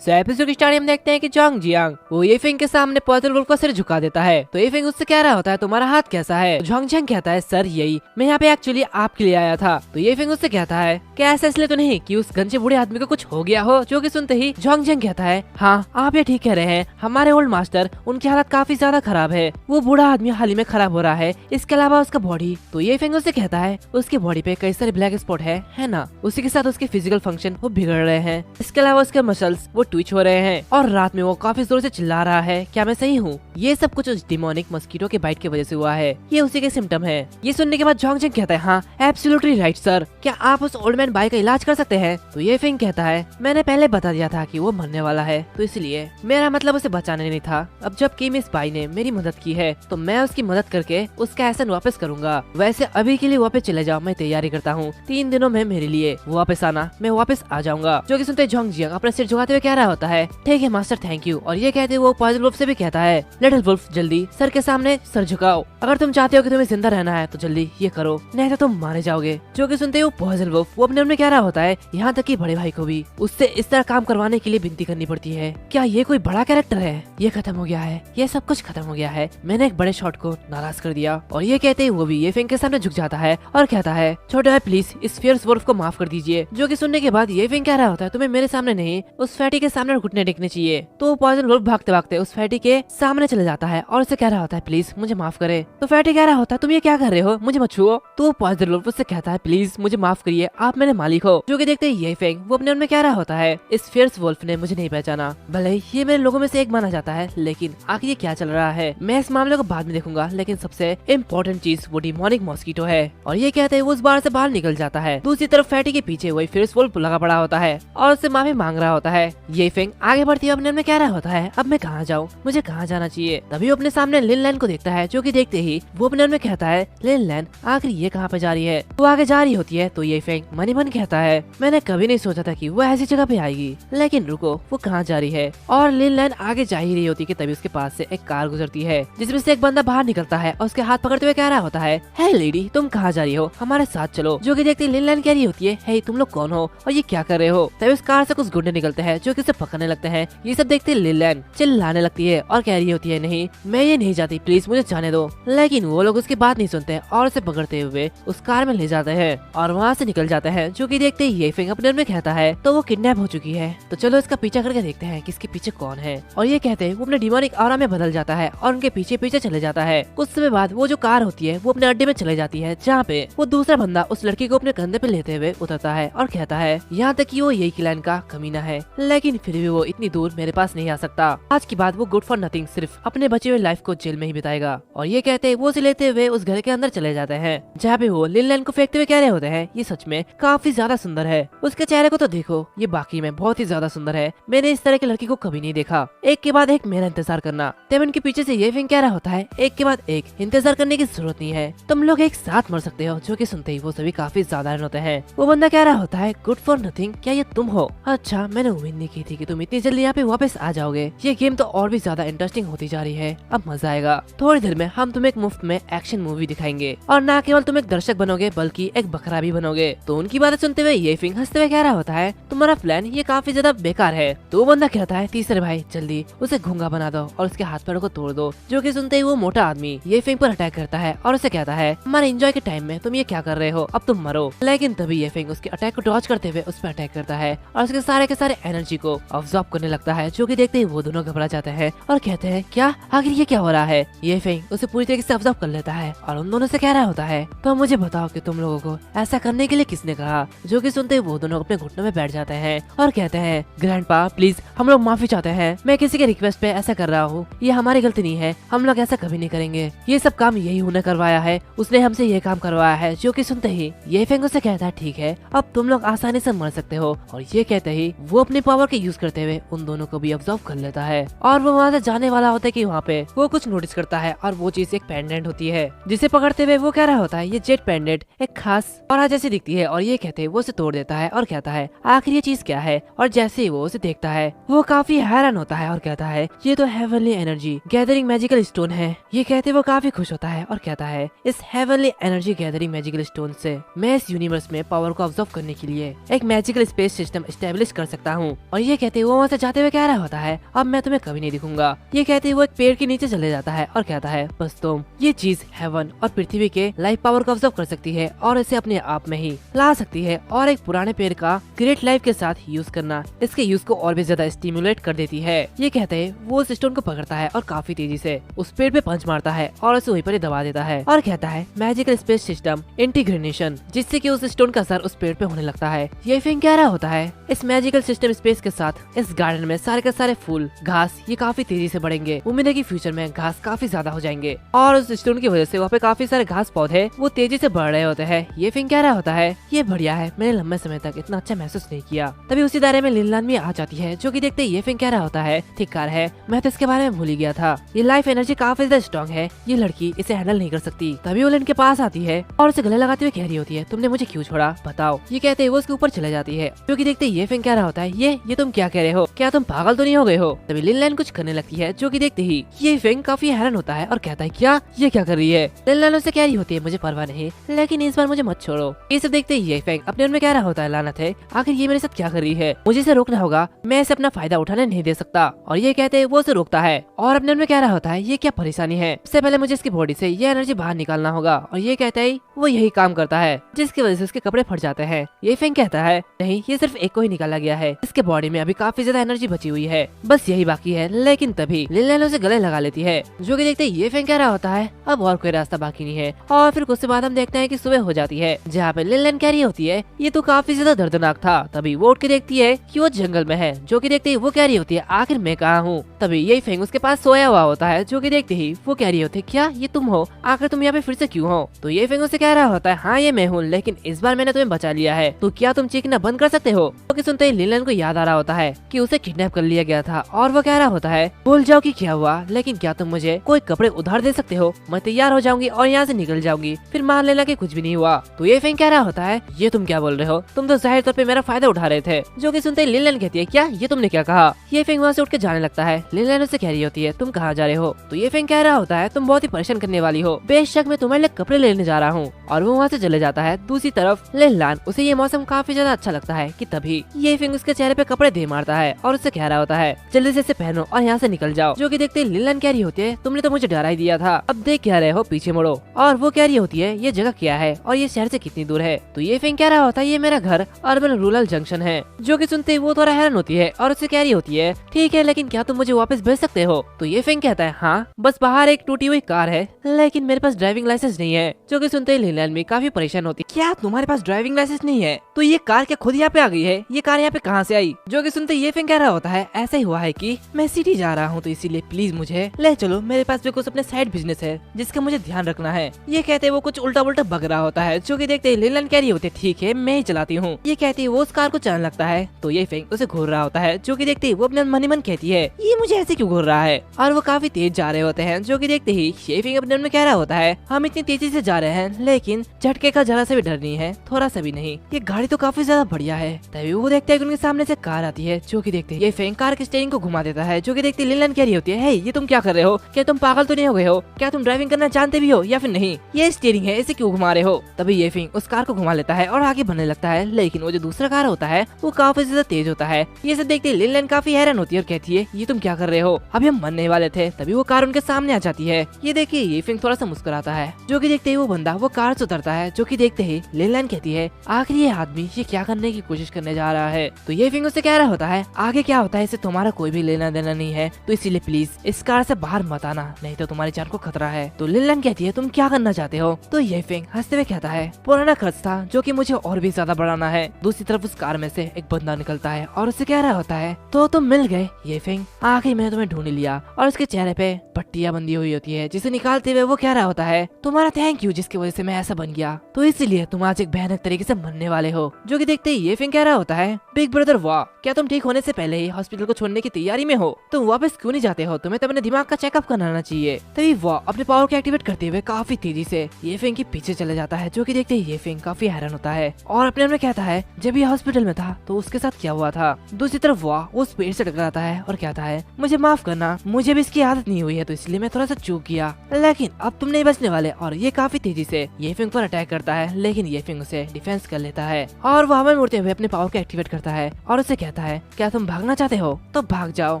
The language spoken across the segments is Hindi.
सो एपिसोड की स्टार्टिंग में देखते हैं कि जोंग जियांग वो येफिंग के सामने पॉइजन वुल्फ का सिर झुका देता है। तो येफिंग उससे कह रहा होता है तुम्हारा हाथ कैसा है। जोंग जियांग कहता है सर यही, मैं यहाँ पे एक्चुअली आपके लिए आया था। तो येफिंग उससे कहता है क्या ऐसा इसलिए तो नहीं कि उस गंजे बूढ़े आदमी को कुछ हो गया हो। जो कि सुनते ही जोंग जियांग कहता है हाँ आप ये ठीक कह रहे हैं, हमारे ओल्ड मास्टर उनकी हालत काफी ज्यादा खराब है, वो बूढ़ा आदमी हाल ही में खराब हो रहा है, इसके अलावा उसका बॉडी। तो येफिंग उससे कहता है उसकी बॉडी पे कई सारे ब्लैक स्पॉट है ना, उसी के साथ उसके फिजिकल फंक्शन वो बिगड़ रहे हैं, इसके अलावा उसके मसल्स वो ट्विच हो रहे हैं और रात में वो काफी जोर से चिल्ला रहा है। क्या मैं सही हूँ? ये सब कुछ उस डिमोनिक मस्कीटो के बाइट की वजह से हुआ है, ये उसी के सिम्टम है। ये सुनने के बाद जोंग जियांग कहता है हाँ एब्सोल्युटली राइट सर, क्या आप उस ओल्ड मैन बाई का इलाज कर सकते हैं? तो येफिंग कहता है मैंने पहले बता दिया था कि वो मरने वाला है, तो इसलिए मेरा मतलब उसे बचाने नहीं था। अब जब कि मिस बाई ने मेरी मदद की है तो मैं उसकी मदद करके उसका एहसान वापस करूंगा। वैसे अभी के लिए वापस चले जाओ, मैं तैयारी करता हूँ, 3 दिनों में मेरे लिए वापस आना, मैं वापस आ जाऊंगा। जो कि सुनते जोंग जियांग अपना सिर झुकाते हुए कह रहा होता है ठीक है मास्टर थैंक यू। और ये कहते वो पॉइजन वुल्फ से भी कहता है लिटिल वुल्फ जल्दी सर के सामने सर झुकाओ, अगर तुम चाहते हो कि तुम्हें जिंदा रहना है तो जल्दी ये करो, नहीं तो तुम मारे जाओगे। जो कि सुनते वो पॉइजन वुल्फ वो अपने कह रहा होता है यहाँ तक कि बड़े भाई को भी उससे इस तरह काम करवाने के लिए विनती करनी पड़ती है। क्या ये कोई बड़ा कैरेक्टर है? ये खत्म हो गया है, ये सब कुछ खत्म हो गया है, मैंने एक बड़े शॉट को नाराज कर दिया। और ये कहते ही वो भी येफिंग के सामने झुक जाता है और कहता है छोटे भाई प्लीज इस फियर्स वुल्फ को माफ कर दीजिए। जो कि सुनने के बाद येफिंग कह रहा होता है तुम्हें मेरे सामने नहीं उस फैटी के सामने घुटने टेकने चाहिए। तो पॉइजन वुल्फ भागते भागते उस फैटी के सामने चले जाता है और उसे कह रहा होता है प्लीज मुझे माफ करे। तो फैटी कह रहा होता है तुम ये क्या कर रहे हो, मुझे मत छुओ। तो पॉइजन वुल्फ उससे कहता है प्लीज मुझे माफ करिए, आप मेरे मालिक हो। जो कि देखते ही येफिंग वो अपने कह रहा होता है इस फियर्स वुल्फ ने मुझे नहीं पहचाना, भले ये मेरे लोगों में से एक माना जाता है, लेकिन आखिर ये क्या चल रहा है मैं इस मामले को बाद में देखूंगा, लेकिन सबसे इम्पोर्टेंट चीज वो डिमोनिक मॉस्किटो है। और ये कहते हैं वो उस बार से बाहर निकल जाता है। दूसरी तरफ फैटी के पीछे वही फियर्स वुल्फ लगा पड़ा होता है और उससे माफी मांग रहा होता है। येफिंग आगे बढ़ती हुई अपने कह रहा होता है अब मैं कहाँ जाऊँ, मुझे कहाँ जाना चाहिए। तभी वो अपने सामने लिन लैन को देखता है। जो कि देखते ही वो अपने में कहता है लिन लैन आखिर ये कहाँ पे जा रही है। वो आगे जा रही होती है तो येफिंग मनी मन कहता है मैंने कभी नहीं सोचा था कि वो ऐसी जगह पे आएगी, लेकिन रुको वो कहाँ जा रही है। और लिन लैन आगे जा ही रही होती है तभी उसके पास से एक कार गुजरती है जिसमें से एक बंदा बाहर निकलता है और उसके हाथ पकड़ते हुए कह रहा होता है हे लेडी तुम कहाँ जा रही हो, हमारे साथ चलो। जो कि देखते लिन लैन कह रही होती है हे तुम लोग कौन हो और ये क्या कर रहे हो। तभी उस कार से कुछ गुंडे निकलते हैं जो कि उसे पकड़ने लगते हैं। ये सब देखते लिन लैन चिल्लाने लगती है और कह रही होती है नहीं मैं ये नहीं चाहती, प्लीज मुझे जाने दो। लेकिन वो लोग उसकी बात नहीं सुनते और उसे पकड़ते हुए उस कार में ले जाते हैं और वहाँ से निकल जाते हैं। जो कि देखते ही येफिंग अपने में कहता है तो वो किडनैप हो चुकी है, तो चलो इसका पीछा करके देखते हैं कि इसके पीछे कौन है। और ये कहते हैं वो अपने डिमोनिक ऑरा में बदल जाता है और उनके पीछे पीछे चले जाता है। कुछ समय बाद वो जो कार होती है वो अपने अड्डे में चले जाती है जहाँ पे वो दूसरा बंदा उस लड़की को अपने कंधे पे लेते हुए उतरता है और कहता है यहाँ तक कि वो यही क्लैन का कमीना है, लेकिन फिर भी वो इतनी दूर मेरे पास नहीं आ सकता। आज के बाद वो गुड फॉर नथिंग सिर्फ अपने बचे हुए लाइफ को जेल में ही बिताएगा। और ये कहते हैं वो उसे लेते हुए उस घर के अंदर चले जाते हैं जहाँ पे वो लिन लैन को फेंकते हुए कह रहे होते हैं ये सच में काफी ज्यादा सुंदर है, उसके चेहरे को तो देखो ये बाकी में बहुत ही ज्यादा सुंदर है, मैंने इस तरह की लड़की को कभी नहीं देखा। एक के बाद एक मेरा इंतजार करना। तब उनके पीछे से येफिंग कह रहा होता है एक के बाद एक इंतजार करने की जरूरत नहीं है, तुम लोग एक साथ मर सकते हो। जो कि सुनते ही वो सभी काफी साधारण होते हैं। वो बंदा कह रहा होता है गुड फॉर नथिंग, क्या ये तुम हो? अच्छा मैंने उम्मीद नहीं की थी कि तुम इतनी जल्दी यहाँ पे वापस आ जाओगे। ये गेम तो और भी ज्यादा इंटरेस्टिंग होती जा रही है, अब मजा आएगा। थोड़ी देर में हम तुम्हें एक मुफ्त में एक्शन मूवी दिखाएंगे और न केवल तुम एक दर्शक बनोगे बल्कि एक बकरा भी बनोगे। तो उनकी बातें सुनते हुए येफिंग हंसते हुए कह रहा होता है तुम्हारा प्लान ये काफी ज्यादा बेकार है। तो वो बंदा कहता है तीसरे भाई जल्दी उसे गूंगा बना दो और उसके हाथ पैरों को तोड़ दो। जो कि सुनते ही वो मोटा आदमी येफिंग पर अटैक करता है और उसे कहता है हमारे एंजॉय के टाइम में तुम ये क्या कर रहे हो, अब तुम मरो। लेकिन तभी येफिंग उसके अटैक को डॉज करते हुए उस पर अटैक करता है और उसके सारे के सारे एनर्जी को ऑब्जॉर्ब करने लगता है। जो कि देखते ही वो दोनों घबरा जाते हैं और कहते हैं क्या आखिर ये क्या हो रहा है। येफिंग उसे पूरी तरीके से ऑब्जॉर्ब कर लेता है और उन दोनों से कह रहा होता है तो मुझे बताओ कि तुम लोगों को ऐसा करने के लिए किसने कहा। जो कि सुनते ही वो दोनों अपने घुटनों में बैठ जाते हैं और कहते हैं ग्रैंडपा प्लीज हम लोग माफी चाहते हैं, मैं किसी के रिक्वेस्ट पे ऐसा कर रहा हूँ, ये हमारी गलती नहीं है, हम लोग ऐसा कभी नहीं करेंगे, ये सब काम यही होने करवाया है, उसने हमसे ये काम करवाया है। जो कि सुनते ही येफिंग उसे कहता है ठीक है अब तुम लोग आसानी से मर सकते हो। और ये कहते ही वो अपनी पावर के यूज करते हुए उन दोनों को भी ऑब्जर्व कर लेता है और वो वहाँ से जाने वाला होता है कि वहाँ पे वो कुछ नोटिस करता है और वो चीज एक पेंडेंट होती है जिसे पकड़ते हुए वो कह रहा होता है ये जेट पेंडेंट एक खास और जैसी दिखती है। और ये कहते वो उसे तोड़ देता है और कहता है आखिर ये चीज क्या है। और जैसे ही वो उसे देखता है वो काफी हैरान होता है और कहता है ये तो heavenly energy gathering magical stone है। ये कहते वो काफी खुश होता है और कहता है इस heavenly energy gathering magical stone से मैं इस यूनिवर्स में पावर को ऑब्जर्व करने के लिए एक मैजिकल स्पेस सिस्टम एस्टेब्लिश कर सकता हूँ। और ये कहते वो वहाँ से जाते हुए कह रहा होता है अब मैं तुम्हें कभी नहीं दिखूंगा। ये कहते वो एक पेड़ के नीचे चले जाता है और कहता है बस तुम ये चीज हेवन और पृथ्वी के लाइफ पावर को ऑब्जर्व कर सकती है और इसे अपने आप में ही ला सकती है और एक पुराने पेड़ का ग्रेट लाइफ के साथ यूज करना इसके यूज को और भी ज्यादा स्टिमुलेट कर देती है। ये कहते हैं वो उस स्टोन को पकड़ता है और काफी तेजी से उस पेड़ पे पंच मारता है और उसे वहीं पर ही दबा देता है और कहता है मैजिकल स्पेस सिस्टम इंटीग्रेशन, जिससे कि उस स्टोन का असर उस पेड़ पे होने लगता है। ये फिंग कह रहा होता है इस मैजिकल सिस्टम स्पेस के साथ इस गार्डन में सारे के सारे फूल घास ये काफी तेजी से बढ़ेंगे। उम्मीद है कि फ्यूचर में घास काफी ज्यादा हो जाएंगे और उस स्टोन की वजह से वहाँ पे काफी सारे घास पौधे वो तेजी से बढ़ रहे होते हैं। ये फिंग कह रहा होता है ये बढ़िया है, मैंने लंबे समय तक इतना अच्छा महसूस नहीं किया। तभी उसी दायरे में लिनलान भी आ जाती है जो कि देखते ये फिंग कह रहा होता है ठीक कार है, मैं तो इसके बारे में भूल ही गया था। ये लाइफ एनर्जी काफी ज्यादा स्ट्रॉन्ग है, ये लड़की इसे हैंडल नहीं कर सकती। तभी वो लिन के पास आती है और उसे गले लगाते हुए कह रही होती है तुमने मुझे क्यों छोड़ा बताओ। ये कहते वो उसके ऊपर चले जाती है जो कि देखते ये फिंग कह रहा होता है ये तुम क्या कह रहे हो, क्या तुम पागल तो नहीं हो गए हो। तभी लिनलान कुछ करने लगती है जो कि देखते ही ये फिंग काफी हैरान होता है और कहता है क्या ये क्या कर रही है। लिनलान उसे कह रही होती है मुझे परवाह नहीं, लेकिन इस बार मुझे मत छोड़ो। ये सब देखते ही ये फिंग अपने मन में कह रहा होता है लानत है, आखिर ये मेरे साथ क्या कर रही है, मुझे इसे रोकना होगा, मैं इसे अपना फायदा उठाने नहीं दे सकता। और ये कहते वो उसे रोकता है और अपने मन में कह रहा होता है ये क्या परेशानी है, इससे पहले मुझे इसकी बॉडी से ये एनर्जी बाहर निकालना होगा। और ये कहता है वो यही काम करता है जिसकी वजह से उसके कपड़े फट जाते हैं। ये फिंग कहता है नहीं, ये सिर्फ एक को ही निकाला गया है, इसके बॉडी में अभी काफी ज्यादा एनर्जी बची हुई है, बस यही बाकी है। लेकिन तभी लिनलान उसे गले लगा लेती है जो कि देखते ये फिंग कह रहा होता है अब और कोई रास्ता बाकी नहीं है। और फिर कुछ बाद हम देखते हैं कि सुबह हो जाती है जहाँ पे लिनलान कह रही होती है ये तो काफी ज्यादा दर्दनाक था। तभी वो उठ के देखती है कि वो जंगल में है जो कि देखते ही वो कह रही होती है आखिर मैं कहाँ हूँ। तभी यही फिंग उसके पास सोया हुआ होता है जो कि देखते ही वो कह रही होती है क्या ये तुम हो, आखिर तुम यहाँ पे फिर से क्यों हो। तो ये फिंग उसे कह रहा होता है हाँ ये मैं हूँ, लेकिन इस बार मैंने तुम्हें बचा लिया है, तो क्या तुम चीखना बंद कर सकते हो। क्योंकि सुनते ही लिनलान को याद आ रहा होता है कि उसे किडनैप कर लिया गया था और वो कह रहा होता है भूल जाओ कि क्या हुआ, लेकिन क्या तुम मुझे कोई कपड़े उधार दे सकते हो, मैं तैयार हो जाऊंगी और यहाँ से निकल जाऊंगी, फिर मान लेना कि कुछ भी नहीं हुआ। तो ये फिंग कह रहा होता है ये तुम क्या बोल रहे हो, तुम तो जाहिर तौर पे मेरा फायदा उठा रहे थे। जो कि सुनते ही लिनलान कहती है क्या ये तुमने क्या कहा। ये फिंग वहाँ से उठ के जाने लगता है। लिनलान उससे कह रही होती है तुम कहाँ जा रहे हो। तो ये फिंग कह रहा होता है तुम बहुत ही परेशान करने वाली हो, बेशक मैं तुम्हारे लिए कपड़े लेने जा रहा हूँ। और वो वहाँ से चले जाता है। दूसरी तरफ लिनलान उसे ये मौसम काफी ज्यादा अच्छा लगता है कि तभी ये फिंग उसके चेहरे पे कपड़े दे मारता है और उससे कह रहा होता है जल्दी से इसे पहनो और यहाँ से निकल जाओ। जो कि देखते लिनलान कह रही होती है तुमने तो मुझे डरा ही दिया था, अब देख क्या रहे हो, पीछे मुड़ो। और वो कह रही होती है ये जगह क्या है और ये शहर से कितनी दूर है। तो ये फिंग कह रहा होता है ये मेरा घर अर्बन रूरल जंक्शन है। जो कि सुनते ही वो थोड़ा हैरान होती है और उससे कह रही होती है ठीक है, लेकिन क्या तुम मुझे वापस भेज सकते हो। तो ये फिंग कहता है हाँ, बस बाहर एक टूटी हुई कार है, लेकिन मेरे पास ड्राइविंग लाइसेंस नहीं है। जो कि सुनते ही लिनलान भी काफी परेशान होती है क्या तुम्हारे पास ड्राइविंग लाइसेंस नहीं है, तो ये कार क्या खुद यहाँ पे आ गई है, ये कार यहाँ पे कहाँ से आई। जो कि सुनते ये फिंग कह रहा होता है ऐसा ही हुआ है कि मैं सिटी जा रहा हूँ, तो इसीलिए प्लीज मुझे ले चलो, मेरे पास भी कुछ अपने साइड बिजनेस है जिसका मुझे ध्यान रखना है। ये कहते वो कुछ उल्टा उल्टा बग रहा होता है। जो कि देखते लिनलान कह रही होती है ठीक है मैं ही चलाती हूँ। ये कहती है वो उस कार को चलाने लगता है। तो ये फिंग उसे घूर रहा होता है। जो कि देखते ही वो अपने मन ही मन कहती है ये मुझे ऐसे क्यों घूर रहा है, और वो काफी तेज जा रहे होते हैं। जो कि देखते ही ये फिंग अपने मन में कह रहा होता है हम इतनी तेजी से जा रहे हैं, लेकिन झटके का जरा सा भी डर नहीं है, थोड़ा सा भी नहीं, ये गाड़ी तो काफी ज्यादा बढ़िया है। तभी वो देखते हैं उनके सामने से कार आती है। जो कि देखते ये फिंग कार के स्टीयरिंग को घुमा देता है। जो कि देखते लिनलान कह रही होती है ये तुम क्या कर रहे हो, क्या तुम पागल तो नहीं हो गए हो, क्या तुम ड्राइविंग करना जानते भी हो या फिर नहीं, ये स्टीयरिंग है इसे क्यों घुमा रहे हो। तभी ये फिंग उस कार को घुमा लेता है और आगे बढ़ने लगता है, लेकिन वो जो दूसरा कार होता है वो काफी ज्यादा तेज होता है। ये सब देखते लिनलान काफी हैरान होती है और कहती है ये तुम क्या कर रहे हो, अभी हम मरने वाले थे। तभी वो कार उनके सामने आ जाती है। ये देखिए ये फिंग थोड़ा सा मुस्कुराता है। जो कि देखते ही वो बंदा वो कार से उतरता है। जो कि देखते ही लिनलान कहती है आखिर ये आदमी ये क्या करने की कोशिश करने जा रहा है। तो ये फिंग उससे कह रहा होता है आगे क्या होता है इससे तुम्हारा कोई भी लेना देना नहीं है, तो इसीलिए प्लीज इस कार से बाहर मत आना, नहीं तो तुम्हारी जान को खतरा है। तो लिनलान कहती है तुम क्या करना चाहते हो। तो ये फिंग हंसते हुए कहता है पुराना खर्च था जो कि मुझे और भी ज्यादा बढ़ाना है। दूसरी तरफ उस कार में से एक बंदा निकलता है और उससे कह रहा होता है तो तुम मिल गए ये फिंग, आखिर मैंने तुम्हें ढूंढ लिया। और उसके चेहरे पे पट्टियां बंधी हुई होती है जिसे निकालते हुए वो कह रहा होता है तुम्हारा थैंक यू जिसकी वजह से मैं ऐसा बन गया, तो इसीलिए तुम आज एक भयानक तरीके से मरने वाले हो। जो कि देखते ही ये फिंग कह रहा होता है बिग ब्रदर वाह, क्या तुम ठीक होने से पहले ही हॉस्पिटल को छोड़ने की तैयारी में हो, तुम वापस क्यों नहीं जाते हो, तुम्हें तो अपने दिमाग का चेकअप कराना चाहिए। तभी वो अपने पावर को एक्टिवेट करते हुए काफी तेजी से ये फिंग के पीछे चले जाता है। जो कि देखते ही ये फिंग काफी हैरान होता है और अपने मन में कहता है जब ये हॉस्पिटल में था तो उसके साथ क्या हुआ था। दूसरी तरफ वो उस पेड़ से टकराता है और कहता है मुझे माफ करना, मुझे भी इसकी आदत नहीं हुई है, तो इसलिए मैं थोड़ा सा चूक गया, लेकिन अब तुम नहीं बचने वाले। और ये काफी तेजी से ये फिंग पर अटैक करता है, लेकिन ये फिंग उसे डिफेंस कर लेता है और वो हवा में उड़ते हुए अपने पावर को एक्टिवेट करता है और उसे कहता कहता है क्या तुम भागना चाहते हो तो भाग जाओ।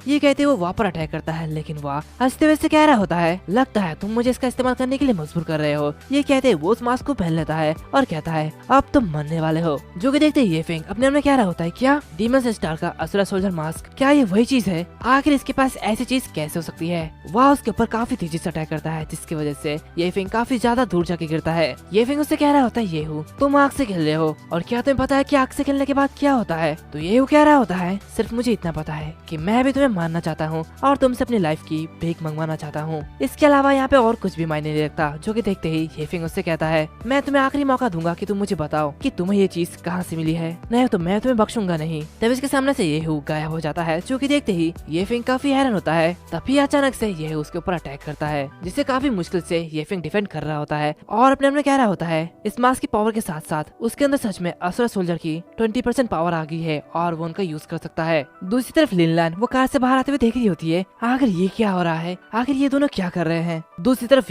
ये कहते वो वहाँ पर अटैक करता है, लेकिन वह हंसते हुए से कह रहा होता है लगता है तुम मुझे इसका इस्तेमाल करने के लिए मजबूर कर रहे हो। ये कहते वो उस मास्क को पहन लेता है और कहता है अब तुम मरने वाले हो। जो कि देखते ये फेंग अपने में कह रहा होता है क्या डीमन स्टार का असुरा सोल्जर मास्क, क्या ये वही चीज है? आखिर इसके पास ऐसी चीज कैसे हो सकती है? वह उसके ऊपर काफी तेजी से अटैक करता है, जिसकी वजह से ये फेंग काफी ज्यादा दूर जाके गिरता है। ये फेंग उससे कह रहा होता है ये हूँ तुम आग से खेल रहे हो और क्या तुम्हें पता है कि आग से खेलने के बाद क्या होता है? तो ये कह रहा होता है सिर्फ मुझे इतना पता है कि मैं भी तुम्हें मारना चाहता हूँ और तुमसे अपनी लाइफ की भीख मंगवाना चाहता हूँ। इसके अलावा यहाँ पे और कुछ भी मायने नहीं रखता। जो कि देखते ही ये फेंग उससे कहता है मैं तुम्हें आखिरी मौका दूंगा कि तुम मुझे बताओ कि तुम्हें ये चीज कहाँ से मिली है, नहीं तो मैं तुम्हें बख्शूंगा नहीं। तब इसके सामने से ये गायब हो जाता है। जो कि देखते ही ये फेंग काफी हैरान होता है। तभी अचानक से ये उसके ऊपर अटैक करता है, जिसे काफी मुश्किल से ये फेंग डिफेंड कर रहा होता है और अपने में कह रहा होता है इस मास्क की पावर के साथ साथ उसके अंदर सच में असुरा सोल्जर की 20% पावर आ गई है और वो उनका यूज कर सकता है। दूसरी तरफ लिनलान वो कार से बाहर आते हुए देख रही होती है आखिर ये क्या हो रहा है, आखिर ये दोनों क्या कर रहे हैं। दूसरी तरफ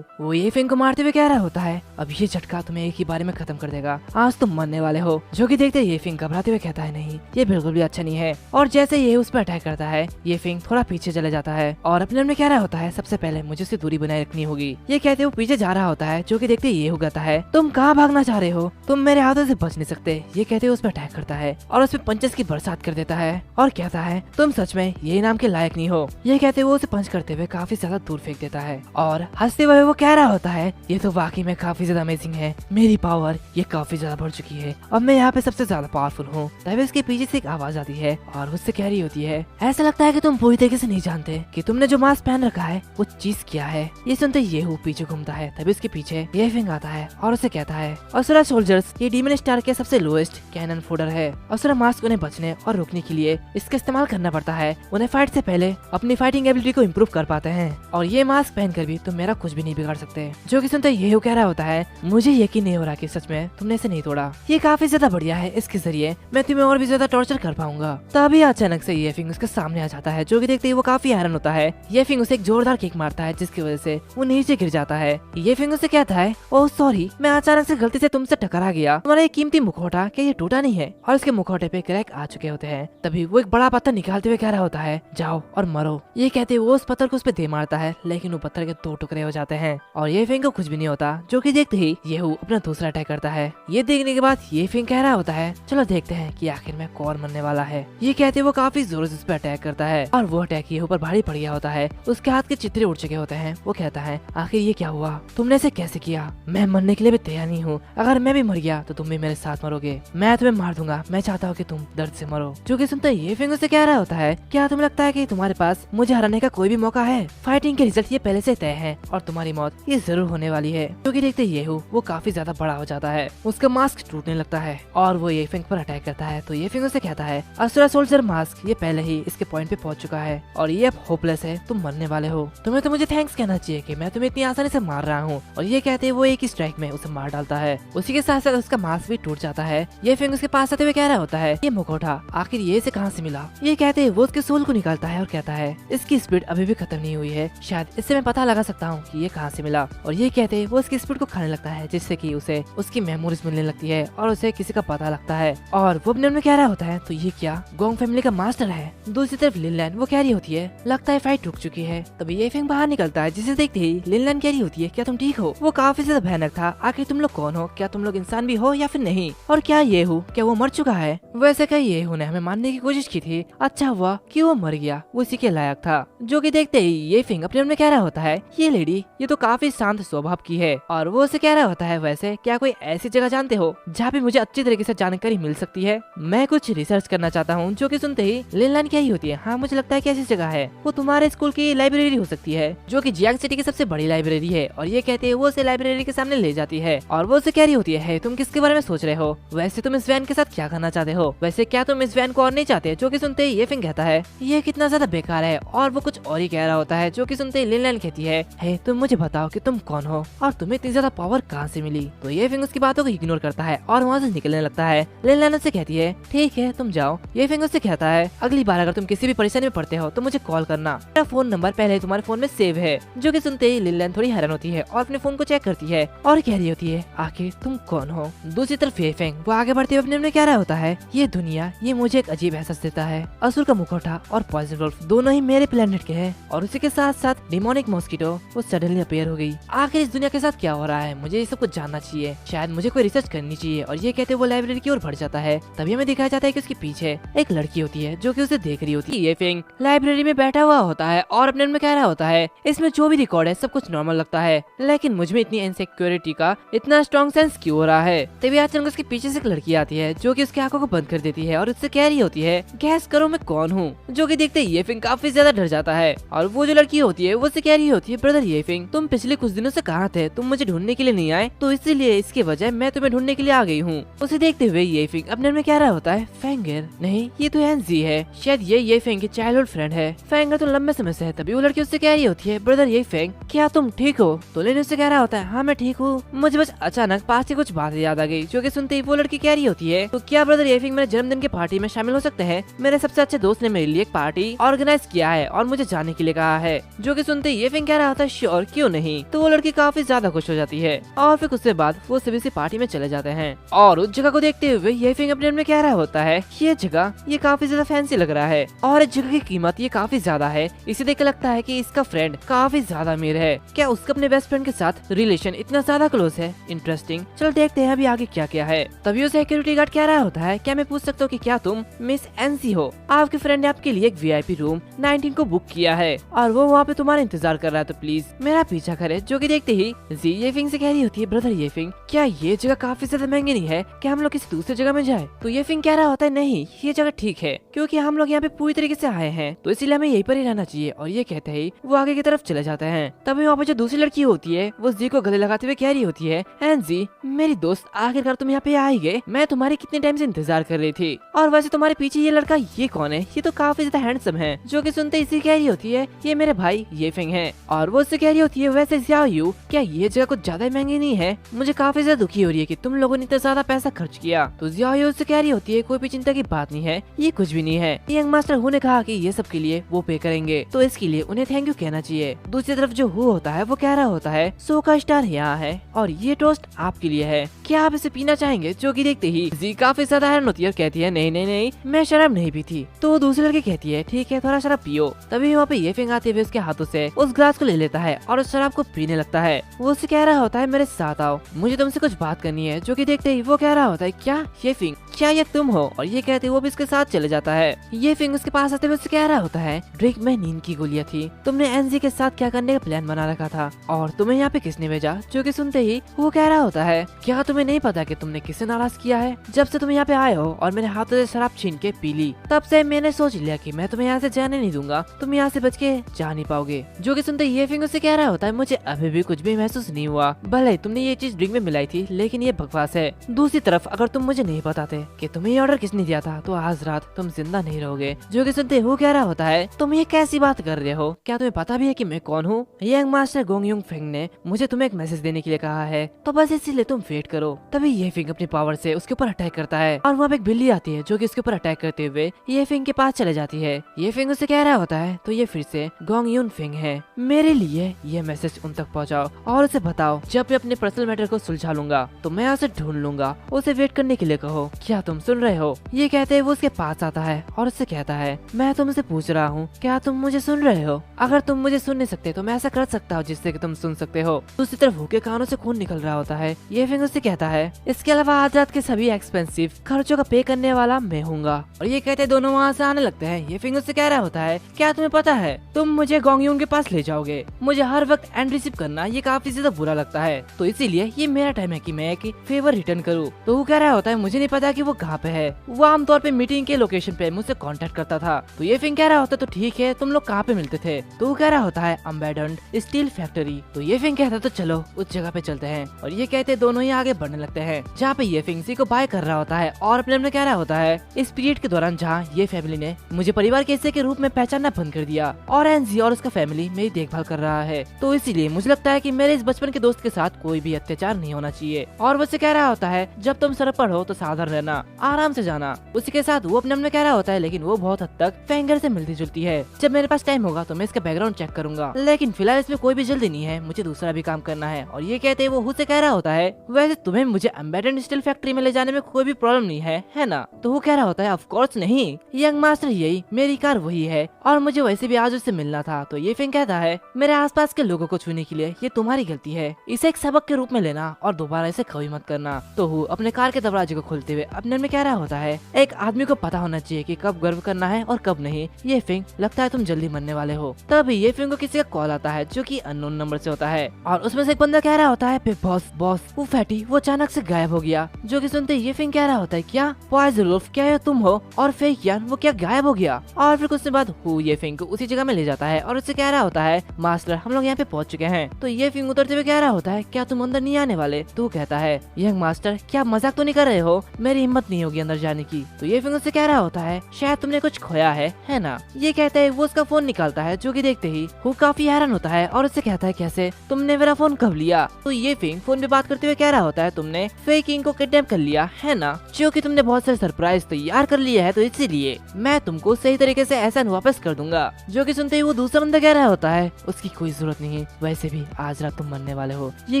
वो ये फेंग को मारते हुए कह रहा होता है अब ये झटका तुम्हें एक ही बारे में खत्म कर देगा, आज तुम मरने वाले हो। जो कि देखते ये फेंग घबराते हुए कहता है नहीं ये बिल्कुल भी अच्छा नहीं है। और जैसे ये उस पर अटैक करता है ये फेंग थोड़ा पीछे चले जाता है और अपने में कह रहा होता है सबसे पहले मुझे उससे दूरी बनाए रखनी होगी। ये कहते वो पीछे जा रहा होता है। जो कि देखते ये कहता है तुम कहाँ भागना चाह रहे हो, तुम मेरे हाथों से बच नहीं सकते। ये कहते उस पर अटैक करता है और उस पर पंचेस की बरसात कर देता है और कहता है तुम सच में ये इनाम के लायक नहीं हो। ये कहते वो उसे पंच करते हुए काफी ज्यादा दूर फेंक देता है और हंसते हुए वो कह रहा होता है ये तो वाकई में काफी ज्यादा अमेजिंग है, मेरी पावर ये काफी ज्यादा बढ़ चुकी है, अब मैं यहाँ पे सबसे ज्यादा पावरफुल हूँ। तभी उसके पीछे से एक आवाज आती है और उससे कह रही होती है ऐसा लगता है कि तुम पूरी तरीके से नहीं जानते कि तुमने जो मास्क पहन रखा है वो चीज क्या है। ये सुनते ये पीछे घूमता है। तभी उसके पीछे ये फेंग आता है और उसे कहता है असुरा सोल्जर्स ये डीमन स्टार के सबसे लोएस्ट कैनन फोडर है। असुरा मास्क उन्हें बचने और रोकने के लिए इसका इस्तेमाल करना पड़ता है। उन्हें फाइट से पहले अपनी फाइटिंग एबिलिटी को इम्प्रूव कर पाते हैं और ये मास्क पहनकर भी तुम मेरा कुछ भी नहीं बिगाड़ सकते। जो कि सुनते ये कह रहा होता है मुझे यकीन नहीं हो रहा कि सच में तुमने इसे नहीं तोड़ा, ये काफी ज्यादा बढ़िया है, इसके जरिए मैं तुम्हें और भी ज्यादा टॉर्चर कर पाऊंगा। तभी अचानक से ये फिंग उसके सामने आ जाता है। जो कि देखते ही वो काफी हैरान होता है। ये फिंग उसे एक जोरदार किक मारता है जिसकी वजह से वो नीचे गिर जाता है। ये फिंग उसे कहता है ओह सॉरी मैं अचानक से गलती से तुमसे टकरा गया, तुम्हारा ये कीमती मुखौटा क्या ये टूटा नहीं है? और उसके मुखौटे पे क्रैक आ चुके होते हैं। तभी वो एक बड़ा पत्थर निकालते हुए कह रहा होता है जाओ और मरो। ये कहते वो उस पत्थर को उस पे दे मारता है, लेकिन वो पत्थर के 2 टुकड़े हो जाते हैं और ये फिंग को कुछ भी नहीं होता। जो कि देखते ही ये अपना दूसरा अटैक करता है। ये देखने के बाद ये फिंग कह रहा होता है चलो देखते हैं कि आखिर में कौन मरने वाला है। ये कहते वो काफी जोर से उस पे अटैक करता है और वो अटैक ये ऊपर भारी पड़ गया होता है। उसके हाथ के चित्रे उड़ चुके होते हैं। वो कहता है आखिर ये क्या हुआ, तुमने इसे कैसे किया? मैं मरने के लिए भी तैयार नहीं हूँ, अगर मैं भी मर गया तो तुम भी मेरे साथ मरोगे, मैं तुम्हें मार दूंगा, मैं चाहता हूँ कि तुम दर्द से मरो। जो कि सुनते ये फिंग से कह रहा होता है क्या तुम्हें लगता है कि तुम्हारे पास मुझे हराने का कोई भी मौका है? फाइटिंग के रिजल्ट ये पहले से तय है और तुम्हारी मौत ये जरूर होने वाली है। जो कि देखते ये वो काफी ज्यादा बड़ा हो जाता है, उसका मास्क टूटने लगता है और वो ये फिंग पर अटैक करता है। तो ये फिंग से कहता है असुरा सोल्जर मास्क ये पहले ही इसके पॉइंट पे पहुंच चुका है और ये अब होपलेस है, तुम मरने वाले हो, तुम्हें तो मुझे थैंक्स कहना चाहिए कि मैं तुम्हें इतनी आसानी से मार रहा हूँ। और ये कहते वो एक ही स्ट्राइक में उसे मार डालता है। उसी के साथ साथ उसका मास्क भी टूट जाता है। ये फिंग उसके पास आते हुए कह रहा होता है ये मुखौटा आखिर ये इसे कहाँ से मिला? ये कहते वो उसके सोल को निकालता है और कहता है इसकी स्पीड अभी भी खत्म नहीं हुई है, शायद इससे मैं पता लगा सकता हूँ कि ये कहाँ से मिला। और ये कहते वो उसकी स्पीड को खाने लगता है, जिससे कि उसे उसकी मेमोरीज मिलने लगती है और उसे किसी का पता लगता है। और वो अपने मन में कह रहा होता है तो ये क्या गोंग फैमिली का मास्टर है? दूसरी तरफ लिनलैन वो कह रही होती है लगता है फाइट रुक चुकी है। तभी ये फिंग बाहर निकलता है, जिसे देखते ही लिनलैन कह रही होती है क्या तुम ठीक हो? वो काफी ज्यादा भयानक था, आखिर तुम लोग कौन हो? क्या तुम लोग इंसान भी हो या फिर नहीं? और क्या ये क्या वो मर चुका है? वैसे क्या ये ने हमें मारने की कोशिश की थी, अच्छा हुआ कि वो मर गया, वो इसी के लायक था। जो कि देखते ही ये फिंग अपने मन में कह रहा होता है ये लेडी ये तो काफी शांत स्वभाव की है। और वो उसे कह रहा होता है वैसे क्या कोई ऐसी जगह जानते हो जहाँ पे मुझे अच्छी तरीके से जानकारी मिल सकती है? मैं कुछ रिसर्च करना चाहता हूँ। जो कि सुनते ही लिनलैन क्या ही होती है हाँ मुझे लगता है कि ऐसी जगह है, वो तुम्हारे स्कूल की लाइब्रेरी हो सकती है, जो कि जियांग सिटी की सबसे बड़ी लाइब्रेरी है। और ये कहते हैं वो उसे लाइब्रेरी के सामने ले जाती है और वो उसे कह रही होती है तुम किसके बारे में सोच रहे हो? वैसे तुम इस वैन के साथ क्या करना चाहते हो? वैसे क्या तुम इस वैन को और नहीं चाहते? जो कि सुनते ही ये फिंग कहता है ये कितना ज्यादा बेकार है और वो कुछ और ही कह रहा होता है। जो कि सुनते ही लिनलैन कहती है तुम मुझे बताओ कि तुम कौन हो और तुम्हें इतनी ज्यादा पावर कहाँ से मिली? तो ये फिंग उसकी बातों को इग्नोर करता है और वहाँ से निकलने लगता है। लिनलैन से कहती है ठीक है तुम जाओ। ये फिंग उससे कहता है अगली बार अगर तुम किसी भी परेशानी में पड़ते हो तो मुझे कॉल करना, मेरा फोन नंबर पहले तुम्हारे फोन में सेव है। जो कि सुनते ही लिनलैन थोड़ी हैरान होती है और अपने फोन को चेक करती है और कह रही होती है आखिर तुम कौन हो? दूसरी तरफ ये फिंग वो आगे बढ़ते हुए अपने कह रहा होता है ये दुनिया ये मुझे एक अजीब एहसास देता है। असुर का मुखौटा और पॉइजन वुल्फ दोनों ही मेरे प्लेनेट के हैं और उसी के साथ साथ डिमोनिक मॉस्किटो वो सडनली अपीयर हो गई। आखिर इस दुनिया के साथ क्या हो रहा है, मुझे ये सब कुछ जानना चाहिए। शायद मुझे कोई रिसर्च करनी चाहिए। और ये कहते वो लाइब्रेरी की ओर बढ़ जाता है। तभी हमें दिखाया जाता है कि उसके पीछे एक लड़की होती है जो कि उसे देख रही होती है। ये फिंग लाइब्रेरी में बैठा हुआ होता है और अपने मन में कह रहा होता है इसमें जो भी रिकॉर्ड है सब कुछ नॉर्मल लगता है, लेकिन मुझ में इतनी इनसिक्योरिटी का इतना स्ट्रॉन्ग सेंस क्यों हो रहा है। तभी अचानक उसके पीछे से एक लड़की आती है जो कि उसकी आंखों को बंद कर देती है और उससे कह रही होती है गैस करो मैं कौन हूँ। जो कि देखते ये फिंग काफी ज्यादा डर जाता है और वो जो लड़की होती है वो उससे कह रही होती है ब्रदर ये फिंग तुम पिछले कुछ दिनों से कहाँ थे, तुम मुझे ढूंढने के लिए नहीं आए, तो इसीलिए इसके वजह मैं तुम्हें ढूंढने के लिए आ गई हूँ। उसे देखते हुए ये फिंग अपने में कह रहा होता है फेंगर नहीं ये तो एनजी है, शायद ये फिंग की चाइल्डहुड फ्रेंड है। फेंगर तो लंबे समय से है। तभी वो लड़की उससे कह रही होती है ब्रदर ये फिंग क्या तुम ठीक हो। तो लेने उससे कह रहा होता है हाँ मैं ठीक हूँ, मुझे बस अचानक पास की कुछ बातें याद आ गई। जो कि सुनते ही वो लड़की कह रही होती है तो क्या ब्रदर ये फिंग मेरे जन्मदिन की पार्टी में शामिल हो सकते हैं। मेरे सबसे अच्छे दोस्त ने मेरे लिए एक पार्टी ऑर्गेनाइज किया है और मुझे जाने के लिए कहा है। जो कि सुनते ही ये फिंग कह रहा होता है श्योर क्यों नहीं। तो वो लड़की काफी ज्यादा खुश हो जाती है और फिर उसके बाद वो सभी से पार्टी में चले जाते हैं। और उस जगह को देखते हुए ये फिंग अपने मन में कह रहा होता है ये जगह ये काफी ज्यादा फैंसी लग रहा है और इस जगह की कीमत ये काफी ज्यादा है। इसे देख लगता है कि इसका फ्रेंड काफी ज्यादा अमीर है। क्या उसका अपने बेस्ट फ्रेंड के साथ रिलेशन इतना ज्यादा क्लोज है। इंटरेस्टिंग, चलो देखते हैं अभी आगे क्या क्या है। तभी उसे सिक्योरिटी गार्ड कह रहा होता है क्या मैं पूछ सकता हूँ कि क्या तुम मिस एनसी हो। आपके फ्रेंड ने आपके लिए एक वीआईपी रूम 19 को बुक किया है और वो वहाँ पे तुम्हारा इंतजार कर रहा है, तो प्लीज मेरा पीछा करे। जो कि देखते ही जी ये फिंग से कह रही होती है ब्रदर ये फिंग क्या ये जगह काफी ज्यादा महंगी नहीं है, क्या हम लोग किसी दूसरी जगह में जाए। तो ये फिंग कह रहा होता है नहीं ये जगह ठीक है क्योंकि हम लोग यहाँ पे पूरी तरीके से आए हैं तो इसीलिए हमें यहीं पर ही रहना चाहिए। और ये कहते ही वो आगे की तरफ चले जाते हैं। तभी वहाँ पे जो दूसरी लड़की होती है वो जी को गले लगाते हुए कह रही होती है एंड जी मेरी दोस्त आखिरकार तुम यहाँ पे आ ही गए, मैं तुम्हारी कितने टाइम से इंतजार कर रही थी। और वैसे तुम्हारे पीछे ये लड़का ये कौन है, ये तो काफी ज्यादा हैंडसम है। जो कि सुनते इसी कह रही होती है ये मेरे भाई ये फिंग है। और वो उससे कह रही होती है वैसे ज़ियाओ क्या ये जगह कुछ ज्यादा महंगी नहीं है, मुझे काफी ज्यादा दुखी हो रही है कि तुम लोगों ने इतना ज्यादा पैसा खर्च किया। तो ज़ियाओ उससे कह रही होती है कोई भी चिंता की बात नहीं है, ये कुछ भी नहीं है। यंग मास्टर हु ने कहा कि ये सब के लिए वो पे करेंगे तो इसके लिए उन्हें थैंक यू कहना चाहिए। दूसरी तरफ जो हु होता है वो कह रहा होता है शो का स्टार यहाँ है और ये टोस्ट आपके लिए है, क्या आप इसे पीना चाहेंगे। जो कि देखते ही जी काफी ज्यादा हैरान होती है और कहती है नहीं नहीं नहीं मैं शराब नहीं पीती। तो दूसरी लड़की कहती है ठीक है थोड़ा शराब पियो। तभी वहाँ पे ये फिंग आते हुए उसके हाथों से उस ग्लास को ले लेता है और उस शराब को पीने लगता है। वो उससे कह रहा होता है मेरे साथ आओ, मुझे तुमसे कुछ बात करनी है। जो कि देखते ही वो कह रहा होता है क्या ये फिंग क्या ये तुम हो। और ये कहते वो भी इसके साथ चले जाता है। ये फिंग उसके पास आते हुए उससे कह रहा होता है ड्रिक में नींद की गोलियां थी, तुमने एनजी के साथ क्या करने का प्लान बना रखा था और तुम्हें यहाँ पे किसने भेजा। जो कि सुनते ही वो कह रहा होता है क्या तुम्हें नहीं पता कि तुमने किसे नाराज किया है। जब से तुम यहाँ पे आए हो और मेरे हाथों से शराब छीन के पी ली तब से मैंने सोच लिया कि मैं तुम्हें यहाँ से जाने नहीं दूंगा, तुम यहाँ से बच के जा नहीं पाओगे। जो कि सुनते ये फिंग उससे कह रहा होता है मुझे अभी भी कुछ भी महसूस नहीं हुआ, भले तुमने ये चीज ड्रिंक में मिलाई थी लेकिन ये बकवास है। दूसरी तरफ अगर तुम मुझे नहीं बताते कि तुम्हें ये ऑर्डर किसने दिया था तो आज रात तुम जिंदा नहीं रहोगे। जो कि सुनते वो कह रहा होता है तुम ये कैसी बात कर रहे हो, क्या तुम्हें पता भी है कि मैं कौन हूँ। यंग मास्टर गोंग युंग फिंग ने मुझे तुम्हें एक मैसेज देने के लिए कहा है तो बस इसीलिए तुम वेट करो। तभी ये फिंग अपनी पावर से उसके ऊपर अटैक करता है और वहाँ पे एक बिल्ली आती है जो कि उसके ऊपर अटैक करते हुए ये फिंग के पास चले जाती है। ये फिंग उससे कह रहा होता है तो ये फिर से गोंग युन फिंग है, मेरे लिए ये मैसेज उन तक पहुँचाओ और उसे बताओ जब मैं अपने पर्सनल मैटर को सुलझा लूंगा तो मैं उसे ढूंढ लूंगा, उसे वेट करने के लिए कहो, क्या तुम सुन रहे हो। ये कहते हैं वो उसके पास आता है और उससे कहता है मैं तुमसे पूछ रहा हूँ क्या तुम मुझे सुन रहे हो, अगर तुम मुझे सुन नहीं सकते तो मैं ऐसा कर सकता हूँ जिससे कि तुम सुन सकते हो। दूसरी तरफ हु के कानों से खून निकल रहा होता है। ये फिंग उससे कहता है इसके अलावा आज रात के सभी एक्सपेंसिव खर्चों का पे करने वाला मैं हूँगा। और ये कहते दोनों वहाँ से आने लगते हैं। ये फिंग उससे कह रहा होता है क्या तुम्हें पता है तुम मुझे गोंग युंग के पास ले जाओगे, मुझे हर वक्त एंड रिसीव करना ये काफी ज्यादा बुरा लगता है तो इसीलिए ये मेरा टाइम है कि मैं एक फेवर रिटर्न करूँ। तो वो कह रहा होता है मुझे नहीं पता कि वो कहाँ पे है, वो आमतौर पे मीटिंग के लोकेशन पे मुझसे कांटेक्ट करता था। तो ये फिंग कह रहा होता तो ठीक है तुम लोग कहाँ पे मिलते थे। तो वो कह रहा होता है अम्बेडन्ड स्टील फैक्ट्री। तो ये फिंग कहता तो चलो उस जगह पे चलते हैं। और ये कहते दोनों ही आगे बढ़ने लगते हैं जहाँ पे ये फिंग सी को बाय कर रहा होता है और अपने में कह रहा होता है इस पीरियड के दौरान जहाँ ये फैमिली ने मुझे परिवार के हिस्से के रूप में पहचानना बंद कर दिया और एनजी और उसका फैमिली मेरी देखभाल कर रहा है तो इसीलिए मुझे लगता है कि मेरे इस बचपन के दोस्त के साथ कोई भी अत्याचार नहीं होना चाहिए। और वो से कह रहा होता है जब तुम सर पर हो तो सावधान रहना, आराम से जाना। उसी के साथ वो अपने मन में कह रहा होता है लेकिन वो बहुत हद तक फेंगर से मिलती जुलती है, जब मेरे पास टाइम होगा तो मैं इसका बैकग्राउंड चेक करूंगा, लेकिन फिलहाल इसमें कोई भी जल्दी नहीं है, मुझे दूसरा भी काम करना है। और ये कहते वो से कह रहा होता है वैसे तुम्हें मुझे एम्बेडेड स्टील फैक्ट्री में ले जाने में कोई भी प्रॉब्लम नहीं है ना। तो वो कह रहा होता है ऑफ कोर्स नहीं यंग मास्टर, यही मेरी कार वही है और मुझे वैसे भी आज उससे मिलना था। तो ये फिंग कहता है मेरे आसपास के लोगों को छूने के लिए ये तुम्हारी गलती है, इसे एक सबक के रूप में लेना और दोबारा इसे कभी मत करना। तो हु अपने कार के दरवाजे को खोलते हुए अपने में कह रहा होता है एक आदमी को पता होना चाहिए कि कब गर्व करना है और कब नहीं। ये फिंग लगता है तुम जल्दी मरने वाले हो। तभी ये फिंग को किसी का कॉल आता है जो कि अननोन नंबर से होता है और उसमें से एक बंदा कह रहा होता है बिग बॉस बॉस वो फैटी वो अचानक से गायब हो गया। जो कि सुनते ये फिंग कह रहा होता है क्या पॉइज़ क्या ये तुम हो, और फेक यान वो क्या गायब हो गया। और फिर कुछ दिन बाद हु ये फिंग को उसी जगह में ले जाता है और उससे कह रहा होता है मास्टर हम लोग यहाँ पे पहुँच चुके हैं। तो ये फिंग उतरते हुए कह रहा होता है क्या तुम अंदर नहीं आने वाले। तो कहता है यंग मास्टर क्या मजाक तो नहीं कर रहे हो, मेरी हिम्मत नहीं होगी अंदर जाने की। तो ये फिंग उससे कह रहा होता है शायद तुमने कुछ खोया है ना। ये कहते है वो उसका फोन निकालता है जो कि देखते ही वो काफी हैरान होता है और उससे कहता है कैसे तुमने मेरा फोन कब लिया। तो ये फिंग फोन पे बात करते हुए कह रहा होता है तुमने फेक किंग को किडनैप कर लिया है ना, जो कि तुमने बहुत सारे सरप्राइज तैयार कर लिए है तो इसीलिए मैं तुमको सही तरीके से एहसान वापस कर दूंगा। जो कि सुनते ही वो दूसरा बंदा कह रहा होता है उसकी कोई जरूरत नहीं है, वैसे भी आज रात तुम मरने वाले हो। ये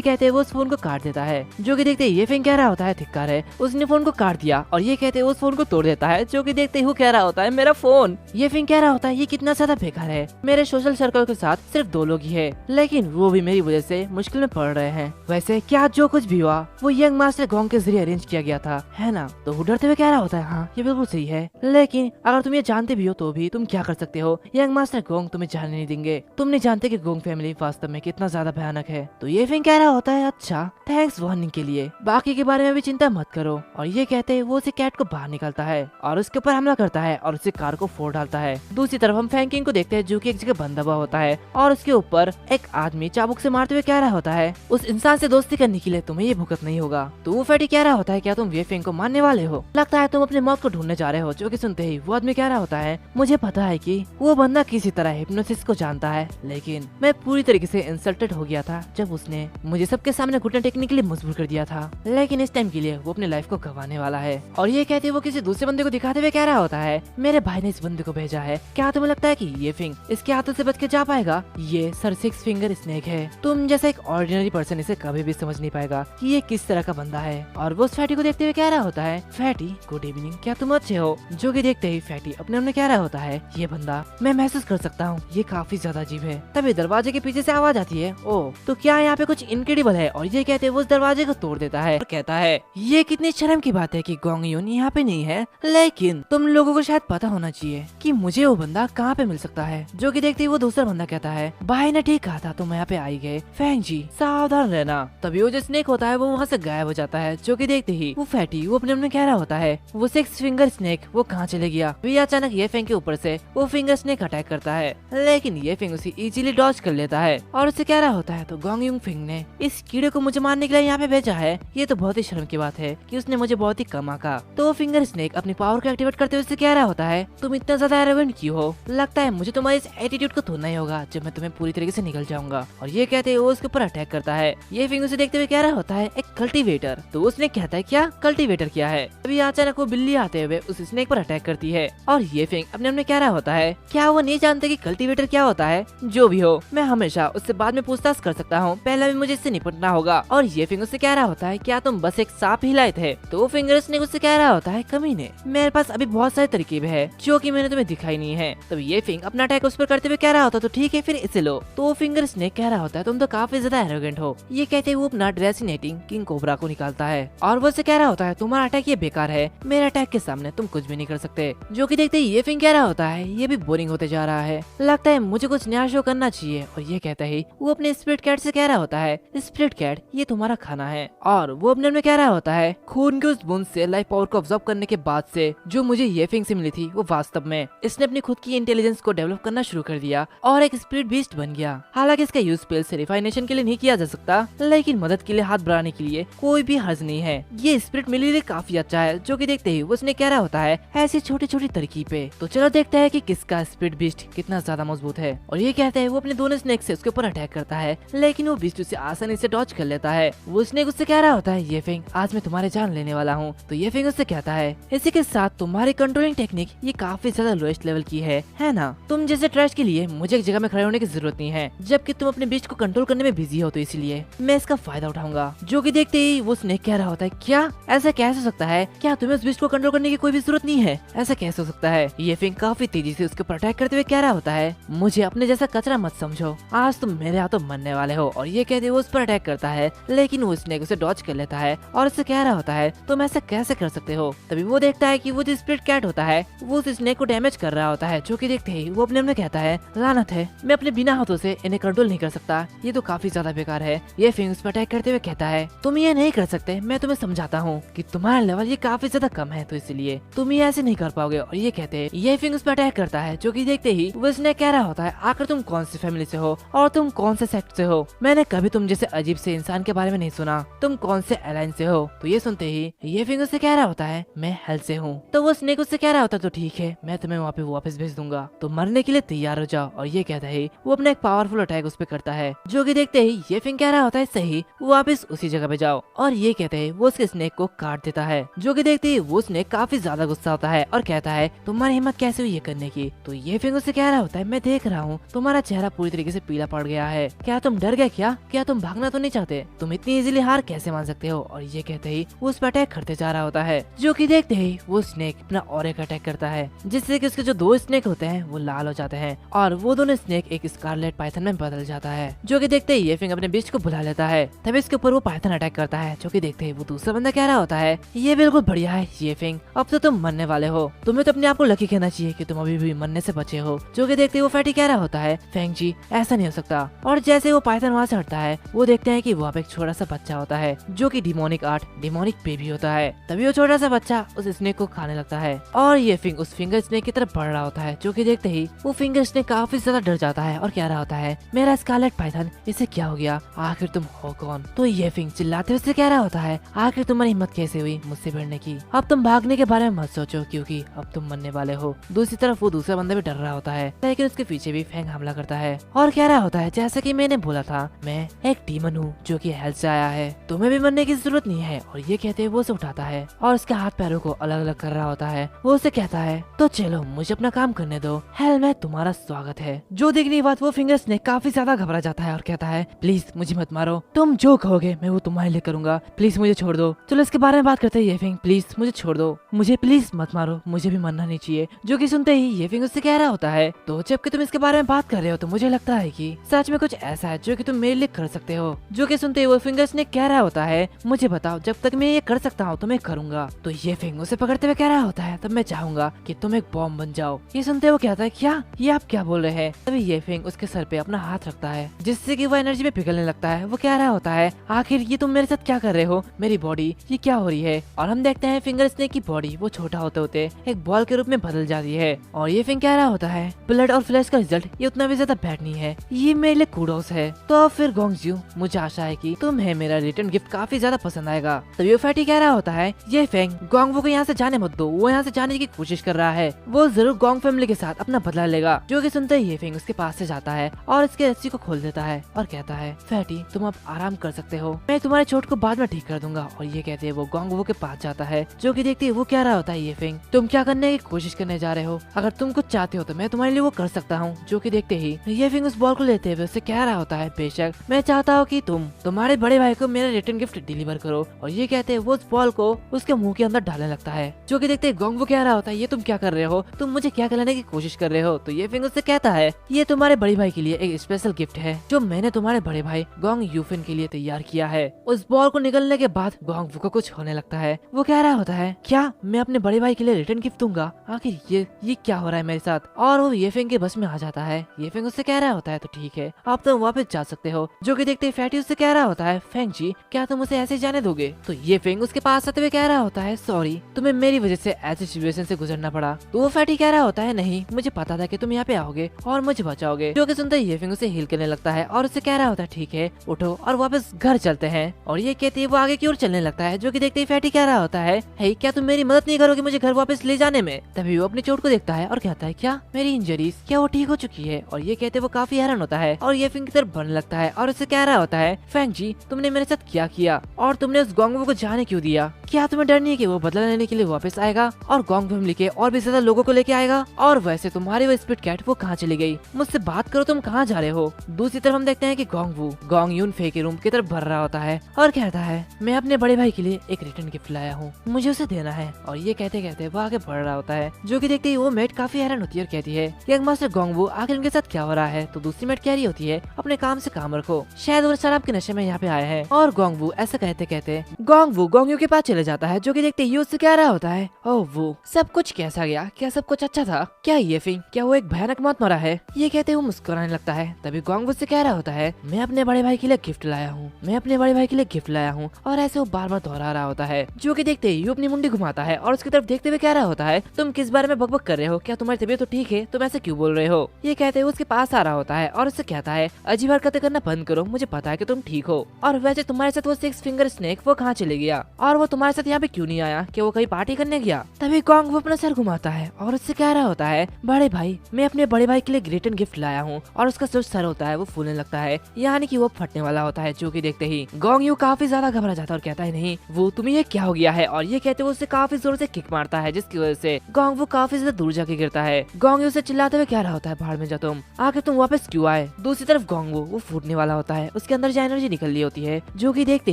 कहते हैं वो उस फोन को काट देता है। जो कि देखते ही ये फिंग कह रहा होता है धिक्कार है, उसने फोन को काट दिया। और ये कहते हैं उस फोन को तोड़ देता है। जो कि देखते ही वो कह रहा होता है मेरा फोन। ये फिंग कह रहा होता है ये कितना ज्यादा बेकार है, मेरे सोशल सर्कल के साथ सिर्फ 2 लोग ही है, लेकिन वो भी मेरी वजह से मुश्किल में पड़ रहे हैं। वैसे क्या जो कुछ भी हुआ वो यंग मास्टर गोंग के जरिए अरेंज किया गया था है ना। तो वो डरते हुए कह रहा होता है हाँ ये बिल्कुल सही है, लेकिन अगर तुम ये जानते भी हो तो भी तुम क्या कर सकते हो, यंग मास्टर गोंग तुम्हें जाने नहीं देंगे। तुम नहीं जानते कि गोंग फैमिली वास्तव में कितना ज्यादा भयानक है। तो ये फिंग कह रहा होता है अच्छा थैंक्स वार्निंग के लिए, बाकी के बारे में भी चिंता मत करो। और ये कहते हैं वो उसे कैट को बाहर निकालता है और उसके ऊपर हमला करता है और उसे कार को फोड़ डालता है। दूसरी तरफ हम फैंकिंग को देखते हैं जो कि एक जगह बंधा हुआ होता है और उसके ऊपर एक आदमी चाबुक से मारते हुए कह रहा होता है उस इंसान से दोस्ती करने के लिए तुम्हें ये भुगत नहीं होगा। तो वो फैटी कह रहा होता है क्या तुम ये फिंग को मारने वाले हो, लगता है तुम अपने मौत को ढूंढने जा रहे हो। जो कि सुनते ही वो आदमी कह रहा होता है मुझे पता है कि वो बंदा किसी तरह हिप्नोसिस को जानता है, लेकिन मैं पूरी तरीके से इंसल्टेड हो गया था जब उसने मुझे सबके सामने घुटने टेकने के लिए मजबूर कर दिया था, लेकिन इस टाइम के लिए वो अपनी लाइफ को गंवाने वाला है। और ये कहते वो किसी दूसरे बंदे को दिखाते हुए कह रहा होता है मेरे भाई ने इस बंदे को भेजा है, क्या तुम्हें लगता है कि ये फिंग इसके हाथों से बच के जा पाएगा। ये सर 6 फिंगर स्नेक है, तुम जैसा एक ऑर्डिनरी पर्सन इसे कभी भी समझ नहीं पाएगा कि ये किस तरह का बंदा है। और वो उस फैटी को देखते हुए कह रहा होता है फैटी गुड इवनिंग, क्या तुम अच्छे हो। जो कि देखते ही फैटी अपने मन कह रहा होता है ये बंदा मैं महसूस कर सकता हूँ ये काफी ज्यादा अजीब है। तभी दरवाजे के पीछे से आवाज आती है ओ तो क्या यहाँ पे कुछ इनक्रेडिबल है। और ये कहते वो उस दरवाजे को तोड़ देता है और कहता है ये कितनी शर्म की बात है कि गोंग यून यहाँ पे नहीं है, लेकिन तुम लोगों को शायद पता होना चाहिए कि मुझे वो बंदा कहाँ पे मिल सकता है। जो कि देखते ही वो दूसरा बंदा कहता है भाई ने ठीक कहा था तुम यहाँ पे आई गए, फैंग जी सावधान रहना। तभी वो जो स्नेक होता है वो वहाँ से गायब हो जाता है। जो कि देखते ही वो फैटी वो अपने मन में कह रहा होता है वो 6 फिंगर स्नेक वो कहाँ चले गया। फिर अचानक ये फैंग के ऊपर से वो फिंगर स्नेक अटैक करता है, लेकिन ये फिंग उसे इजीली डॉज कर लेता है और उसे कह रहा होता है तो गोंग यूंग फिंग ने इस कीड़े को मुझे मारने के लिए यहाँ पे भेजा है, ये तो बहुत ही शर्म की बात है कि उसने मुझे बहुत ही कम आका। तो वो फिंगर स्नेक अपनी पावर को एक्टिवेट करते हुए उससे कह रहा होता है तुम इतना ज्यादा एरोगेंट क्यों हो, लगता है मुझे तुम्हारे इस एटीट्यूड को तोड़ना ही होगा जब मैं तुम्हें पूरी तरीके से निकल जाऊंगा। और ये कहते हैं वो उसके ऊपर अटैक करता है। ये फिंग उसे देखते हुए कह रहा होता है एक कल्टीवेटर। तो उसने कहता है क्या कल्टीवेटर क्या है। अभी अचानक वो बिल्ली आते हुए उस स्नेक पर अटैक करती है और ये फिंग अपने मन में कह रहा होता है क्या वो नहीं जानते कि कल्टीवेटर क्या होता है। जो भी हो मैं हमेशा उससे बाद में पूछताछ कर सकता हूँ, पहले भी मुझे इससे निपटना होगा। और ये फिंगर से कह रहा होता है क्या तुम बस एक सांप ही लाए थे। तो वो फिंगर स्नेक उससे कह रहा होता है कमीने मेरे पास अभी बहुत सारे तरकीब है जो कि मैंने तुम्हें दिखाई नहीं है। तब ये फिंग अपना अटैक उस पर करते हुए कह रहा होता तो ठीक है फिर इसे लो। तो वो फिंगर स्नेक कह रहा होता है तुम तो काफी ज्यादा एरोगेंट हो। ये कहते वो अपना ड्रेसिनेटिंग किंग कोबरा को निकालता है और वो से कह रहा होता है तुम्हारा अटैक ये बेकार है, मेरे अटैक के सामने तुम कुछ भी नहीं कर सकते। जो कि देखते ही ये फिंग कह रहा होता है ये भी बोरिंग होते जा रहा है, लगता है मुझे कुछ नया शो करना चाहिए। और ये कहता ही वो अपने स्पिरिट कैट से कह रहा होता है स्पिरिट कैट ये तुम्हारा खाना है। और वो अपने में कह रहा होता है खून के उस बूंद से लाइफ पावर को ऑब्जर्व करने के बाद से जो मुझे ये फिंग से मिली थी वो वास्तव में इसने अपनी खुद की इंटेलिजेंस को डेवलप करना शुरू कर दिया और एक स्पिरिट बीस्ट बन गया। हालांकि इसका यूज स्पेल से रिफाइनेशन के लिए नहीं किया जा सकता, लेकिन मदद के लिए हाथ बढ़ाने के लिए कोई भी हर्ज नहीं है। ये स्पिरिट मेरे लिए काफी अच्छा है। जो कि देखते ही उसने कह रहा होता है ऐसी छोटी छोटी तरकीबें, तो चलो देखते हैं कि किसका स्पिरिट बीस्ट कितना ज्यादा मजबूत है। और ये कहते हैं वो अपने दोनों स्नेक से उसके ऊपर अटैक करता है, लेकिन वो बीस्ट उसे आसानी से डॉज कर लेता है। वो स्नेक उससे कह रहा होता है ये फिंग आज मैं तुम्हारे जान लेने वाला हूँ। तो ये फिंग उससे कहता है इसी के साथ तुम्हारी कंट्रोलिंग टेक्निक ये काफी ज्यादा लोएस्ट लेवल की है ना। तुम जैसे ट्रैश के लिए मुझे एक जगह में खड़े होने की जरूरत नहीं है, जबकि तुम अपने बीस्ट को कंट्रोल करने में बिजी हो, तो इसलिए मैं इसका फायदा उठाऊंगा। जो कि देखते ही वो स्नेक कह रहा होता है क्या ऐसा कैसे हो सकता है, क्या तुम्हें उस बीस्ट को उसको कंट्रोल करने की कोई भी जरूरत नहीं है, ऐसा कैसे हो सकता है। ये फिंग काफी तेजी से उसके ऊपर अटैक करते हुए कह रहा होता है, मुझे अपने जैसा कचरा मत समझो, आज तुम मेरे हाथों मरने वाले हो। और ये कहते हुए उस पर अटैक करता है, लेकिन वो स्नेक उसे डॉज कर लेता है और उससे कह रहा होता है, तुम ऐसा कैसे कर सकते हो। तभी वो देखता है कि वो जो स्प्लिट कैट होता है वो उस स्नेक को डैमेज कर रहा होता है, जो कि देखते ही वो अपने मन में कहता है, लानत है, मैं अपने बिना हाथों से इन्हें कंट्रोल नहीं कर सकता, ये तो काफी ज्यादा बेकार है। ये फिंग उस पर अटैक करते हुए कहता है, तुम ये नहीं कर सकते, मैं तुम्हें समझाता हूँ कि तुम्हारा लेवल ये काफी ज्यादा कम है, तो इसलिए तुम ये ऐसे नहीं कर पाओगे। और ये कहते हैं, ये फिंग उस पर अटैक करता है, जो कि देखते ही वो स्नेक कह रहा होता है, आखिर तुम कौन सी फैमिली से हो और तुम कौन से सेक्ट से हो, मैंने कभी तुम जैसे अजीब से इंसान के बारे में नहीं सुना, तुम कौन से एलाइन से हो। तो ये सुनते ही ये फिंग उससे कह रहा होता है, मैं हेल से हूँ। तो वो स्नेक उससे कह रहा होता है, तो ठीक है, मैं तुम्हें वहाँ पे वापस भेज दूंगा, तो मरने के लिए तैयार हो जाओ। और ये कहता है वो अपना एक पावरफुल अटैक उस पर करता है, जो कि देखते ही ये फिंग कह रहा होता है, सही, वापस उसी जगह पे जाओ। और ये कहते हैं वो उसके स्नेक को काट देता है, जो कि देखते ही वो स्नेक काफी ज्यादा गुस्सा होता है और कहता है, तुम्हारी हिम्मत कैसे हुई ये करने की। तो ये फिंग उससे कह रहा होता है, मैं देख रहा हूँ तुम्हारा चेहरा पूरी तरीके से पीला पड़ गया है, क्या तुम डर गए, क्या तुम भागना तो नहीं चाहते, तुम इतनी इजीली हार कैसे मान सकते हो। और ये कहते ही वो उस पर अटैक करते जा रहा होता है, जो कि देखते ही वो स्नेक अपना और एक अटैक करता है, जिससे कि उसके जो दो स्नेक होते हैं वो लाल हो जाते हैं और वो दोनों स्नेक एक स्कारलेट पाइथन में बदल जाता है, जो कि देखते ही ये फिंग अपने बीच को बुला लेता है। तभी इसके ऊपर वो पाइथन अटैक करता है, जो कि देखते ही वो दूसरा बंदा कह रहा होता है, ये बिल्कुल बढ़िया है ये फिंग, अब तो तुम मरने वाले हो, तुम्हें तो अपने आप को लकी कहना चाहिए कि तुम अभी भी मरने से बचे हो। जो कि देखते ही वो फैटी कह रहा होता है, फेंग जी ऐसा नहीं हो सकता। और जैसे वो पाइथन वहाँ से हटता है, वो देखते हैं कि वहाँ पे एक छोटा सा बच्चा होता है, जो कि डिमोनिक बेबी होता है। तभी वो छोटा सा बच्चा उस स्नेक को खाने लगता है और ये फिंग उस फिंगर स्नेक की तरफ बढ़ रहा होता है, जो कि देखते ही वो फिंगर स्नेक काफी ज्यादा डर जाता है और कह रहा होता है, मेरा स्कारलेट पाइथन, इसे क्या हो गया, आखिर तुम हो कौन। तो ये फिंग चिल्लाते हुए कह रहा होता है, आखिर तुम्हारी हिम्मत कैसे हुई मुझसे भिड़ने की, अब तुम भागने के बारे में मत सोचो, क्योंकि अब तुम मरने वाले हो। दूसरी तरफ वो दूसरा बंदा भी डर रहा होता है, लेकिन उसके पीछे भी फेंग हमला करता है और कह रहा होता है, जैसा कि मैंने बोला था, मैं एक डीमन हूँ जो कि हेल से आया है, तुम्हें भी मरने की जरूरत नहीं है। और ये कहते हुए वो उसे उठाता है और उसके हाथ पैरों को अलग अलग कर रहा होता है। वो उसे कहता है, तो चलो मुझे अपना काम करने दो, हेल में तुम्हारा स्वागत है। जो देखने की बात वो फिंगर स्नेक काफी ज्यादा घबरा जाता है और कहता है, प्लीज मुझे मत मारो, तुम जो कहोगे मैं वो तुम्हारे लिए करूंगा, प्लीज मुझे छोड़ दो। चलो इसके बारे में बात करते हैं, ये फिंग प्लीज मुझे छोड़ दो, मुझे प्लीज मत मारो, मुझे भी मरना नहीं चाहिए। जो कि सुनते ही ये फिंग उससे कह रहा होता है, तो जबकि तुम इसके बारे में बात कर रहे हो तो मुझे लगता है कि सच में कुछ ऐसा है जो कि तुम मेरे लिए कर सकते हो। जो कि सुनते ही वो फिंगर स्नेक कह रहा होता है, मुझे बताओ, जब तक मैं ये कर सकता हूँ तो मैं करूंगा। तो ये फिंग उसे पकड़ते हुए कह रहा होता है, तब मैं चाहूंगा कि तुम एक बॉम्ब बन जाओ। ये सुनते वो कहता है, क्या ये आप क्या बोल रहे हैं। तभी ये फिंग उसके सर पे अपना हाथ रखता है, जिससे कि वो एनर्जी में पिघलने लगता है। वो कह रहा होता है, आखिर ये तुम मेरे साथ क्या कर रहे हो, मेरी बॉडी ये क्या हो रही है। और हम देखते हैं फिंगर स्नेक की बॉडी वो छोटा होते होते एक बॉल के रूप में बदल जाती है। और ये फिंग कह रहा होता है, ब्लड और फ्लैश का रिजल्ट ये उतना भी ज्यादा बैड नहीं है, ये मेरे लिए कूडोस है। तो फिर गोंगज्यू, मुझे आशा है कि तुम्हें मेरा रिटर्न गिफ्ट काफी ज्यादा पसंद आएगा। तभी वो फैटी कह रहा होता है, ये फेंग गोंगवू को यहाँ से जाने मत दो, वो यहाँ से जाने की कोशिश कर रहा है, वो जरूर गोंग फैमिली के साथ अपना बदला लेगा। जो कि सुनते ही ये फेंग उसके पास से जाता है और इसके रस्सी को खोल देता है और कहता है, फैटी तुम अब आराम कर सकते हो, मैं तुम्हारे चोट को बाद में ठीक कर दूंगा। और ये कहते हैं वो गोंगवू के पास जाता है। जो कि देखते वो कह रहा होता है, ये फेंग तुम क्या करने की कोशिश करने जा रहे हो, अगर तुम कुछ चाहते हो तो मैं तुम्हारे लिए वो कर सकता हूँ। जो कि देखते ही ये फिंग उस बॉल को लेते हुए उससे कह रहा होता है, बेशक मैं चाहता हूँ कि तुम तुम्हारे बड़े भाई को मेरा रिटर्न गिफ्ट डिलीवर करो। और ये कहते हैं वो उस बॉल को उसके मुंह के अंदर डालने लगता है। जो कि देखते गोंगवू कह रहा होता है, ये तुम क्या कर रहे हो, तुम मुझे क्या कहलाने की कोशिश कर रहे हो। तो ये फिंग उससे कहता है, ये तुम्हारे बड़े भाई के लिए एक स्पेशल गिफ्ट है जो मैंने तुम्हारे बड़े भाई गोंग यूफिन के लिए तैयार किया है। उस बॉल को निकलने के बाद गोंगवू को कुछ होने लगता है। वो कह रहा होता है, क्या मैं अपने बड़े भाई के लिए रिटर्न गिफ्ट दूंगा, आखिर ये क्या हो रहा है मेरे साथ। और वो ये फिंग के बस में आ जाता है। ये फिंग उससे कह रहा होता है, तो ठीक है आप तुम वापस जा सकते हो। जो कि देखते फैटी उससे कह रहा होता है, फेंग जी क्या तुम उसे ऐसे जाने दोगे। तो ये फिंग उसके पास आते हुए कह रहा होता है, सॉरी तुम्हें मेरी वजह से ऐसी सिचुएशन से गुजरना पड़ा। तो वो फैटी कह रहा होता है, नहीं मुझे पता था कि तुम यहाँ पे आओगे और मुझे बचाओगे। जो कि सुनते ये फिंग उसे हील करने लगता है और उससे कह रहा होता है, ठीक है उठो और वापस घर चलते हैं। और ये कहते ही वो आगे की ओर चलने लगता है। जो कि देखते ही फैटी कह रहा होता है, हे क्या तुम मेरी मदद नहीं करोगे मुझे घर वापस ले जाने में। तभी वो अपनी चोट को देखता है और कहता है, क्या मेरी इंजरीज क्या वो ठीक हो चुकी है। और ये कहते वो काफी हैरान होता है और ये फिंग की तरफ बढ़ने लगता है और उससे कह रहा होता है, फेंग जी तुमने मेरे साथ क्या किया और तुमने उस गोंगवू को जाने क्यों दिया। क्या तुम्हें डर नहीं है कि वो बदला लेने के लिए वापस आएगा और गोंग फैमिली के और भी ज्यादा लोगों को लेके आएगा। और वैसे तुम्हारी वो स्पिट कैट वो कहाँ चली गई, मुझसे बात करो तुम कहाँ जा रहे हो। दूसरी तरफ हम देखते हैं कि गोंगवू गोंग यून फे के रूम की तरफ भर रहा होता है और कहता है, मैं अपने बड़े भाई के लिए एक रिटर्न गिफ्ट लाया हूँ, मुझे उसे देना है। और ये कहते कहते वो आगे बढ़ रहा होता है। जो कि देखते ही वो मेट काफी हैरान होती है और कहती है यंग मास्टर गोंगवू आखिर उनके साथ क्या हो रहा है। तो दूसरी मेट कह रही होती है अपने काम से काम रखो, शायद वो शराब के नशे में यहाँ पे आए हैं। और गोंगवू ऐसा कहते कहते गोंगवू गोंगयू के पास चले जाता है। जो कि देखते ही उससे कह रहा होता है ओह वो सब कुछ कैसा गया, क्या सब कुछ अच्छा था, क्या ये फिंग क्या वो एक भयानक मौत मरा है। ये कहते वो मुस्कुराने लगता है। तभी गोंगवू से कह रहा होता है मैं अपने बड़े भाई के लिए गिफ्ट लाया हूँ, मैं अपने बड़े भाई के लिए गिफ्ट लाया हूँ। और ऐसे वो बार बार दोहरा रहा होता है। जो कि देखते ही अपनी मुंडी घुमाता है और उसकी तरफ देखते हुए कह रहा होता है तुम किस बारे में बकबक कर रहे हो, क्या तुम्हारी तबीयत तो ठीक है, तुम ऐसे क्यों बोल रहे हो। ये कहते हुए उसके पास आ रहा होता है और उससे कहता है अजीब हरकतें करना बंद करो, मुझे पता है कि तुम ठीक हो। और वैसे तुम्हारे साथ वो 6 फिंगर स्नेक वो कहाँ चले गया, और वो तुम्हारे साथ यहाँ पे क्यों नहीं आया, कि वो कहीं पार्टी करने गया। तभी गोंग वो अपना सर घुमाता है और उससे कह रहा होता है बड़े भाई मैं अपने बड़े भाई के लिए ग्रेट एंड गिफ्ट लाया हूँ। और उसका जो सर होता है वो फूलने लगता है, यानी कि वो फटने वाला होता है। जो कि देखते ही गोंग यू काफी ज्यादा घबरा जाता है और कहता है नहीं वो तुम्हें ये क्या हो गया है। और ये कहते हुए उससे काफी जोर से किक मारता है, जिसकी वजह से गोंग वो काफी ज्यादा दूर जाके गिरता है। गोंग यू से चिल्लाते हुए कह रहा होता है बाहर में जा तुम, आखिर तुम वापस क्यों आए। दूसरी तरफ गोंग वो फूटने वाला होता है, उसके अंदर जो एनर्जी निकल रही होती है। जो कि देखते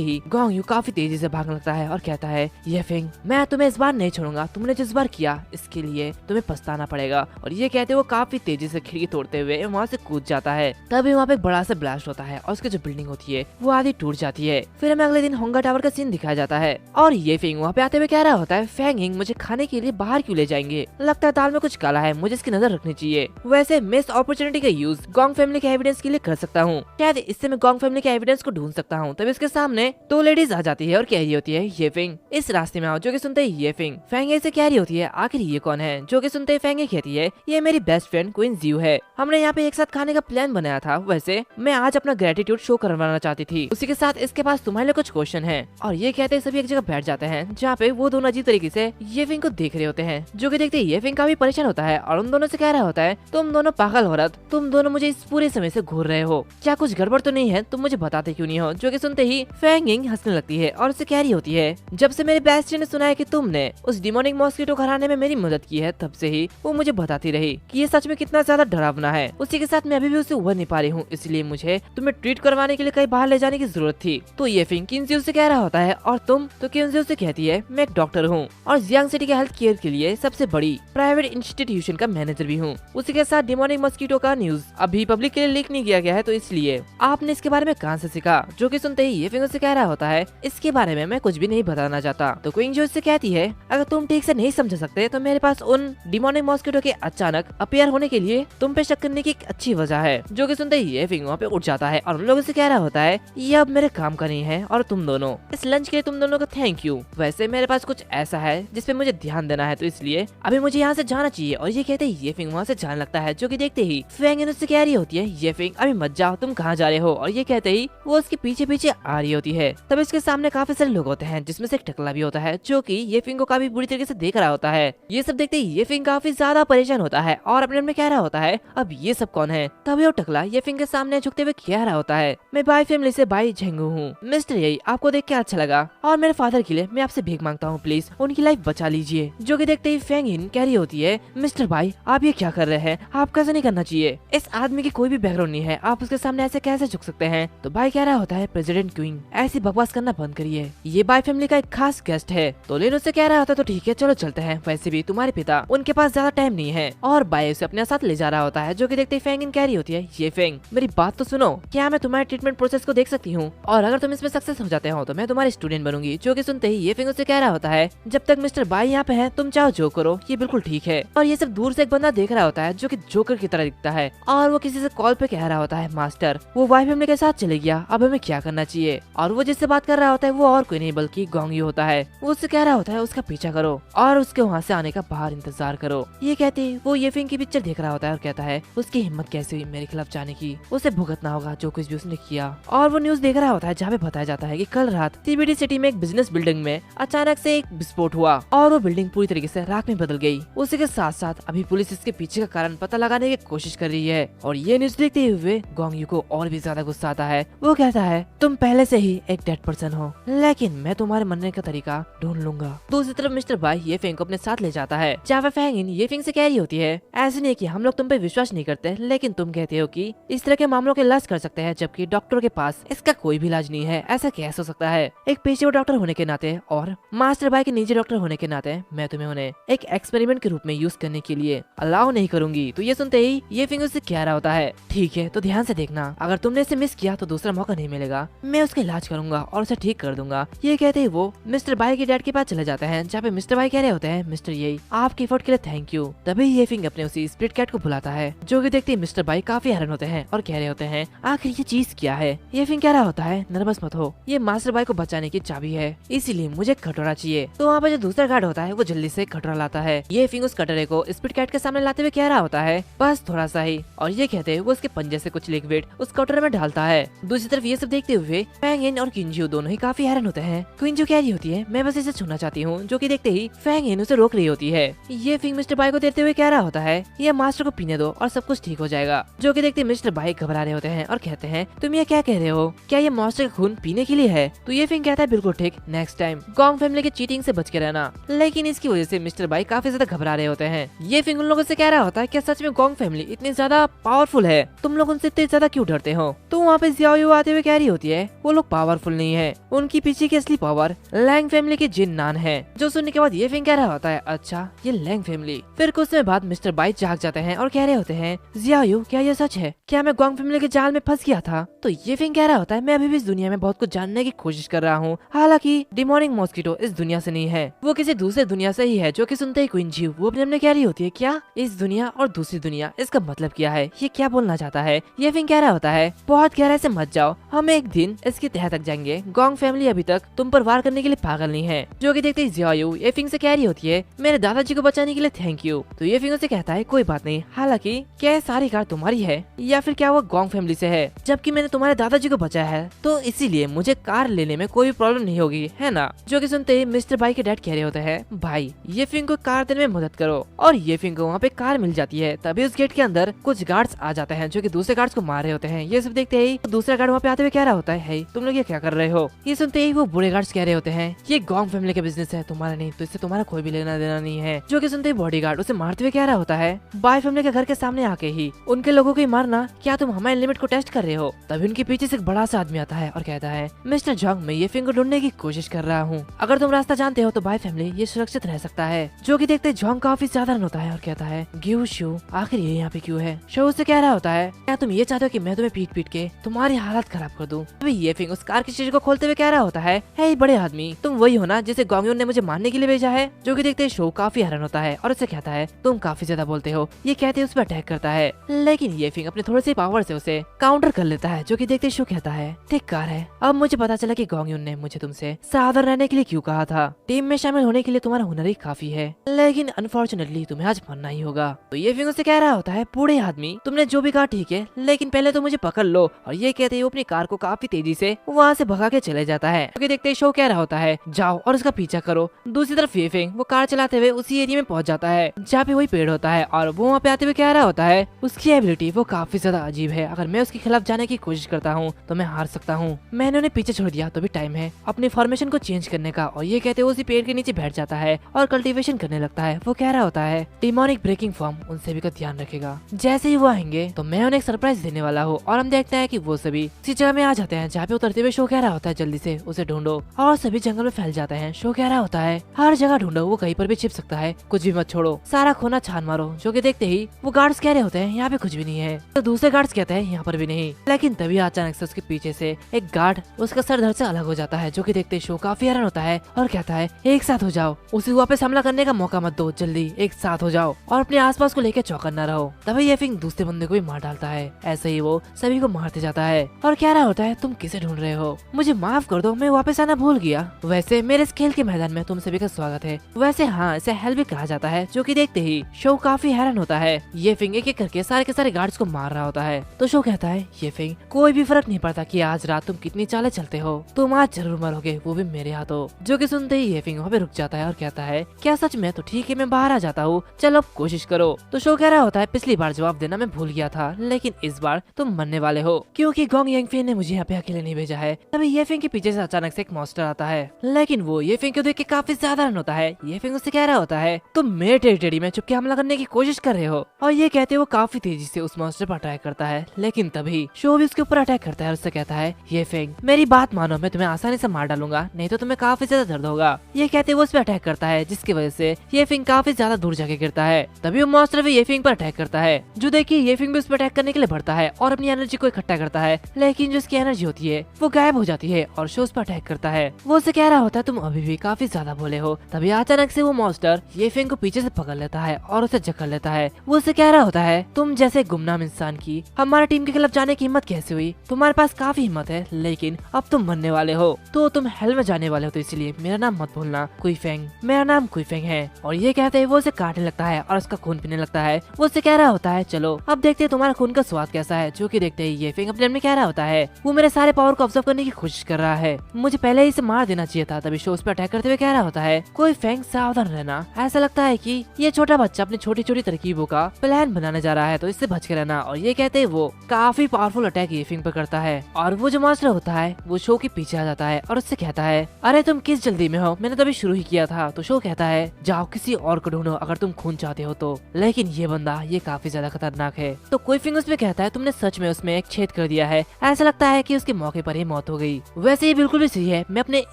ही गोंग यू काफी तेजी से भागने लगता है और कहता है ये फिंग मैं तुम्हें इस बार नहीं छोड़ूंगा, तुमने जिस बार किया इसके लिए तुम्हें पछताना पड़ेगा। और ये कहते वो काफी तेजी से खिड़की तोड़ते हुए वहाँ से कूद जाता है। तभी वहाँ पे एक बड़ा सा ब्लास्ट होता है और उसकी जो बिल्डिंग होती है वो आधी टूट जाती है। फिर हमें अगले दिन होंगा टावर का सीन दिखाया जाता है और ये फिंग वहाँ पे आते हुए कह रहा होता है फैंगिंग मुझे खाने के लिए बाहर क्यों ले जाएंगे, लगता है दाल में कुछ काला है, मुझे इसकी नजर रखनी चाहिए। वैसे मिस अपॉर्चुनिटी का यूज गोंग फैमिली के एविडेंस के लिए कर सकता हूँ, शायद इससे मैं गोंग फैमिली के एविडेंस को ढूंढ सकता हूँ। तभी उसके सामने 2 लेडीज आ जाती है और कह रही होती है ये फिंग इस रास्ते में आओ। जो कि सुनते ही ये फिंग फैंगे से कह रही होती है आखिर ये कौन है। जो कि सुनते ही फैंगे कहती है ये मेरी बेस्ट फ्रेंड क्वीन जियो है, हमने यहाँ पे एक साथ खाने का प्लान बनाया था, वैसे मैं आज अपना ग्रेटिट्यूड शो करवाना चाहती थी, उसी के साथ इसके पास तुम्हारे लिए कुछ क्वेश्चन है। और ये कहते सभी एक जगह बैठ जाते हैं जहाँ पे वो दोनों अजीब तरीके से ये फिंग को देख रहे होते हैं। जो कि देखते ये फिंग काफी परेशान होता है और उन दोनों से कह रहा होता है तुम दोनों पागल औरत, तुम दोनों मुझे इस पूरे समय से घूर रहे हो, क्या कुछ गड़बड़ तो नहीं है, तुम मुझे बताते क्यों नहीं हो। जो कि सुनते ही फैंगिंग हंसने लगती है और उससे कह रही होती है जब से मेरे बेस्ट फ्रेंड ने सुना है कि तुमने उस डिमोनिक मॉस्किटो को हराने में मेरी मदद की है, तब से ही वो मुझे बताती रही कि ये सच में कितना ज्यादा डरावना है। उसी के साथ मैं अभी भी उसे उभर नहीं पा रही हूँ, इसलिए मुझे तुम्हें ट्रीट करवाने के लिए कहीं बाहर ले जाने की जरूरत थी। तो ये फिंग किन्जियो से कह रहा होता है और तुम, तो किन्जियो से कहती है मैं एक डॉक्टर हूँ और जियांग सिटी के हेल्थ केयर के लिए सबसे बड़ी प्राइवेट इंस्टीट्यूशन का मैनेजर भी हूँ। उसी के साथ डिमोनिक मॉस्किटो का न्यूज अभी पब्लिक के लिए लीक नहीं किया गया है, तो इसलिए आपने इसके बारे में कहाँ से सीखा। जो कि सुनते ही ये फिंग से कह रहा होता है इसके बारे में मैं कुछ भी नहीं बताना चाहता। तो क्विंजियो से कहती है अगर तुम ठीक से नहीं समझ सकते तो मेरे पास उन डिमोनिक मॉस्किटो के अचानक अपीयर होने के लिए तुम पे शक करने की एक अच्छी वजह है। जो कि सुनते ही ये फिंग वहाँ पे उठ जाता है और उन लोगों से कह रहा होता है ये अब मेरे काम का नहीं है और तुम दोनों इस लंच के लिए तुम दोनों को थैंक यू, वैसे मेरे पास कुछ ऐसा है जिसपे मुझे ध्यान देना है, तो इसलिए अभी मुझे यहाँ से जाना चाहिए। और ये कहते ही ये फिंग वहाँ से जाने लगता है। जो कि देखते ही फैंग उससे कह रही होती है ये फिंग अभी मत जाओ, तुम कहाँ जा रहे हो। और ये कहते ही वो उसके पीछे पीछे आ रही होती है। तब इसके सामने काफी सारे लोग होते हैं जिसमें से एक टकला भी होता है जो कि ये फिंग को काफी बुरी तरीके से देख रहा होता है। ये सब देखते ही ये फिंग काफी ज्यादा परेशान होता है और अपने मन में कह रहा होता है अब ये सब कौन है। तभी वो टकला ये फिंग के सामने झुकते हुए कह रहा होता है मैं बाई फैमिली से बाई झेंगू हूँ। मिस्टर यही आपको देख के अच्छा लगा और मेरे फादर के लिए मैं आपसे भीख मांगता हूँ, प्लीज उनकी लाइफ बचा लीजिए। जो कि देखते ही फैंगिन कह रही होती है मिस्टर भाई आप ये क्या कर रहे हैं, आप कैसे नहीं करना चाहिए, इस आदमी की कोई भी बैकग्राउंड नहीं है, आप उसके सामने ऐसे कैसे झुक सकते हैं। तो भाई कह रहा होता है प्रेसिडेंट क्वीन ऐसी बकवास करना बंद करिए, ये बाई फैमिली का एक खास गेस्ट है। तो लेन उससे कह रहा होता है तो ठीक है चलो चलते हैं, वैसे भी तुम्हारे पिता उनके पास ज्यादा टाइम नहीं है। और बाई उसे अपने साथ ले जा रहा होता है। जो कि देखते ही फैंगिन कह रही होती है ये फैंग मेरी बात तो सुनो, क्या मैं तुम्हारे ट्रीटमेंट प्रोसेस को देख सकती हूँ और अगर तुम इसमें सक्सेस हो जाते हो तो मैं तुम्हारी स्टूडेंट बनूंगी। जो कि सुनते ही ये फैंग उससे कह रहा होता है जब तक मिस्टर बाई यहाँ पे है तुम चाहो जो करो, ये बिल्कुल ठीक है। और ये सब दूर से एक बंदा देख रहा होता है जो कि जोकर की तरह दिखता है और वो किसी से कॉल पे कह रहा होता है मास्टर वो वाई फैमिली के साथ चले गया, अब हमें क्या करना चाहिए। और वो जिससे बात कर रहा होता है वो और कोई नहीं बल्कि गोंग यू होता है। वो उससे कह रहा होता है उसका पीछा करो और उसके वहाँ से आने का बाहर इंतजार करो। ये कहते वो ये फिंग की पिक्चर देख रहा होता है और कहता है उसकी हिम्मत कैसे हुई मेरे खिलाफ जाने की, उसे भुगतना होगा जो कुछ भी उसने किया। और वो न्यूज देख रहा होता है जहाँ पे बताया जाता है कि कल रात सीबीडी सिटी में एक बिजनेस बिल्डिंग में अचानक से एक विस्फोट हुआ और वो बिल्डिंग पूरी तरीके से राख में बदल गई। उसी के साथ साथ अभी पुलिस इसके पीछे का कारण पता लगाने की कोशिश कर रही है। और ये न्यूज देखते हुए गोंग यू को और भी ज्यादा गुस्सा आता है। वो कहता है तुम पहले से ही एक डेड पर्सन हो, लेकिन मैं तुम्हारे मरने का तरीका ढूंढ लूंगा। दूसरी तरफ मिस्टर बाई ये फिंग को अपने साथ ले जाता है जहाँ फैंगिन ये फिंग से कह रही होती है ऐसे नहीं कि हम लोग तुम पे विश्वास नहीं करते, लेकिन तुम कहते हो कि इस तरह के मामलों के इलाज कर सकते हैं जबकि डॉक्टरों के पास इसका कोई भी इलाज नहीं है, ऐसा कैसे हो सकता है। एक पेशेवर डॉक्टर होने के नाते और मास्टर बाई के निजी डॉक्टर होने के नाते मैं तुम्हें उन्हें एक एक्सपेरिमेंट के रूप में यूज करने के लिए अलाउ नहीं करूंगी। तो ये सुनते ही ये फिंग उससे कह रहा होता है, ठीक है तो ध्यान से देखना, अगर तुमने इसे मिस किया तो दूसरा मौका नहीं मिलेगा, मैं उसका इलाज करूंगा और उसे ठीक कर दूंगा। ये कहते ही वो मिस्टर बाई के डैड के पास चले जाते हैं, जहाँ पे मिस्टर बाई कह रहे होते हैं, मिस्टर ये आपके एफर्ट के लिए थैंक यू। तभी ये फिंग अपने उसी स्प्लिट कैट को बुलाता है, जो कि देखते ही मिस्टर बाई काफी हैरान होते हैं और कह रहे होते हैं, आखिर ये चीज क्या है। ये फिंग कह रहा होता है, नर्वस मत हो, ये मास्टर बाई को बचाने की चाबी है, इसीलिए मुझे कटोरा चाहिए। तो वहाँ पर जो दूसरा गार्ड होता है वो जल्दी से कटोरा लाता है। ये फिंग उस कटोरे को स्प्लिट कैट के सामने लाते हुए कह रहा होता है, बस थोड़ा सा ही, और ये कहते वो उसके पंजे से कुछ लिक्विड उस कटोरे में डालता है। दूसरी तरफ ये सब देखते हुए फैंग इन और क्विंजू दोनों ही काफी हैरान होते हैं। क्विंजू कह रही होती है, मैं बस इसे छूना चाहती हूँ, जो कि देखते ही फैंग इन उसे रोक रही होती है। ये फिंग मिस्टर बाई को देते हुए कह रहा होता है, ये मास्टर को पीने दो और सब कुछ ठीक हो जाएगा। जो कि देखते मिस्टर बाई घबरा रहे होते हैं और कहते हैं, तुम ये क्या कह रहे हो, क्या ये मास्टर का खून पीने के लिए है। तो ये फिंग कहता है, बिल्कुल ठीक, नेक्स्ट टाइम गोंग फैमिली के चीटिंग से बच के रहना। लेकिन इसकी वजह से मिस्टर बाई काफी ज्यादा घबरा रहे होते हैं। ये फिंग उन लोगों से कह रहा होता है, क्या सच में गोंग फैमिली इतनी ज्यादा पावरफुल है, तुम लोग उनसे इतने ज्यादा क्यों डरते हो। तो वहाँ पे जियाओ आते हुए कह रही होती है, वो लोग पावरफुल नहीं है, उनकी पीछे की असली पावर लैंग फैमिली के जिन नान है। जो सुनने के बाद ये फिंग कह रहा होता है, अच्छा ये लैंग फैमिली। फिर कुछ समय बाद मिस्टर बाई जाग जाते हैं और कह रहे होते हैं, जियाओ क्या ये सच है, क्या मैं गोंग फैमिली के जाल में फंस गया था। तो ये फिंग कह रहा होता है, मैं अभी भी इस दुनिया में बहुत कुछ जानने की कोशिश कर रहा हूँ, हालांकि डिमोनिक मॉस्किटो इस दुनिया से नहीं है, वो किसी दूसरे दुनिया से ही है। जो कि सुनते ही क्विंजी वो अपने कह रही होती है, क्या इस दुनिया और दूसरी दुनिया, इसका मतलब क्या है, ये क्या बोलना चाहता है। ये फिंग कह रहा होता है, बहुत गहराई से मत जाओ, हम एक दिन इसकी तह तक जाएंगे, गोंग फैमिली अभी तक तुम पर वार करने के लिए पागल नहीं है। जो कि देखते ही जियाओ ये फिंग से कह रही होती है, मेरे दादाजी को बचाने के लिए थैंक यू। तो ये फिंग से कहता है, कोई बात नहीं, हालांकि क्या ये सारी कार तुम्हारी है या फिर क्या वो गोंग फैमिली से है, जबकि मैंने तुम्हारे दादाजी को बचाया है, तो इसीलिए मुझे कार लेने में कोई प्रॉब्लम नहीं होगी, है ना। जो कि सुनते ही मिस्टर बाई के डैड कह रहे होते हैं, भाई ये फिंग को कार देने में मदद करो, और ये फिंग को वहाँ पे कार मिल जाती है। तभी उस गेट के अंदर कुछ गार्ड्स आ जाते हैं, जो कि दूसरे गार्ड्स को मार रहे होते हैं। ये सब देखते ही दूसरा गार्ड वहाँ पे आते हुए कह रहा होता है, तुम लोग ये क्या कर रहे हो। ये सुनते ही वो बुरे गार्ड्स कह रहे होते हैं, ये गोंग फैमिली का बिजनेस है, तुम्हारा नहीं, तो इससे तुम्हारा कोई भी लेना देना नहीं है। जो कि सुनते ही बॉडीगार्ड उसे मारते हुए कह रहा होता है, बाई फैमिली के घर के सामने आके ही उनके लोगों को ही मारना, क्या तुम हमारे लिमिट को टेस्ट कर रहे हो। तभी उनके पीछे से एक बड़ा सा आदमी आता है और कहता है, मिस्टर जॉन्ग मैं ये फिंग को ढूंढने की कोशिश कर रहा हूँ, अगर तुम रास्ता जानते हो तो बाई फैमिली ये सुरक्षित रह सकता है। जो कि देखते जॉन्ग काफी साधारण होता है और कहता है, गिव शू आखिर ये यहाँ पे क्यों है। शो उससे कह रहा होता है, क्या तुम ये चाहते हो कि मैं तुम्हें पीट पीट के तुम्हारी हालत खराब कर दूं। अभी ये फिंग उस कार की शीशे को खोलते हुए कह रहा होता है, हे बड़े आदमी, तुम वही हो ना जिसे गोंगयुन ने मुझे मारने के लिए भेजा है। जो कि देखते शो काफी हैरान होता है और उसे कहता है, तुम काफी ज्यादा बोलते हो। ये कहते उस पर अटैक करता है, लेकिन ये फिंग अपने थोड़े से पावर से उसे काउंटर कर लेता है। जो कि देखते शो कहता है, ठीक कार है, अब मुझे पता चला कि गोंगयुन ने मुझे तुमसे सावधान रहने के लिए क्यों कहा था। टीम में शामिल होने के लिए तुम्हारा हुनर ही काफी है, लेकिन अनफॉर्चुनेटली तुम्हें आज मरना ही होगा। तो ये फिंग उसे कह रहा होता है, बूढ़े आदमी तुमने जो भी कहा ठीक है, लेकिन पहले तो मुझे पकड़ लो। और ये कहते वो अपनी कार को काफी तेजी से वहाँ से भगा के चले जाता है। क्योंकि देखते शो कह रहा होता है, जाओ और उसका पीछा करो। दूसरी तरफ ये फिंग वो कार चलाते हुए उसी एरिया में पहुंच जाता है जहाँ पे वही पेड़ होता है, और वो वहाँ पे आते हुए कह रहा होता है, उसकी एबिलिटी वो काफी ज्यादा अजीब है, अगर मैं उसके खिलाफ जाने की कोशिश करता हूँ तो मैं हार सकता हूँ। मैंने उन्हें पीछे छोड़ दिया तो भी टाइम है अपनी फॉर्मेशन को चेंज करने का। और ये कहते उसी पेड़ के नीचे बैठ जाता है और कल्टीवेशन करने लगता है। वो कह रहा होता है, डिमोनिक ब्रेकिंग फॉर्म उन सभी का ध्यान रखेगा, जैसे ही वो आएंगे तो मैं उन्हें एक सरप्राइज देने वाला हूँ। और हम देखते हैं कि वो सभी उसी जगह में आ जाते हैं जहाँ पे उतरते हुए शो कह रहा होता है, जल्दी से उसे ढूंढो। और सभी जंगल में फैल जाते हैं। शो कह रहा होता है, हर जगह ढूंढो, वो कहीं पर भी छिप सकता है, कुछ भी मत छोड़ो, सारा खोना छान मारो। जो कि देखते ही वो गार्ड्स कह रहे होते हैं, यहाँ पे कुछ भी नहीं है। तो दूसरे गार्ड्स कहते हैं, यहाँ पर भी नहीं। लेकिन तभी अचानक से उसके पीछे से एक गार्ड उसका सर धड़ से अलग हो जाता है। जो कि देखते शो काफी हैरान होता है और कहता है, एक साथ हो जाओ, उसे वापस हमला करने का मौका मत दो, जल्दी एक साथ हो जाओ और अपने आसपास को लेकर चौकन्ना रहो। तभी ये फिंग दूसरे बंदे को भी मार डालता है। ऐसे ही वो सभी को मारते जाता है और कह रहा होता है, तुम किसे ढूंढ रहे हो, मुझे माफ कर दो, मैं वापस आना भूल गया। वैसे मेरे इस खेल के मैदान में तुम सभी का स्वागत है। वैसे हाँ, इसे हेल भी कहा जाता है। जो कि देखते ही शो काफी हैरान होता है। ये फिंग एक एक करके सारे के सारे गार्ड्स को मार रहा होता है। तो शो कहता है, ये फिंग कोई भी फर्क नहीं पड़ता कि आज रात तुम कितनी चालें चलते हो, तुम आज जरूर मरोगे, वो भी मेरे हाथों। जो कि सुनते ही ये फिंग वहाँ पे रुक जाता है और कहता है, क्या सच में, तो ठीक है मैं बाहर आ जाता हूँ, चलो अब कोशिश करो। तो शो कह रहा होता है, पिछली बार जवाब देना मैं भूल गया था, लेकिन इस बार तुम मरने वाले हो, क्योंकि गोंग यांगफेन ने मुझे यहाँ पे अकेले नहीं भेजा है। तभी ये फिंग के पीछे से अचानक से एक मॉन्स्टर आता है, लेकिन वो ये फिंग को देख के काफी साधारण होता है। ये फिंग उससे कह रहा होता है, तुम मेरे टेरिटरी में चुपके हमला करने की कोशिश कर रहे हो। और ये कहते वो काफी तेजी से उस मॉन्स्टर पर अटैक करता है, लेकिन तभी शो भी उसके ऊपर अटैक करता है और उससे कहता है, ये फिंग मेरी बात मानो, मैं तुम्हें आसानी से मार डालूंगा, नहीं तो तुम्हें काफी ज्यादा दर्द होगा। होगा। ये कहते वो उस पर अटैक करता है, जिसकी वजह से ये फिंग काफी ज्यादा दूर जाके गिरता है। तभी वो मॉन्स्टर भी ये फिंग पर अटैक करता है। जो देखिए ये फिंग भी उस पर अटैक करने के लिए बढ़ता है और अपनी एनर्जी को इकट्ठा करता है, लेकिन जो उसकी एनर्जी होती है वो गायब हो जाती है और शो उस पर अटैक करता है। वो उसे कह रहा होता है तुम अभी भी काफी ज्यादा भोले हो। तभी अचानक से वो मॉन्स्टर ये फिंग को पीछे से पकड़ लेता है और उसे जकड़ लेता है। वो उसे कह रहा होता है तुम जैसे गुमनाम इंसान की हमारे टीम के खिलाफ जाने की हिम्मत कैसे हुई? तुम्हारे पास काफी हिम्मत है, लेकिन अब तुम मरने वाले हो, तो तुम हेल में जाने वाले हो, तो इसलिए मेरा नाम मत भूलना, कुईफेंग। मेरा नाम कुईफेंग है। और ये कहते ही वो उसे काटने लगता है और उसका खून पीने लगता है। वो उसे कह रहा होता है चलो अब देखते हैं तुम्हारा खून का स्वाद कैसा है। जो कि देखते ही ये फिंग अपने मन में कह रहा होता है वो मेरे सारे पावर को ऑब्जर्व करने की कोशिश कर रहा है, मुझे पहले ही इसे मार देना चाहिए था। तभी शो उस पर अटैक करते हुए कह रहा होता है कुईफेंग सावधान रहना, ऐसा लगता है कि ये छोटा बच्चा अपनी छोटी छोटी तरकीबों का प्लान बनाने जा रहा है, तो इससे बच के रहना। और ये कहते ही वो काफी पावरफुल अटैक ये फिंग पर करता है और वो जो मॉन्स्टर होता है वो शो के पीछे आ जाता है और उससे कहता है अरे तुम किस जल्दी में हो, मैंने तो अभी शुरू ही किया था। तो शो कहता है जाओ किसी और को ढूंढो अगर तुम खून चाहते हो तो, लेकिन ये बंदा ये काफी ज्यादा खतरनाक है। तो कुईफेंग उसमें कहता है तुमने सच में उसमें एक छेद कर दिया है, ऐसा लगता है कि उसके मौके पर ही मौत हो गई। वैसे ये बिल्कुल भी सही है, मैं अपने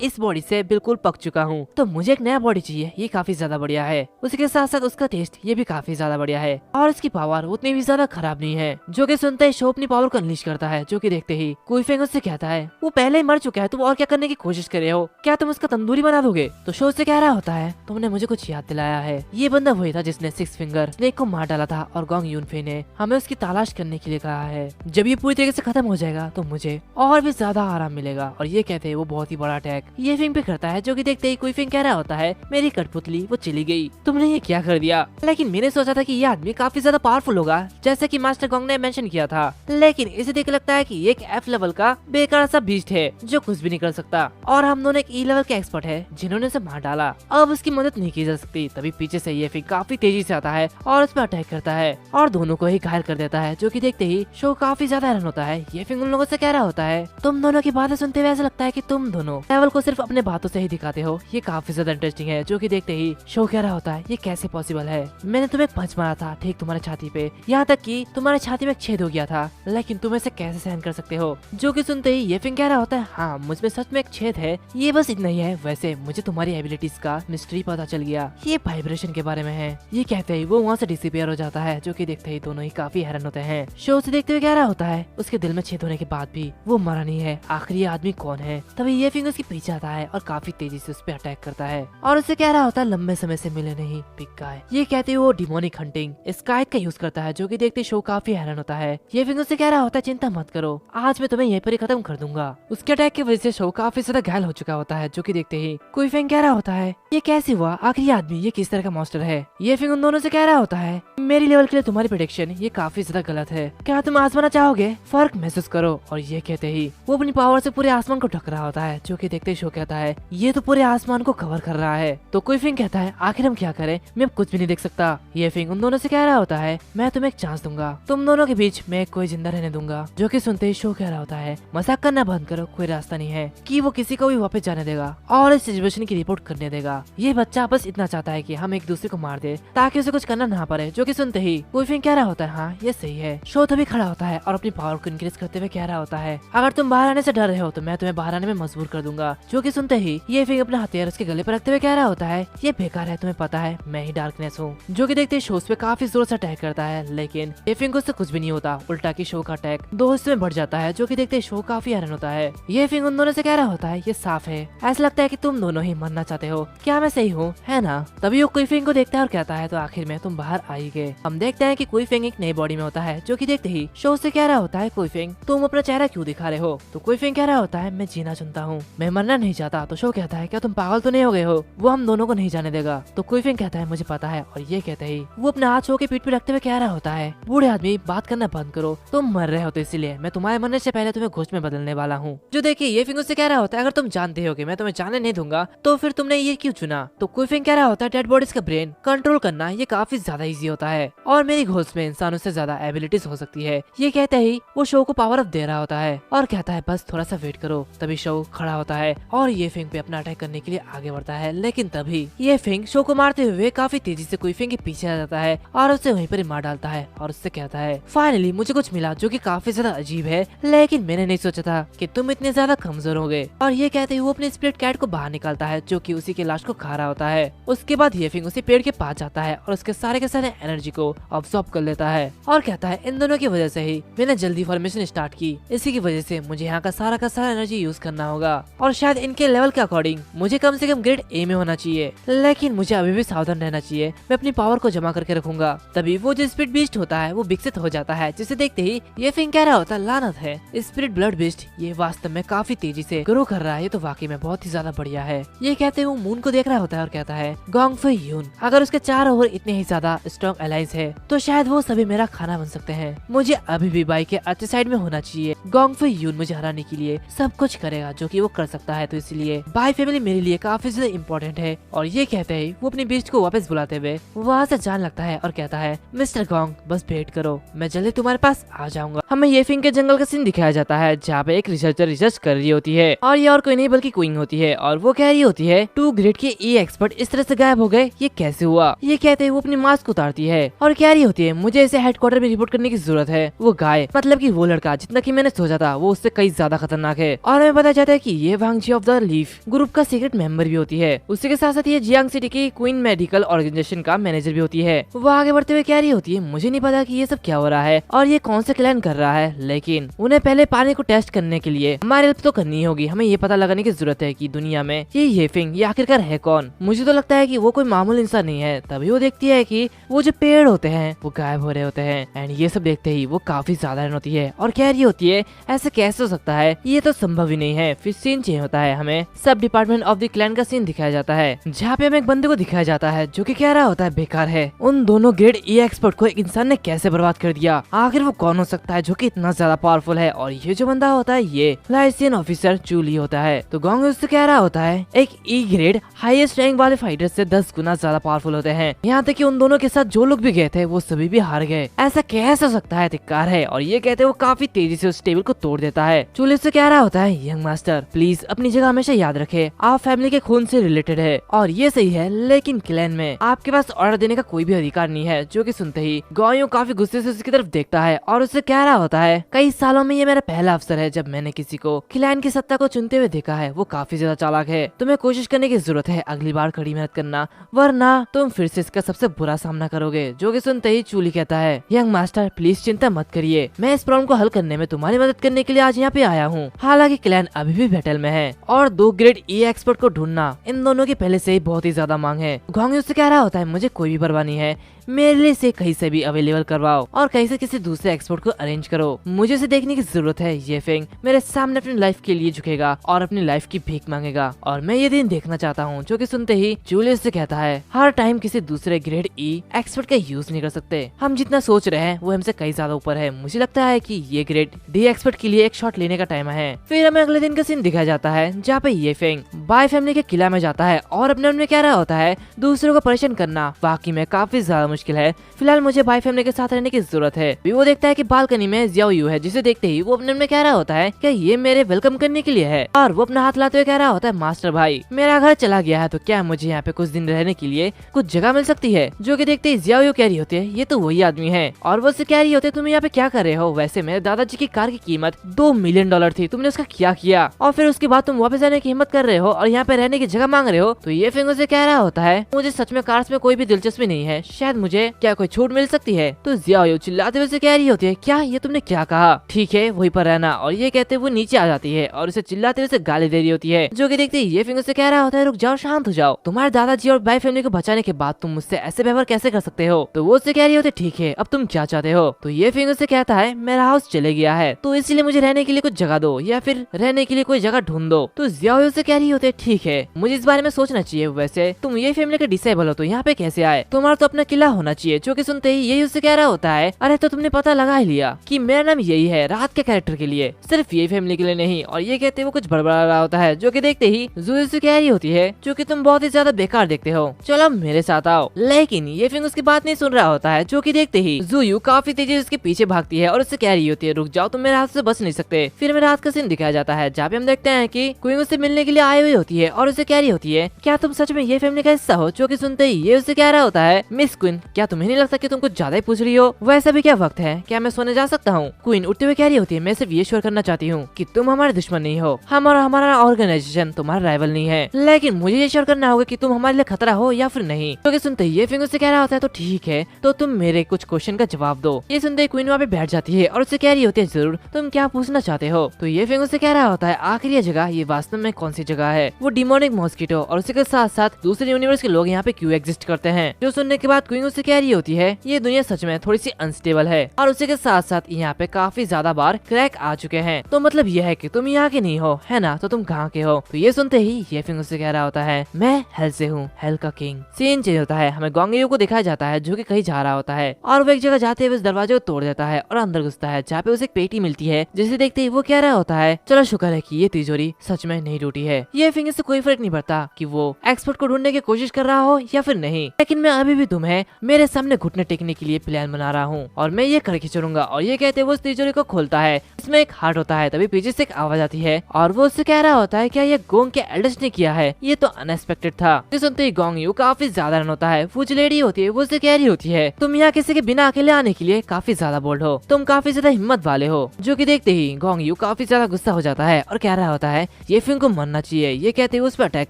इस बॉडी से बिल्कुल पक चुका हूँ, तो मुझे एक नया बॉडी चाहिए, ये काफी ज्यादा बढ़िया है। उसके साथ साथ उसका टेस्ट ये भी काफी ज्यादा बढ़िया है और इसकी पावर उतनी भी ज्यादा खराब नहीं है। जो कि सुनते ही शो अपनी पावर को अनलीश करता है। जो कि देखते ही कुईफेंग उससे कहता है वो पहले ही मर चुका है, तुम और क्या करने की कोशिश कर रहे हो, क्या तुम उसका तंदूरी बना दोगे? तो शो से कह रहा होता है तुमने मुझे कुछ याद दिलाया है, ये बंदा वही था जिसने सिक्स फिंगर स्नेक को मार डाला था और गोंग यूनफे ने हमें उसकी तलाश करने के लिए कहा है। जब ये पूरी तरीके से खत्म हो जाएगा तो मुझे और भी ज्यादा आराम मिलेगा। और ये कहते हैं वो बहुत ही बड़ा अटैक ये फिंग पे करता है। जो कि देखते ही कुईफेंग कह रहा होता है मेरी कठपुतली वो चली गई, तुमने ये क्या कर दिया? लेकिन मैंने सोचा था कि ये आदमी काफी ज्यादा पावरफुल होगा, जैसे कि मास्टर गोंग ने मेंशन किया था, लेकिन इसे देख लगता है कि ये एक एफ लेवल का बेकार सा बीस्ट है जो कुछ भी नहीं कर सकता, और हम दोनों एक ई लेवल के एक्सपर्ट है जिन्होंने उसे मार डाला, अब उसकी मदद नहीं की जा सकती। तभी पीछे से ये फिंग काफी तेजी से आता है और उस पर अटैक करता है और दोनों को ही घायल कर देता है। जो कि देखते ही शो काफी ज्यादा हैरान होता है। ये फिंग उन लोगों से कह रहा होता है तुम दोनों की बातें सुनते हुए ऐसा लगता है कि तुम दोनों लेवल को सिर्फ अपने बातों से ही दिखाते हो, ये काफी ज्यादा इंटरेस्टिंग है। जो कि देखते ही शो कह रहा होता है ये कैसे पॉसिबल है, मैंने तुम्हें पंच मारा था ठीक तुम्हारे छाती पे, यहाँ तक कि तुम्हारे छाती में एक छेद हो गया था, लेकिन तुम इसे कैसे सहन कर सकते हो? जो कि सुनते ही ये फिंग कह रहा होता है हाँ मुझमें सच में एक छेद है, ये बस इतना ही है, वैसे मुझे तुम्हारी एबिलिटीज का मिस्ट्री पता चल गया, ये वाइब्रेशन के बारे में है। ये कहते ही वो वहाँ से डिसअपीयर हो जाता है। जो कि देखते ही दोनों ही काफी हैरान होते हैं। शो से देखते हुए कह रहा होता है उसके दिल में छेद होने के बाद भी वो मरा नहीं है, आखिर ये आदमी कौन है? तभी ये फिंग उसके पीछे आता है और काफी तेजी से उस पर अटैक करता है और उसे कह रहा होता है लंबे समय से मिले नहीं बिग गाय। ये कहते वो डिमोनिक हंटिंग स्काइट का यूज करता है। जो कि देखते शो काफी हैरान होता है। ये फिंग उससे कह रहा होता है चिंता मत करो, आज मैं तुम्हें यहीं पर ही खत्म कर दूंगा। उसके अटैक की वजह से शो काफी ज्यादा घायल हो चुका होता है। जो कि देखते ही कुईफेंग कह रहा होता है ये कैसे हुआ, आखिर ये आदमी ये किस तरह का मॉन्स्टर है? ये फिंग उन दोनों से कह रहा होता है मेरी लेवल के लिए तुम्हारी प्रेडिक्शन ये काफी ज्यादा गलत है, क्या तुम आजमाना चाहोगे? फर्क महसूस करो। और ये कहते ही वो अपनी पावर से पूरे आसमान को ढक रहा होता है। जो कि देखते ही शो कहता है ये तो पूरे आसमान को कवर कर रहा है। तो कुईफेंग कहता है आखिर हम क्या करें, मैं अब कुछ भी नहीं देख सकता। ये फिंग उन दोनों से कह रहा होता है मैं तुम्हें एक चांस दूंगा, तुम दोनों के बीच मैं कोई जिंदा रहने दूंगा। जो कि सुनते ही शो कह रहा होता है मजाक करना बंद करो, कोई रास्ता नहीं है कि वो किसी को भी वापस जाने देगा और इस सिचुएशन की रिपोर्ट करने देगा। ये बच्चा बस इतना चाहता है कि हम एक दूसरे को मार दे ताकि उसे कुछ करना ना पड़े। जो कि सुनते ही कुईफेंग कह रहा होता है हाँ ये सही है। शो तभी खड़ा होता है और अपनी पावर को इंक्रीज करते हुए कह रहा होता है अगर तुम बाहर आने से डर रहे हो तो मैं तुम्हें बाहर आने में मजबूर कर दूंगा। जो कि सुनते ही ये फिंग अपना हथियार उसके गले पर रखते हुए कह रहा होता है ये बेकार है, तुम्हें पता है मैं ही डार्कनेस हूँ। जो कि देखते शो पे काफी जोर से अटैक करता है, लेकिन ये फिंग उससे कुछ भी नहीं होता, उल्टा की शो का अटैक दो हिस्से में बढ़ जाता है। जो कि देखते शो काफी हैरान होता है। ये फिंग उन दोनों से कह रहा होता है ये साफ है, ऐसा लगता है कि तुम दोनों ही मरना चाहते हो, क्या मैं सही हूँ है ना? तभी वो कुईफेंग को देखता है और कहता है तो आखिर में तुम बाहर आ ही गए। हम देखते हैं कि कुईफेंग एक नई बॉडी में होता है। जो कि देखते ही शो से कह रहा होता है कुईफेंग तुम अपना चेहरा क्यों दिखा रहे हो? तो कुईफेंग कह रहा होता है मैं जीना चुनता हूँ, मैं मरना नहीं चाहता। तो शो कहता है क्या तुम पागल तो नहीं हो गए हो, वो हम दोनों को नहीं जाने देगा। तो कुईफेंग कहता है मुझे पता है। और ये कहते ही वो अपने हाथ शो के पीठ पे रखते हुए कह रहा होता है बूढ़े आदमी बात करना बंद करो, तुम मर रहे हो तो इसलिए मैं तुम्हारे मरने से पहले तुम्हें घोष में बदलने वाला हूँ। जो देखिए ये फिंग उससे कह रहा होता है अगर तुम जानते हो कि मैं तुम्हें जाने नहीं दूंगा तो फिर तुमने ये क्यों चुना? तो कुईफेंग कह रहा होता है डेड बॉडीज का ब्रेन कंट्रोल करना ये काफी ज्यादा इजी होता है और मेरी घोष में इंसानों से ज्यादा एबिलिटीज हो सकती है। ये कहते ही वो शो को पावर अप दे रहा होता है और कहता है बस थोड़ा सा वेट करो। तभी शो खड़ा होता है और ये फिंग पे अपना अटैक करने के लिए आगे बढ़ता है, लेकिन तभी ये फिंग शो को मारते हुए काफी तेजी से कुईफेंग के पीछे आ जाता है और उसे वहीं पर मार डालता है और उससे कहता है फाइनली मुझे कुछ मिला जो कि काफी ज्यादा अजीब है, लेकिन मैंने नहीं सोचा था कि तुम इतने ज्यादा कमजोर होगे। और ये कहते हुए वो अपने स्प्लिट कैट को बाहर निकालता है जो कि उसी के लाश को खा रहा होता है। उसके बाद ये फिंग उसी पेड़ के पास जाता है और उसके सारे के सारे एनर्जी को अब्सॉर्ब कर लेता है और कहता है इन दोनों की वजह से ही मैंने जल्दी फॉर्मेशन स्टार्ट की, इसी की वजह से मुझे यहाँ का सारा एनर्जी यूज करना होगा और शायद इनके लेवल के अकॉर्डिंग मुझे कम से कम ग्रेड ए में होना चाहिए, लेकिन मुझे अभी भी सावधान रहना चाहिए। मैं अपनी पावर को जमा करके रखूंगा। तभी वो जो स्पिरिट बीस्ट होता है वो विकसित हो जाता है, जिसे देखते ही ये फिंग कह रहा होता है लानत है, स्पिरिट ब्लड बीस्ट ये वास्तव में काफी तेजी से ग्रो कर रहा है, ये तो वाकई में बहुत ही ज्यादा बढ़िया है। ये कहते वो मून को देख रहा होता है और कहता है गोंग फू यून अगर उसके चारों ओर इतने ही ज्यादा स्ट्रॉन्ग अलायंस है तो शायद वो सभी मेरा खाना बन सकते हैं। मुझे अभी भी बाई के अच्छे साइड में होना चाहिए। गोंग फू यून मुझे हराने के लिए सब कुछ करेगा जो कि वो कर सकता है, तो इसलिए बाई फैमिली मेरे लिए काफी ज्यादा इम्पोर्टेंट है। और ये कहते ही वो अपनी बीस्ट को वापस बुलाते हुए वहाँ से जान लगता है और कहता है मिस्टर गोंग बस वेट करो, मैं जल्दी तुम्हारे पास आ जाऊंगा। हमें ये फिंग के जंगल का सीन दिखाया जाता है जहाँ पे एक रिसर्चर रिसर्च कर रही होती है और ये और कोई नहीं बल्कि क्वीन होती है और वो कह रही होती है 2 ग्रेड के ई एक्सपर्ट इस तरह से गायब हो गए, ये कैसे हुआ। ये कहते हैं वो अपनी मास्क उतारती है और कह रही होती है मुझे इसे हेडक्वार्टर में रिपोर्ट करने की जरूरत है। वो गाय मतलब कि वो लड़का जितना कि मैंने सोचा था वो उससे कई ज्यादा खतरनाक है और हमें पता चलता है कि ये वांग जी ऑफ द लीफ ग्रुप का सीक्रेट मेंबर भी होती है। उसी के साथ साथ ये जियांग सिटी की क्वीन मेडिकल ऑर्गेनाइजेशन का मैनेजर भी होती है। वो आगे बढ़ते हुए कह रही होती है मुझे नहीं पता कि ये सब क्या हो रहा है और ये कौन सा क्लैन कर रहा है, लेकिन उन्हें पहले पानी को टेस्ट करने के लिए हमारी हेल्प तो करनी होगी। हमें ये पता लगाने की जरूरत है कि दुनिया में ये फिंग ये आखिरकार है कौन। मुझे तो लगता है कि वो कोई मामूली इंसान नहीं है। तभी वो देखती है कि वो जो पेड़ होते हैं वो गायब हो रहे होते हैं एंड ये सब देखते ही वो काफी ज्यादा होती है और कह रही होती है ऐसे कैसे हो सकता है, ये तो संभव ही नहीं है। फिर सीन चेंज होता है, हमें सब डिपार्टमेंट ऑफ द क्लैन का सीन दिखाया जाता है जहाँ पे हमें एक बंदे को दिखाया जाता है जो कि कह रहा होता है बेकार है, उन दोनों ग्रेड ई एक्सपर्ट को एक इंसान ने कैसे बर्बाद कर दिया, आखिर वो कौन हो सकता है जो कि इतना ज्यादा पावरफुल है। और ये जो बंदा होता है ये लाइसियन ऑफिसर चूली होता है। तो गोंग उससे कह रहा होता है एक ई ग्रेड हाईएस्ट रैंक वाले फाइटर से 10 गुना ज्यादा पावरफुल होते हैं, यहाँ तक कि उन दोनों के साथ जो लोग भी गए थे वो सभी भी हार गए, ऐसा कैसे हो सकता है, धिक्कार है। और ये कहते वो काफी तेजी से उस टेबल को तोड़ देता है। चूली से कह रहा होता है यंग मास्टर प्लीज अपनी जगह हमेशा याद रखे, आप फैमिली के खून से रिलेटेड है और ये सही है, लेकिन क्लैन में आपके पास ऑर्डर देने का कोई भी अधिकार नहीं है। जो कि सुनते ही गोंग काफी गुस्से से उसकी तरफ देखता है और उससे कह रहा होता है कई सालों में ये मेरा पहला अवसर है जब मैंने किसी को क्लैन की सत्ता को चुनते हुए देखा है, वो काफी ज्यादा चालाक है, तुम्हें कोशिश करने की जरूरत है, अगली बार कड़ी मेहनत करना वरना तुम फिर से इसका सबसे बुरा सामना करोगे। जो कि सुनते ही चूली कहता है यंग मास्टर प्लीज चिंता मत करिए, मैं इस प्रॉब्लम को हल करने में तुम्हारी मदद करने के लिए आज यहाँ पे आया हूँ। हालांकि क्लैन अभी भी बैटल में है और 2 ग्रेड ई एक्सपर्ट को ढूंढना इन दोनों की पहले से ही बहुत ही ज्यादा मांग है। गोंग उससे कह रहा होता है मुझे कोई भी परवाह नहीं है, मेरे लिए इसे कहीं से भी अवेलेबल करवाओ और कहीं से किसी दूसरे एक्सपर्ट को अरेंज करो, मुझे इसे देखने की जरूरत है। ये फिंग मेरे सामने अपनी लाइफ के लिए झुकेगा और अपनी लाइफ की भीख मांगेगा और मैं ये दिन देखना चाहता हूँ। जो कि सुनते ही जूलियस से कहता है हर टाइम किसी दूसरे ग्रेड ई एक्सपर्ट का यूज नहीं कर सकते, हम जितना सोच रहे हैं वो हमसे कई ज्यादा ऊपर है, मुझे लगता है कि ये ग्रेड डी एक्सपर्ट के लिए एक शॉट लेने का टाइम है। फिर हमें अगले दिन का सीन दिखाया जाता है जहाँ पे ये फिंग बाय फैमिली के किला में जाता है और अपने मन में कह रहा होता है दूसरों को परेशान करना वाकई में काफी ज्यादा मुश्किल है, फिलहाल मुझे बाय फैमिली के साथ रहने की जरूरत है। भी वो देखता है कि बालकनी में जियाओ यू है, जिसे देखते ही वो अपने मन में कह रहा होता है कि ये मेरे वेलकम करने के लिए है और वो अपना हाथ लाते हुए कह रहा होता है मास्टर भाई मेरा घर चला गया है तो क्या मुझे यहाँ पे कुछ दिन रहने के लिए कुछ जगह मिल सकती है। जो कि देखते ही जियाओ यू कह रही होती है ये तो वही आदमी है और वो उससे कह रही होती है तुम यहाँ पे क्या कर रहे हो, वैसे मेरे दादाजी की कार की कीमत $2 मिलियन थी, तुमने उसका क्या किया और फिर उसके बाद तुम वापस आने की हिम्मत कर रहे हो और यहाँ पे रहने की जगह मांग रहे हो। तो ये फिंग उसे कह रहा होता है मुझे सच में कार्स में कोई भी दिलचस्पी नहीं है, शायद मुझे क्या कोई छूट मिल सकती है। तो जियाओ चिल्लाते हुए कह रही होती है क्या ये तुमने क्या कहा, ठीक है वहीं पर रहना। और ये कहते वो नीचे आ जाती है और उसे चिल्लाते हुए गाली दे रही होती है। जो कि देखते ये फिंगर से कह रहा होता है रुक जाओ शांत हो जाओ, तुम्हारे दादाजी और बाय फैमिली को बचाने के बाद तुम मुझसे ऐसे व्यवहार कैसे कर सकते हो। तो वो उससे कह रही होती है ठीक है अब तुम क्या चाहते हो। तो ये फिंगर से कहता है मेरा हाउस चले गया है तो इसलिए मुझे रहने के लिए कुछ जगह दो या फिर रहने के लिए कोई जगह ढूंढ दो। तो जियाओ से कह रही होती है ठीक है मुझे इस बारे में सोचना चाहिए, वैसे तुम ये फैमिली के डिसेबल हो तो यहाँ पे कैसे आए, तुम्हारा तो अपना किला होना चाहिए। जो कि सुनते ही यही उससे कह रहा होता है अरे तो तुमने पता लगा ही लिया कि मेरा नाम यही है रात के कैरेक्टर के लिए, सिर्फ ये फैमिली के लिए नहीं। और ये कहते वो कुछ बड़बड़ा रहा होता है। जो कि देखते ही जूही से कह रही होती है जो कि तुम बहुत ही ज्यादा बेकार देखते हो, चलो मेरे साथ आओ। लेकिन ये फिंग उसकी बात नहीं सुन रहा होता है। जो कि देखते ही जूयू काफी तेजी से उसके पीछे भागती है और उससे कह रही होती है रुक जाओ तुम मेरे हाथ से बच नहीं सकते। फिर मेरे हाथ का सीन दिखाया जाता है जहाँ पे हम देखते हैं कि क्वीन उससे मिलने के लिए आई हुई होती है और उसे कह रही होती है क्या तुम सच में ये फैमिली का हिस्सा हो। जो कि सुनते ही ये उससे कह रहा होता है मिस क्वीन क्या तुम्हें नहीं लगता कि तुम कुछ ज्यादा ही पूछ रही हो? वैसा भी क्या वक्त है, क्या मैं सोने जा सकता हूँ? क्वीन उठते हुए कह रही होती है, मैं सिर्फ ये श्योर करना चाहती हूँ कि तुम हमारे दुश्मन नहीं हो, हमारा ऑर्गेनाइजेशन तुम्हारा राइवल नहीं है, लेकिन मुझे ये श्योर करना होगा कि तुम हमारे लिए खतरा हो या फिर नहीं। तो सुनते ही ये फिंग उससे कह रहा होता है, तो ठीक है, तो तुम मेरे कुछ क्वेश्चन का जवाब दो। ये सुनते ही क्वीन वहाँ पे बैठ जाती है और उससे कह रही होती है, जरूर, तुम क्या पूछना चाहते हो? तो ये फिंग उससे कह रहा होता है, आखिर ये जगह ये वास्तव में कौन सी जगह है? वो डिमोनिक मॉस्किटो और उसके साथ साथ दूसरे यूनिवर्स के लोग यहाँ पे क्यों एग्जिस्ट करते हैं? जो सुनने के बाद क्वीन उससे कह रही होती है, ये दुनिया सच में थोड़ी सी अनस्टेबल है और उसी के साथ साथ यहाँ पे काफी ज्यादा बार क्रैक आ चुके हैं, तो मतलब यह है कि तुम यहाँ के नहीं हो, है ना? तो तुम कहाँ के हो? तो ये सुनते ही ये फिंग उससे कह रहा होता है, मैं हेल से हूँ, हेल का किंग। सीन चेंज होता है, हमें गोंग यू को दिखाया जाता है जो कि कहीं जा रहा होता है और वो एक जगह जाते हुए उस दरवाजे को तोड़ देता है और अंदर घुसता है, जहाँ पे उसे एक पेटी मिलती है, जिसे देखते ही वो कह रहा होता है, चलो शुक्र है कि ये तिजोरी सच में नहीं टूटी है। ये फिंगर से कोई फर्क नहीं पड़ता कि वो एक्सपर्ट को ढूंढने की कोशिश कर रहा हो या फिर नहीं, लेकिन मैं अभी भी तुम्हें मेरे सामने घुटने टेकने के लिए प्लान बना रहा हूँ और मैं ये करके चलूंगा। और ये कहते वो उस तिजोरी को खोलता है, इसमें एक हार्ट होता है। तभी पीछे से एक आवाज आती है और वो उससे कह रहा होता है, क्या ये गोंग के एल्डर्स ने किया है? ये तो अनएक्सपेक्टेड था। ये सुनते ही गोंग यू काफी ज्यादा रन होता है। वो जो लेडी होती है वो उससे कह रही होती है, तुम यहाँ किसी के बिना अकेले आने के लिए काफी ज्यादा बोल्ड हो, तुम काफी ज्यादा हिम्मत वाले हो। जो कि देखते ही गोंग यू काफी ज्यादा गुस्सा हो जाता है और कह रहा होता है, ये फिंग को मरना चाहिए। ये कहते हुए उस पर अटैक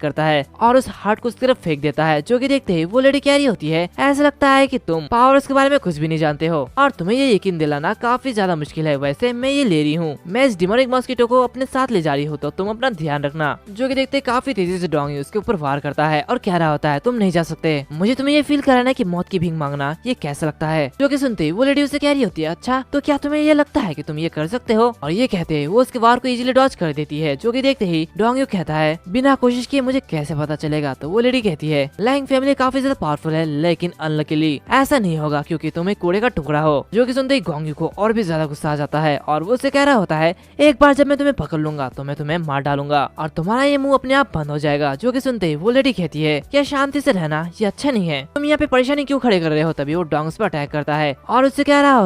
करता है और उस हार्ट को उस तरफ फेंक देता है। जो कि देखते ही वो लेडी कह रही होती है, ऐसा लगता है कि तुम पावर्स के बारे में कुछ भी नहीं जानते हो और तुम्हें ये यकीन दिलाना काफी ज्यादा मुश्किल है। वैसे मैं ये ले रही हूँ, मैं इस डिमोनिक मॉस्किटो को अपने साथ ले जा रही हूँ, तो तुम अपना ध्यान रखना। जो कि देखते काफी तेजी से डोंग उसके ऊपर वार करता है और कह रहा होता है, तुम नहीं जा सकते, मुझे तुम्हें ये फील कराना है कि मौत की भीख मांगना ये कैसा लगता है। जो कि सुनते वो लेडी उसे कह रही होती है, अच्छा तो क्या तुम्हें ये लगता है कि तुम ये कर सकते हो? और ये कहते वो उसके वार को इजीली डॉज कर देती है। जो कि देखते ही डोंग यू कहता है, बिना कोशिश किए मुझे कैसे पता चलेगा? तो वो लेडी कहती है, लैंग फैमिली काफी ज्यादा पावरफुल है, लेकिन अनलकीली ऐसा नहीं होगा क्योंकि तुम एक कूड़े का टुकड़ा हो। जो कि सुनते ही गोंग यू को और भी ज्यादा गुस्सा आ जाता है और वो उसे कह रहा होता है, एक बार जब मैं तुम्हें पकड़ लूंगा तो मैं तुम्हें मार डालूंगा और तुम्हारा ये मुंह अपने आप बंद हो जाएगा। जो कि सुनते ही वो लेडी कहती है, क्या शांति से रहना ये अच्छा नहीं है? तुम यहाँ पे परेशानी क्यों खड़े कर रहे हो? तभी वो डोंग्स पर अटैक करता है और उससे कह रहा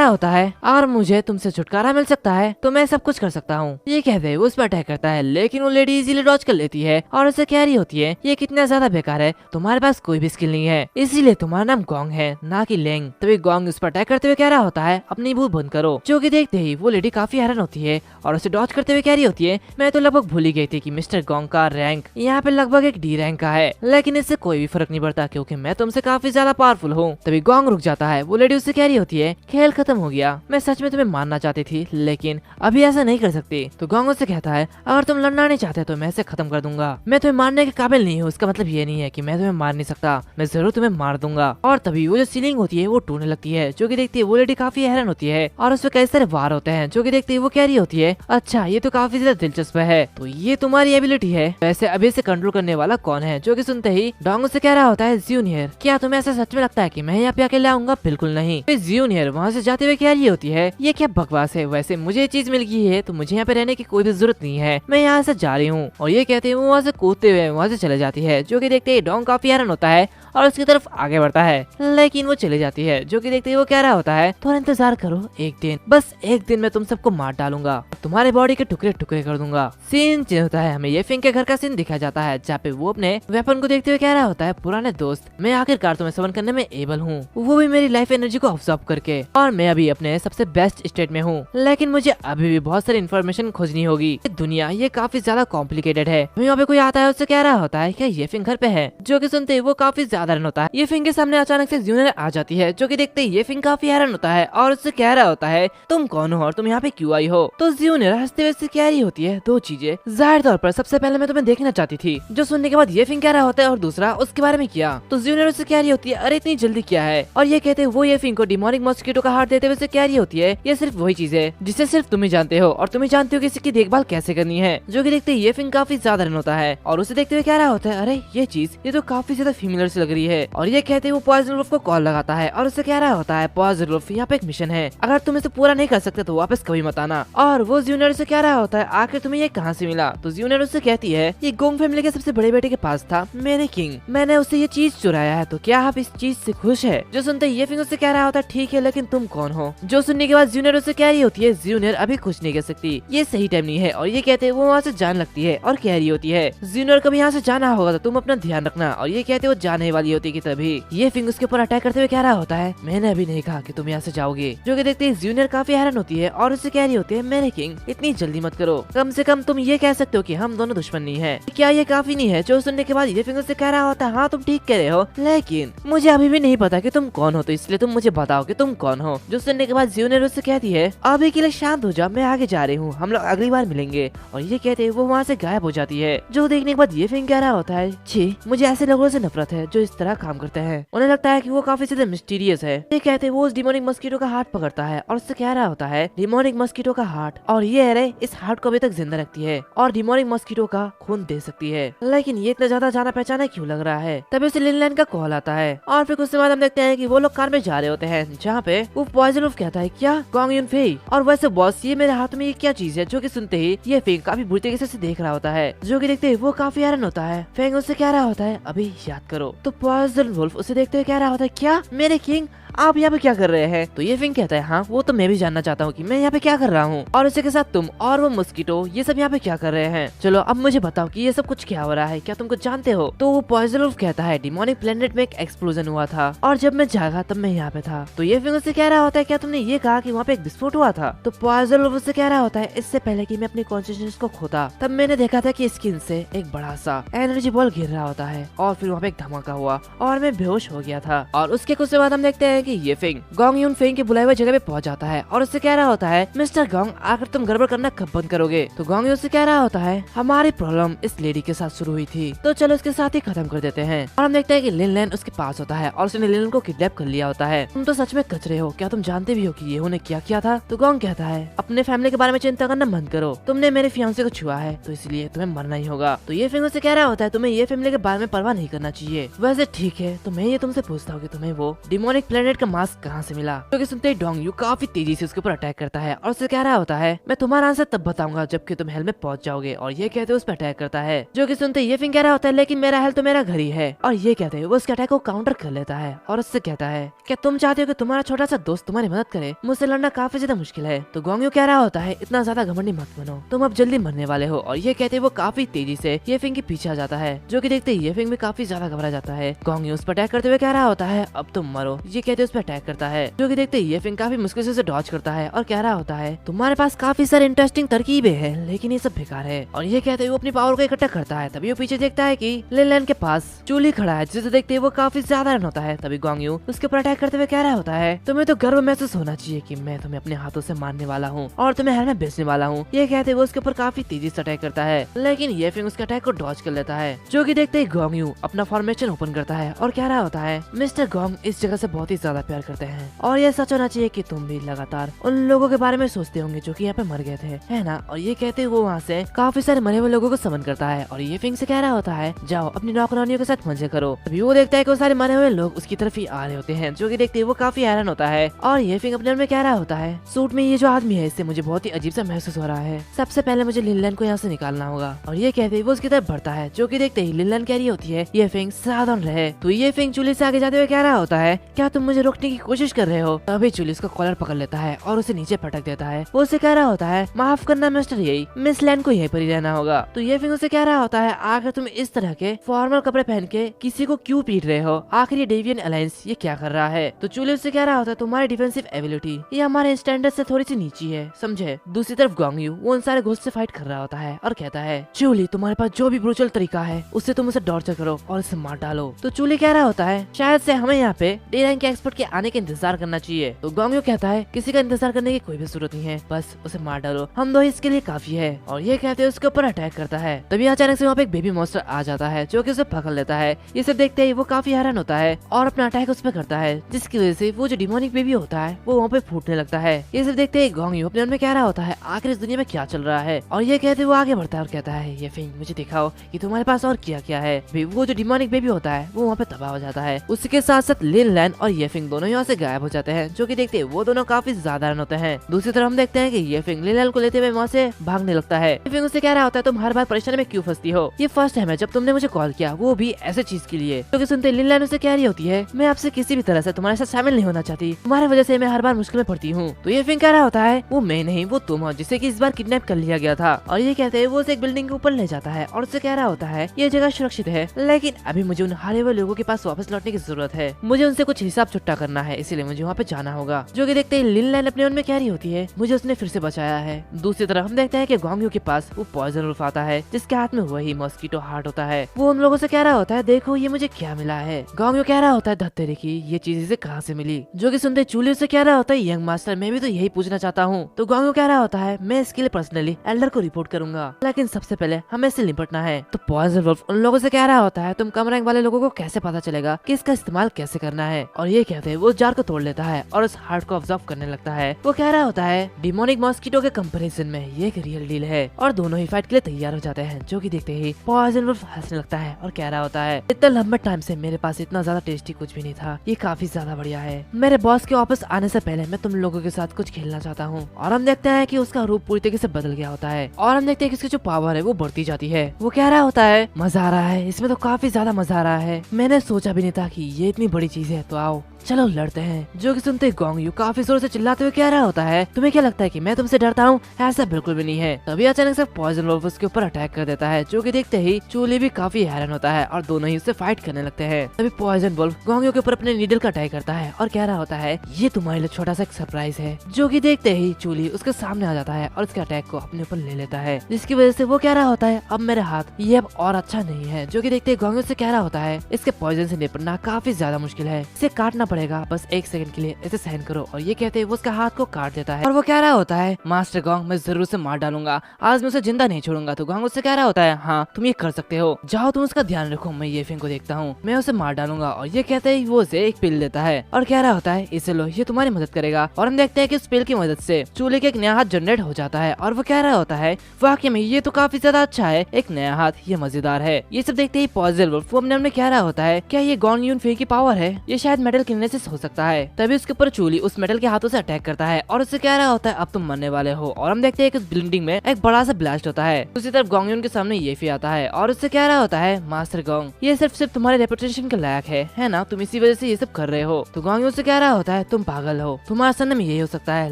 होता है, अगर मुझे तुमसे छुटकारा मिल सकता है तो मैं सब कुछ कर सकता हूँ। ये कहते उस पर अटैक करता है, लेकिन वो लेडी इजीली डॉज कर लेती है और उसे कह रही होती है, ये कितना ज्यादा बेकार है, तुम्हारे पास कोई भी स्किल नहीं है, इसीलिए तुम्हारा नाम गोंग है ना कि लेंग। तभी गोंग उस पर अटैक करते हुए कह रहा होता है, अपनी भूल बंद करो। जो कि देखते ही वो लेडी काफी हैरान होती है और उसे डॉज करते हुए कह रही होती है, मैं तो लगभग भूल ही गई थी कि मिस्टर गोंग का रैंक यहाँ पे लगभग एक डी रैंक का है, लेकिन इससे कोई भी फर्क नहीं पड़ता क्योंकि मैं तुमसे काफी ज्यादा पावरफुल हूँ। तभी गोंग रुक जाता है। वो लेडी उससे कह रही होती है, खेल खत्म हो गया, मैं सच में तुम्हें मारना चाहती थी लेकिन अभी ऐसा नहीं कर सकती। तो गोंग उससे कहता है, अगर तुम लड़ना नहीं चाहते तो मैं इसे खत्म कर दूंगा, मैं तुम्हें मारने के काबिल नहीं हूँ, इसका मतलब ये नहीं है कि मैं तुम्हें मार नहीं सकता, मैं जरूर तुम्हें मार दूंगा। और तभी वो जो सीलिंग होती है वो टूटने लगती है। जो कि देखती है वो लेडी काफी हैरान होती है और उसमें कई सारे वार होते हैं। जो कि देखती है वो कह रही होती है, अच्छा ये तो काफी ज्यादा दिलचस्प है, तो ये तुम्हारी एबिलिटी है, वैसे अभी से कंट्रोल करने वाला कौन है? जो कि सुनते ही डोंग उससे कह रहा होता है, जूनियर, क्या तुम्हें ऐसा सच में लगता है कि मैं यहाँ पे अकेले आऊंगा? बिल्कुल नहीं। जूनियर वहाँ से जाते हुए कह रही होती है, ये क्या बकवास है, वैसे मुझे ये चीज मिल गई है तो मुझे यहाँ पे रहने की कोई भी जरूरत नहीं है, मैं यहाँ से जा रही हूँ। और ये कहते हैं वो वहाँ से कूदते हुए वहाँ से चले जाती है। जो कि देखते ही डोंग काफी हैरान होता है और उसकी तरफ आगे बढ़ता है, लेकिन वो चले जाती है। जो कि देखते ही वो कह रहा होता है, थोड़ा इंतजार करो, एक दिन, बस एक दिन मैं तुम सबको मार डालूंगा, तुम्हारे बॉडी के टुकड़े टुकड़े कर दूंगा। सीन चेंज होता है, हमें ये फिंग के घर का सीन दिखाया जाता है जहाँ पे वो अपने वेपन को देखते हुए कह रहा होता है, पुराने दोस्त, मैं आखिरकार तुम्हें समन करने में एबल हूँ, वो भी मेरी लाइफ एनर्जी को ऑब्जर्व करके, और मैं अभी अपने सबसे बेस्ट स्टेट में हूँ, लेकिन मुझे अभी भी बहुत सारी इन्फॉर्मेशन खोजनी होगी। दुनिया ये काफी ज्यादा कॉम्प्लिकेटेड है। वहाँ पे कोई आता है, उससे कह रहा होता है, क्या ये फिंग घर पे है? जो कि सुनते ही वो काफी ज्यादा हैरान होता है। ये फिंग के सामने अचानक से जूनियर आ जाती है। जो कि देखते ही ये फिंग काफी हैरान होता है और उससे कह रहा होता है, तुम कौन हो और तुम यहाँ पे क्यों आई हो? तो जूनियर हंसते हुए कह रही होती है, दो चीजें, जाहिर तौर पर सबसे पहले मैं तुम्हें देखना चाहती थी। जो सुनने के बाद ये फिंग कह रहा होता है, और दूसरा उसके बारे में क्या? तो जूनियर उससे कह रही होती है, अरे इतनी जल्दी क्या है? और ये कहते वो ये फिंग को डिमोनिक मॉस्किटो का हार्ट देते हुए कह रही होती है, ये सिर्फ वही चीज है जिसे सिर्फ तुम ही जानते हो और तुम ही जानते हो कि इसकी देखभाल कैसे करनी है। जो कि देखते ये फिंग काफी ज्यादा रन होता है और उसे देखते हुए कह रहा होता है, अरे ये चीज ये तो काफी ज्यादा फेमिलियर से लग रही है। और ये कहते वो पॉइजन वुल्फ को कॉल लगाता है और उसे कह रहा होता है, पॉइजन वुल्फ यहाँ पे एक मिशन है, अगर तुम इसे पूरा नहीं कर सकते तो वापस कभी मत आना। और वो जूनियर से कह रहा होता है, आखिर तुम्हें ये कहाँ से मिला? तो जूनियर उससे कहती है, ये गोंग फैमिली के सबसे बड़े बेटे के पास था, मेरे किंग, मैंने उससे ये चीज चुराया है, तो क्या आप इस चीज से खुश है? जो सुनते ये फिंग उससे कह रहा होता है, ठीक है, लेकिन तुम कौन हो? जो सुनने के बाद जूनियर उससे कह रही होती है जूनियर अभी कुछ नहीं कह सकती, ये सही टाइम नहीं है। और ये कहते हैं वो वहाँ से जान लगती है और कह रही होती है जूनियर कभी यहाँ से जाना होगा तो तुम अपना ध्यान रखना। और ये कहते वो जाने वाली होती है कि तभी ये फिंग उसके ऊपर अटैक करते हुए कह रहा होता है मैंने अभी नहीं कहा कि तुम यहाँ से जाओगे। जो कि देखते जूनियर काफी हैरान होती है और उससे कह रही होती है मेरे किंग इतनी जल्दी मत करो, कम से कम तुम ये कह सकते हो कि हम दोनों दुश्मन नहीं है, क्या ये काफी नहीं है? जो सुनने के बाद ये फिंग उससे कह रहा होता है हाँ तुम ठीक कह रहे हो, लेकिन मुझे अभी भी नहीं पता कि तुम कौन हो, तो इसलिए तुम मुझे बताओ कि तुम कौन हो। जो सुनने के बाद जूनियर उससे कहती है अभी के लिए शांत हो जा, मैं आगे जा रही हूँ, हम लोग अगली बार मिलेंगे। और ये कहते हैं वो वहाँ से गायब हो जाती है। जो देखने के बाद ये फिंग कह रहा होता है छी मुझे ऐसे लोगों से नफरत है जो इस तरह काम करते हैं, उन्हें लगता है कि वो काफी ज्यादा मिस्टीरियस है। ये कहते हैं वो उस डिमोनिक मस्कीटो का हार्ट पकड़ता है और उससे कह रहा होता है डिमोनिक मस्कीटो का हार्ट, और ये अरे इस हार्ट को अभी तक जिंदा रखती है और डिमोनिक मस्कीटो का खून दे सकती है, लेकिन ये इतना ज्यादा जाना पहचाना क्यों लग रहा है? तभी उसे लिनलैंड का कॉल आता है और फिर कुछ बाद हम देखते हैं कि वो लोग कार में जा रहे होते हैं जहाँ पे वो पॉइजन वुल्फ कहता है क्या गोंग यून फेई, और वैसे बॉस ये मेरे हाथ में ये क्या चीज है? जो कि सुनते ही ये फेंग काफी बुरी तरीके से देख रहा होता है। जो कि देखते ही वो काफी हैरान होता है। फेंग उससे कह रहा होता है अभी याद करो, तो पॉइजन वुल्फ उसे देखते हुए कह रहा होता है क्या मेरे किंग आप यहाँ पे क्या कर रहे हैं? तो ये फिंग कहता है हाँ वो तो मैं भी जानना चाहता हूँ कि मैं यहाँ पे क्या कर रहा हूँ, और उसी के साथ तुम और वो मस्कीटो ये सब यहाँ पे क्या कर रहे हैं? चलो अब मुझे बताओ कि ये सब कुछ क्या हो रहा है, क्या तुम कुछ जानते हो? तो वो पॉइजन वुल्फ कहता है डिमोनिक प्लेनेट में एक एक्सप्लोजन हुआ था और जब मैं जागा तब मैं यहाँ पे था। तो ये फिंग उससे कह रहा होता है क्या तुमने ये कहा कि वहाँ पे एक विस्फोट हुआ था? तो पॉइजन वुल्फ उससे कह रहा होता है इससे पहले कि मैं अपनी कॉन्शियसनेस को खोता तब मैंने देखा था कि स्किन से एक बड़ा सा एनर्जी बॉल गिर रहा होता है और फिर वहाँ पे एक धमाका हुआ और मैं बेहोश हो गया था। और उसके कुछ बाद हम देखते हैं कि ये फिंग गोंग यून फेंग के बुलाए हुए जगह पे पहुंच जाता है और उससे कह रहा होता है मिस्टर गोंग आखिर तुम गड़बड़ करना कब बंद करोगे? तो गोंग यून से कह रहा होता है हमारी प्रॉब्लम इस लेडी के साथ शुरू हुई थी तो चलो इसके साथ ही खत्म कर देते हैं। और हम देखते हैं कि लिनलैंड उसके पास होता है और उसने लिनलैंड को किडनैप कर लिया होता है। तुम तो सच में कचरे हो, क्या तुम जानते भी हो कि ये उन्हें क्या किया था? तो गोंग कहता है अपने फैमिली के बारे में चिंता करना बंद करो, तुमने मेरे फियांसे को छुआ है तो इसलिए तुम्हें मरना ही होगा। तो ये फिंग से कह रहा होता है तुम्हें ये फैमिली के बारे में परवाह नहीं करना चाहिए। वैसे ठीक है तो मैं ये तुमसे पूछता हूँ कि तुम्हें वो डिमोनिक प्लेनेट का मास्क कहाँ से मिला? क्योंकि सुनते ही डोंग यू काफी तेजी से उसके ऊपर अटैक करता है और उसे कह रहा होता है मैं तुम्हारा आंसर तब बताऊंगा जबकि तुम हेल में पहुंच जाओगे। और ये कहते उस पर अटैक करता है। जो कि सुनते ये फिंग कह रहा होता है लेकिन मेरा हेल तो मेरा घर ही है। और ये कहते हैं वो उसके अटैक को काउंटर कर लेता है और उससे कहता है क्या तुम चाहते हो कि तुम्हारा छोटा सा दोस्त तुम्हारी मदद करे? मुझसे लड़ना काफी ज्यादा मुश्किल है। तो गोंग यू कह रहा होता है इतना ज्यादा घमंडी मत बनो, तुम अब जल्दी मरने वाले हो। और ये कहते वो काफी तेजी से ये फिंग के पीछे आ जाता है। जो कि देखते ये फिंग भी काफी ज्यादा घबरा जाता है। गोंग यू उस पर अटैक करते हुए कह रहा होता है अब तुम मरो। ये कहते उस पर अटैक करता है। जो कि देखते ये फिंग काफी मुश्किल से डॉज करता है और कह रहा होता है तुम्हारे पास काफी सारे इंटरेस्टिंग तरकीबें हैं लेकिन ये सब बेकार है। और ये कहते वो अपनी पावर को इकट्ठा करता है। तभी वो पीछे देखता है कि लिनलैंड के पास चूली खड़ा है जिसे देखते वो काफी ज्यादा रन होता है। तभी गोंग यू उसके ऊपर अटैक करते हुए कह रहा होता है तुम्हें तो गर्व महसूस होना चाहिए कि मैं तुम्हें अपने हाथों से मारने वाला हूँ और तुम्हें हेल में बेचने वाला हूँ। ये कहते वो उसके ऊपर काफी तेजी से अटैक करता है लेकिन ये फिंग उसके अटैक को डॉज कर लेता है। जो कि देखते ही गोंग यू अपना फॉर्मेशन ओपन करता है और कह रहा होता है मिस्टर गोंग इस जगह से बहुत ही ज्यादा प्यार करते हैं और ये सच होना चाहिए कि तुम भी लगातार उन लोगों के बारे में सोचते होंगे जो कि यहाँ पे मर गए थे, है ना? और ये कहते वो वहाँ से काफी सारे मरे हुए लोगों को समन करता है और ये फिंग से कह रहा होता है जाओ अपनी नौकरानियों के साथ मजे करो। अभी वो देखता है कि वो सारे मरे हुए लोग उसकी तरफ ही आ रहे होते हैं। जो कि देखते वो काफी हैरान होता है और ये फिंग अपने मन में कह रहा होता है सूट में ये जो आदमी है इससे मुझे बहुत ही अजीब सा महसूस हो रहा है, सबसे पहले मुझे लिनलैंड को यहाँ से निकालना होगा। और ये कहते वो उसकी तरफ बढ़ता है। जो कि देखते ही लिनलैंड कह रही होती है ये फिंग सावधान रहे। तो ये फिंग चूली से आगे जाते हुए कह रहा होता है क्या तुम मुझे रोकने की कोशिश कर रहे हो? तभी चूली उसका कॉलर पकड़ लेता है और उसे नीचे पटक देता है। वो उसे कह रहा होता है माफ करना मिस्टर यही मिस लैंड को यहीं पर ही रहना होगा। तो ये फिंग उसे कह रहा होता है आखिर तुम इस तरह के फॉर्मल कपड़े पहन के किसी को क्यों पीट रहे हो? आखिर ये डेवियन अलायंस ये क्या कर रहा है? तो चूली उससे कह रहा होता है तुम्हारी डिफेंसिव एबिलिटी ये हमारे स्टैंडर्ड से थोड़ी सी नीची है, समझे? दूसरी तरफ गोंग यू वो उन सारे घोस्ट से फाइट कर रहा होता है और कहता है चूली तुम्हारे पास जो भी ब्रूटल तरीका है उससे तुम उसे टॉर्चर करो और उसे मार डालो। तो चूली कह रहा होता है शायद से हमें यहाँ पे डी रैंक के एक्सपर्ट के आने का इंतजार करना चाहिए। तो गोंग यू कहता है किसी का इंतजार करने की कोई भी जरूरत नहीं है, बस उसे मार डालो, हम दो इसके लिए काफी है। और ये कहते उसके ऊपर अटैक करता है। तभी अचानक से वहाँ पे एक बेबी मॉन्स्टर आ जाता है जो कि उसे पकड़ लेता है। ये सब देखते ही वो काफी हैरान होता है और अपना अटैक उस पर करता है जिसकी वजह से वो जो डिमोनिक बेबी होता है वो वहाँ पे फूटने लगता है। ये सब देखते ही गोंग यू अपने मन में कह रहा होता है आखिर इस दुनिया में क्या चल रहा है? और ये कहते वो आगे बढ़ता है और कहता है ये फिंग मुझे दिखाओ कि तुम्हारे पास और क्या क्या है। वो जो डिमोनिक बेबी होता है वो वहाँ पे तबाह हो जाता है। उसके साथ साथ लिनलैंड और ये फिंग फिंग दोनों यहाँ से गायब हो जाते हैं, जो कि देखते हैं वो दोनों काफी ज्यादा होते हैं। दूसरी तरफ हम देखते हैं कि ये फिंग लिनलान को लेते हुए वहाँ से भागने लगता है। ये फिंग उससे कह रहा होता है तुम हर बार परेशानी में क्यों फंसती हो, ये फर्स्ट टाइम है जब तुमने मुझे कॉल किया, वो भी ऐसे चीज के लिए। क्योंकि सुनते लिनलान उसे कह रही होती है मैं आपसे किसी भी तरह से तुम्हारे साथ शामिल नहीं होना चाहती, तुम्हारी वजह से मैं हर बार मुश्किल में पड़ती हूँ। तो ये फिंग कह रहा होता है वो मैं नहीं वो तुम हो जिसे कि इस बार किडनैप कर लिया गया था। और ये कहते हैं वो उसे एक बिल्डिंग के ऊपर ले जाता है और उससे कह रहा होता है ये जगह सुरक्षित है, लेकिन अभी मुझे उन हारे हुए लोगों के पास वापस लौटने की जरूरत है, मुझे उनसे कुछ हिसाब छुट्टा करना है, इसीलिए मुझे वहाँ पे जाना होगा। जो कि देखते हैं लिनलान अपने मन में कह रही होती है मुझे उसने फिर से बचाया है। दूसरी तरफ हम देखते हैं कि गोंगयू के पास वो पॉइजन वुल्फ आता है जिसके हाथ में वही मॉस्किटो हार्ट होता है। वो उन लोगों से कह रहा होता है देखो ये मुझे क्या मिला है। गोंगयू कह रहा होता है धत्तेरे की ये चीज इसे कहाँ से मिली। जो कि सुनते चूली से कह रहा होता है यंग मास्टर मैं भी तो यही पूछना चाहता हूँ। तो गोंगयू कह रहा होता है मैं इसके लिए पर्सनली एल्डर को रिपोर्ट करूंगा, लेकिन सबसे पहले हमें इससे निपटना है। तो पॉइजन वुल्फ उन लोगों से कह रहा होता है तुम कम रैंक वाले लोगों को कैसे पता चलेगा कि इसका इस्तेमाल कैसे करना है। और ये कहते हैं वो जार को तोड़ लेता है और उस हार्ट को ऑब्जर्व करने लगता है। वो कह रहा होता है डिमोनिक मॉस्किटो के कंपैरिजन में ये एक रियल डील है और दोनों ही फाइट के लिए तैयार हो जाते हैं। जो कि देखते ही पॉइजन वुल्फ हंसने लगता है और कह रहा होता है इतना लंबे टाइम से मेरे पास इतना ज्यादा टेस्टी कुछ भी नहीं था, ये काफी ज्यादा बढ़िया है। मेरे बॉस के वापस आने से पहले मैं तुम लोगों के साथ कुछ खेलना चाहता हूँ। और हम देखते हैं कि उसका रूप पूरी तरीके से बदल गया होता है और हम देखते हैं कि इसकी जो पावर है वो बढ़ती जाती है। वो कह रहा होता है मजा आ रहा है, इसमें तो काफी ज्यादा मजा आ रहा है, मैंने सोचा भी नहीं था कि ये इतनी बड़ी चीज है, तो आओ चलो लड़ते हैं। जो कि सुनते गोंगयू काफी जोर से चिल्लाते हुए कह रहा होता है तुम्हें क्या लगता है कि मैं तुमसे डरता हूँ, ऐसा बिल्कुल भी नहीं है। तभी अचानक से पॉइजन वुल्फ उसके ऊपर अटैक कर देता है। जो कि देखते ही चूली भी काफी हैरान होता है और दोनों ही उससे फाइट करने लगते हैं। तभी पॉइजन वुल्फ गोंगयू के ऊपर अपने नीडल का अटैक करता है और कह रहा होता है ये तुम्हारे लिए छोटा सा एक सरप्राइज है। जो कि देखते ही चूली उसके सामने आ जाता है और उसके अटैक को अपने ऊपर ले लेता है, जिसकी वजह से वो कह रहा होता है अब मेरे हाथ ये अब और अच्छा नहीं है। जो कि देखते ही गोंगयू से कह रहा होता है इसके पॉइजन से निपटना काफी ज्यादा मुश्किल है, इसे काटना पड़ेगा, बस एक सेकंड के लिए इसे सहन करो। और ये कहते हैं वो उसका हाथ को काट देता है और वो कह रहा होता है मास्टर गोंग मैं जरूर से मार डालूंगा, आज मैं उसे जिंदा नहीं छोड़ूंगा। तो गोंग उससे कह रहा होता है हाँ तुम ये कर सकते हो, जाओ तुम उसका ध्यान रखो, मैं ये फिंग को देखता हूँ, मैं उसे मार डालूंगा। और ये कहते ही वो उसे एक पिल देता है और कह रहा होता है इसे लो ये तुम्हारी मदद करेगा। और हम देखते हैं कि इस पिल की मदद से चूल्हे का एक नया हाथ जनरेट हो जाता है और वो कह रहा होता है वाकई में ये तो काफी ज्यादा अच्छा है, एक नया हाथ, ये मजेदार है। ये सब देखते ही पॉइजन वुल्फ अपने मन में कह रहा होता है क्या ये गोंगयू फिंग की पावर है, ये शायद मेटल किनेसिस हो सकता है। तभी उसके ऊपर चूली उस मेटल के हाथों से अटैक करता है और उससे कह रहा होता है अब तुम मरने वाले हो। और हम देखते हैं कि उस बिल्डिंग में एक बड़ा सा ब्लास्ट होता है। दूसरी तरफ गोंगयू के सामने येफी आता है और उससे कह रहा होता है मास्टर गोंग ये सिर्फ तुम्हारे रेपुटेशन के लायक है ना, तुम इसी वजह से ये सब कर रहे हो। तो गोंगयू से कह रहा होता है तुम पागल हो, तुम्हारा सरनेम यही हो सकता है